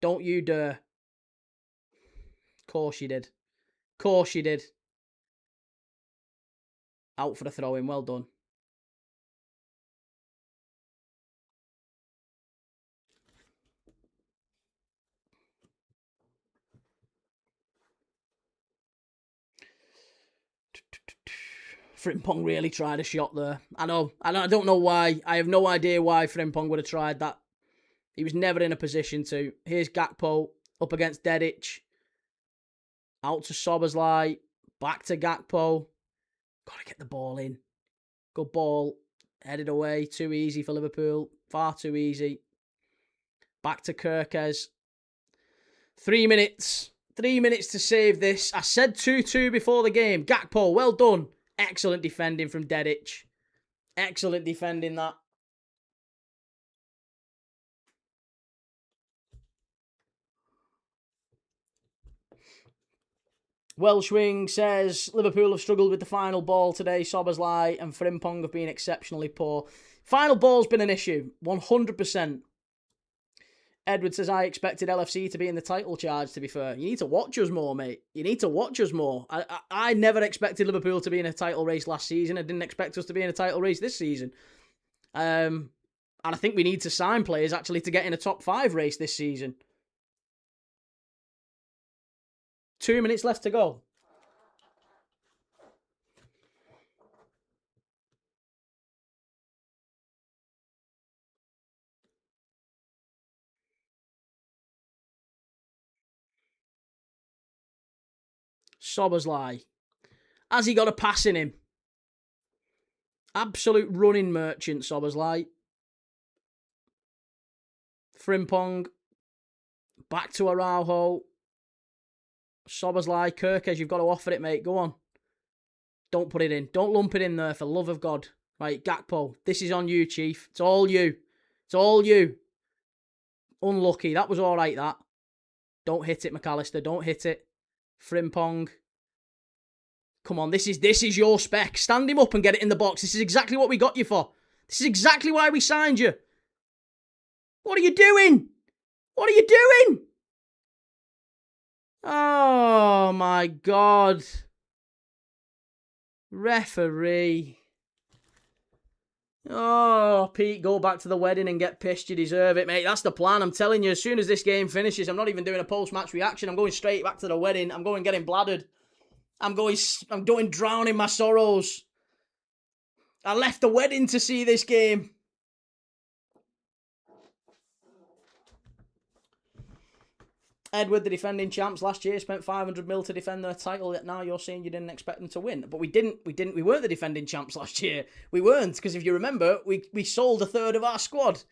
[SPEAKER 1] Don't you dare. Of course you did. Of course you did. Out for the throw-in. Well done. Frimpong really tried a shot there. I know. I don't know why. I have no idea why Frimpong would have tried that. He was never in a position to. Here's Gakpo up against Dedic. Out to Szoboszlai. Back to Gakpo. Got to get the ball in. Good ball. Headed away. Too easy for Liverpool. Far too easy. Back to Kirkes. 3 minutes. 3 minutes to save this. I said 2-2 before the game. Gakpo, well done. Excellent defending from Dedic. Excellent defending that. Welshwing says Liverpool have struggled with the final ball today. Szoboszlai and Frimpong have been exceptionally poor. Final ball's been an issue. 100%. Edward says, I expected LFC to be in the title charge, to be fair. You need to watch us more, mate. You need to watch us more. I never expected Liverpool to be in a title race last season. I didn't expect us to be in a title race this season. And I think we need to sign players, actually, to get in a top 5 race this season. 2 minutes left to go. Szoboszlai. Has he got a pass in him? Absolute running merchant, Szoboszlai. Frimpong. Back to Araujo. Szoboszlai. Kirkes, you've got to offer it, mate. Go on. Don't put it in. Don't lump it in there, for the love of God. Right, Gakpo. This is on you, Chief. It's all you. It's all you. Unlucky. That was all right, that. Don't hit it, McAllister. Don't hit it. Frimpong. Come on, this is your spec. Stand him up and get it in the box. This is exactly what we got you for. This is exactly why we signed you. What are you doing? What are you doing? Oh, my God. Referee. Oh, Pete, go back to the wedding and get pissed. You deserve it, mate. That's the plan. I'm telling you, as soon as this game finishes, I'm not even doing a post-match reaction. I'm going straight back to the wedding. I'm going getting bladdered. I'm going drowning my sorrows. I left the wedding to see this game. Edward, the defending champs last year, spent 500 mil to defend their title. Yet now you're saying you didn't expect them to win. But we weren't the defending champs last year. We weren't, because if you remember, we sold a third of our squad.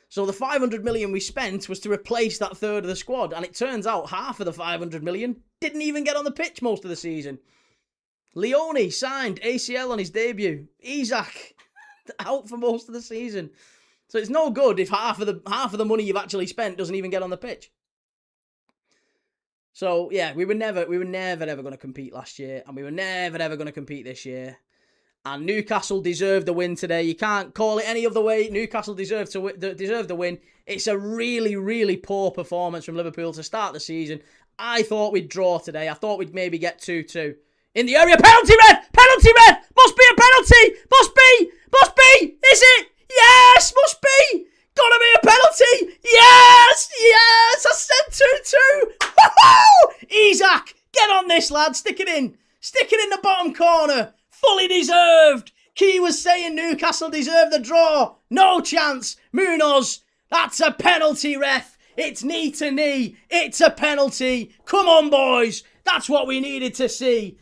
[SPEAKER 1] So the 500 million we spent was to replace that third of the squad. And it turns out half of the 500 million didn't even get on the pitch most of the season. Leone signed ACL on his debut. Isak out for most of the season. So it's no good if half of the money you've actually spent doesn't even get on the pitch. So, yeah, we were never ever going to compete last year, and we were never ever going to compete this year. And Newcastle deserved the win today. You can't call it any other way. Newcastle deserved the win. It's a really, really poor performance from Liverpool to start the season. I thought we'd draw today. I thought we'd maybe get 2-2. In the area, penalty ref! Penalty ref! Must be a penalty! Must be! Must be! Is it? Yes! Must be! Gotta be a penalty! Yes! Yes! I said 2-2! Woohoo! Isak, get on this, lad. Stick it in. Stick it in the bottom corner. Fully deserved. Key was saying Newcastle deserved the draw. No chance. Munoz, that's a penalty, ref. It's knee to knee. It's a penalty. Come on, boys. That's what we needed to see.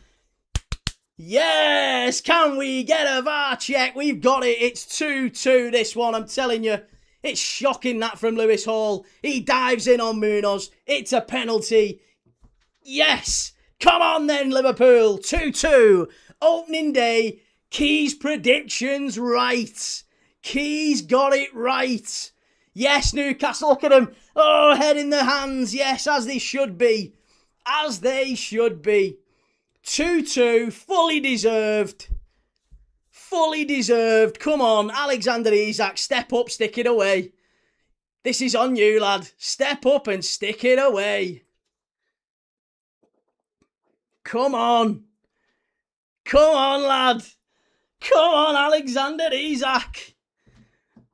[SPEAKER 1] Yes! Can we get a VAR check? We've got it. It's 2-2 this one, I'm telling you. It's shocking that from Lewis Hall. He dives in on Munoz. It's a penalty. Yes! Come on then, Liverpool. 2-2. Opening day. Key's predictions right. Key's got it right. Yes, Newcastle, look at them. Oh, head in the hands. Yes, as they should be. As they should be. 2-2. Fully deserved. Fully deserved. Come on, Alexander Isak, step up, stick it away. This is on you, lad. Step up and stick it away. Come on. Come on, lad. Come on, Alexander Isak.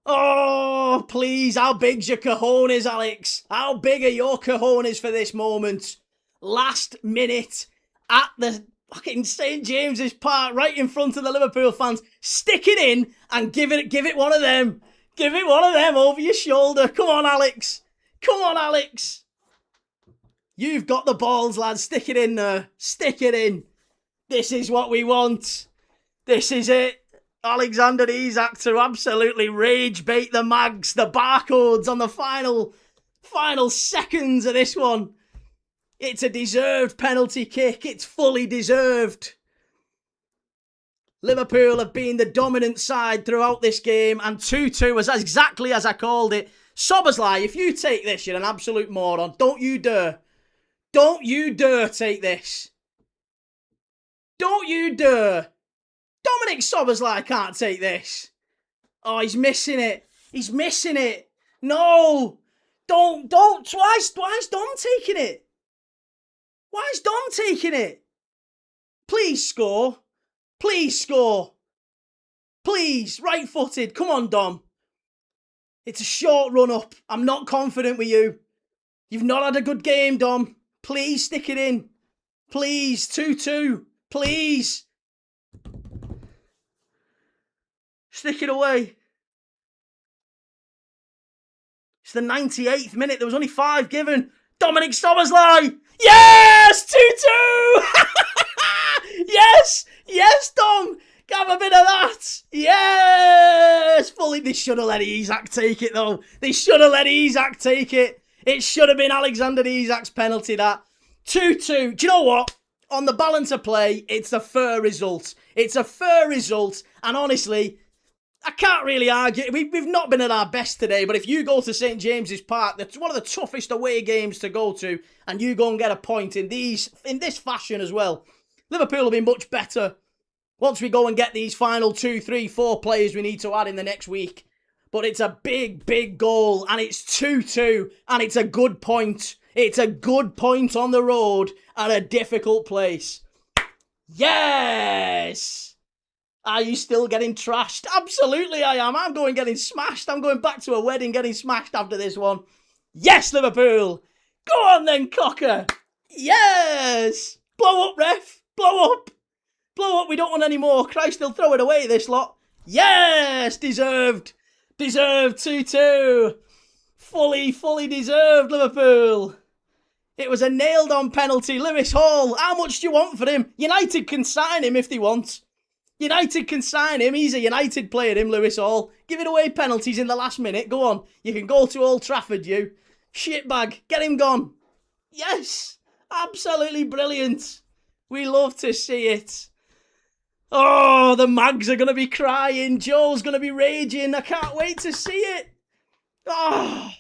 [SPEAKER 1] Oh, please, how big's your cojones, Alex? How big are your cojones for this moment? Last minute at the fucking St. James's Park, right in front of the Liverpool fans. Stick it in and give it one of them. Give it one of them over your shoulder. Come on, Alex. Come on, Alex. You've got the balls, lad. Stick it in there. Stick it in. This is what we want. This is it. Alexander Isak to absolutely rage bait the mags, the barcodes on the final seconds of this one. It's a deserved penalty kick. It's fully deserved. Liverpool have been the dominant side throughout this game, and 2-2 was exactly as I called it. Szoboszlai, if you take this, you're an absolute moron. Don't you dare. Don't you dare take this. Don't you dare. Dominic Szoboszlai can't take this. Oh, he's missing it. He's missing it. No. Don't. Why is Dom taking it? Why is Dom taking it? Please score. Please score. Please. Right-footed. Come on, Dom. It's a short run-up. I'm not confident with you. You've not had a good game, Dom. Please stick it in. Please. 2-2. Please. Stick it away. It's the 98th minute. There was only 5 given. Dominic Szoboszlai. Yes! 2-2! Yes! Yes, Dom! Have a bit of that! Yes! Fully, they should have let Isak take it, though. They should have let Isak take it. It should have been Alexander Isak's penalty, that. 2-2. Do you know what? On the balance of play, it's a fair result. It's a fair result. And honestly, I can't really argue. We've not been at our best today, but if you go to St. James's Park, that's one of the toughest away games to go to, and you go and get a point in this fashion as well, Liverpool will be much better once we go and get these final 2, 3, 4 players we need to add in the next week. But it's a big, big goal, and it's 2-2, and it's a good point. It's a good point on the road at a difficult place. Yes! Are you still getting trashed? Absolutely I am. I'm going getting smashed. I'm going back to a wedding getting smashed after this one. Yes, Liverpool. Go on then, Cocker. Yes. Blow up, ref. Blow up. Blow up. We don't want any more. Christ, they'll throw it away, this lot. Yes. Deserved. Deserved 2-2. Fully deserved, Liverpool. It was a nailed-on penalty. Lewis Hall, how much do you want for him? United can sign him if they want. United can sign him. He's a United player, him, Lewis Hall. Giving away penalties in the last minute. Go on. You can go to Old Trafford, you. Shitbag. Get him gone. Yes. Absolutely brilliant. We love to see it. Oh, the Mags are going to be crying. Joe's going to be raging. I can't wait to see it. Oh,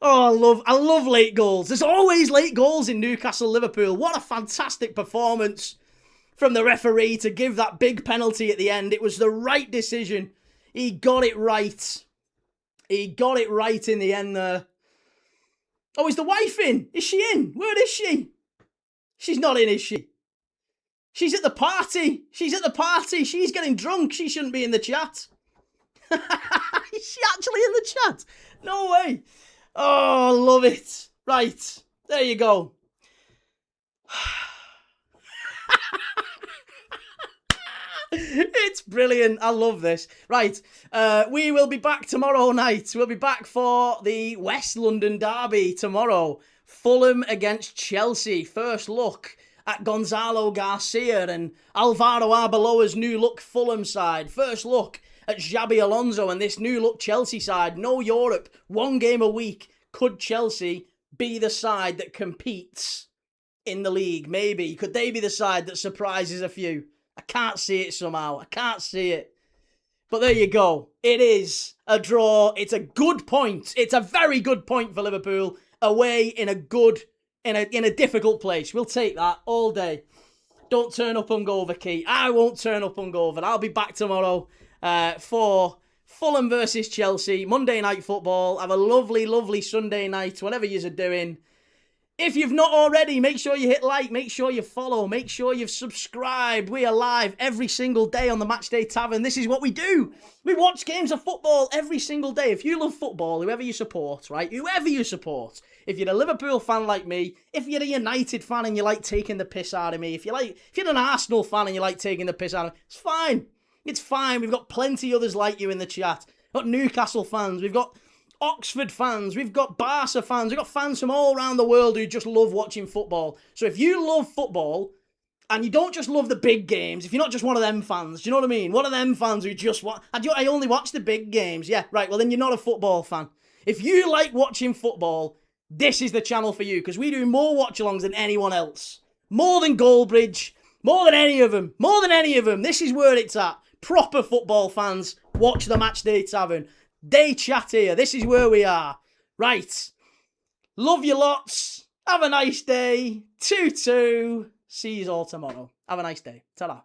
[SPEAKER 1] I love late goals. There's always late goals in Newcastle Liverpool. What a fantastic performance from the referee to give that big penalty at the end. It was the right decision. He got it right. He got it right in the end there. Oh, is the wife in? Is she in? Where is she? She's not in, is she? She's at the party. She's at the party. She's getting drunk. She shouldn't be in the chat. Is she actually in the chat? No way. Oh, love it. Right. There you go. It's brilliant. I love this. Right. We will be back tomorrow night. We'll be back for the West London derby tomorrow. Fulham against Chelsea. First look at Gonzalo Garcia and Alvaro Arbeloa's new look Fulham side. First look at Xabi Alonso and this new look Chelsea side. No Europe. One game a week. Could Chelsea be the side that competes in the league? Maybe. Could they be the side that surprises a few? I can't see it somehow. I can't see it. But there you go. It is a draw. It's a good point. It's a very good point for Liverpool. Away in a difficult place. We'll take that all day. Don't turn up hungover, Key. I won't turn up hungover. I'll be back tomorrow for Fulham versus Chelsea. Monday night football. Have a lovely, lovely Sunday night. Whatever you're doing. If you've not already, make sure you hit like, make sure you follow, make sure you've subscribed. We are live every single day on the Matchday Tavern. This is what we do. We watch games of football every single day. If you love football, whoever you support, right? Whoever you support. If you're a Liverpool fan like me, if you're a United fan and you like taking the piss out of me, if you're an Arsenal fan and you like taking the piss out of me, it's fine. It's fine. We've got plenty others like you in the chat. We've got Newcastle fans. We've got Oxford fans, we've got Barca fans, we've got fans from all around the world who just love watching football. So if you love football, and you don't just love the big games, if you're not just one of them fans, do you know what I mean? One of them fans who just want, I only watch the big games. Yeah, right, well then you're not a football fan. If you like watching football, this is the channel for you, because we do more watch-alongs than anyone else. More than Goldbridge, more than any of them, This is where it's at. Proper football fans watch the Matchday Tavern. They chat here. This is where we are. Right. Love you lots. Have a nice day. 2-2. See you all tomorrow. Have a nice day. Ta-ra.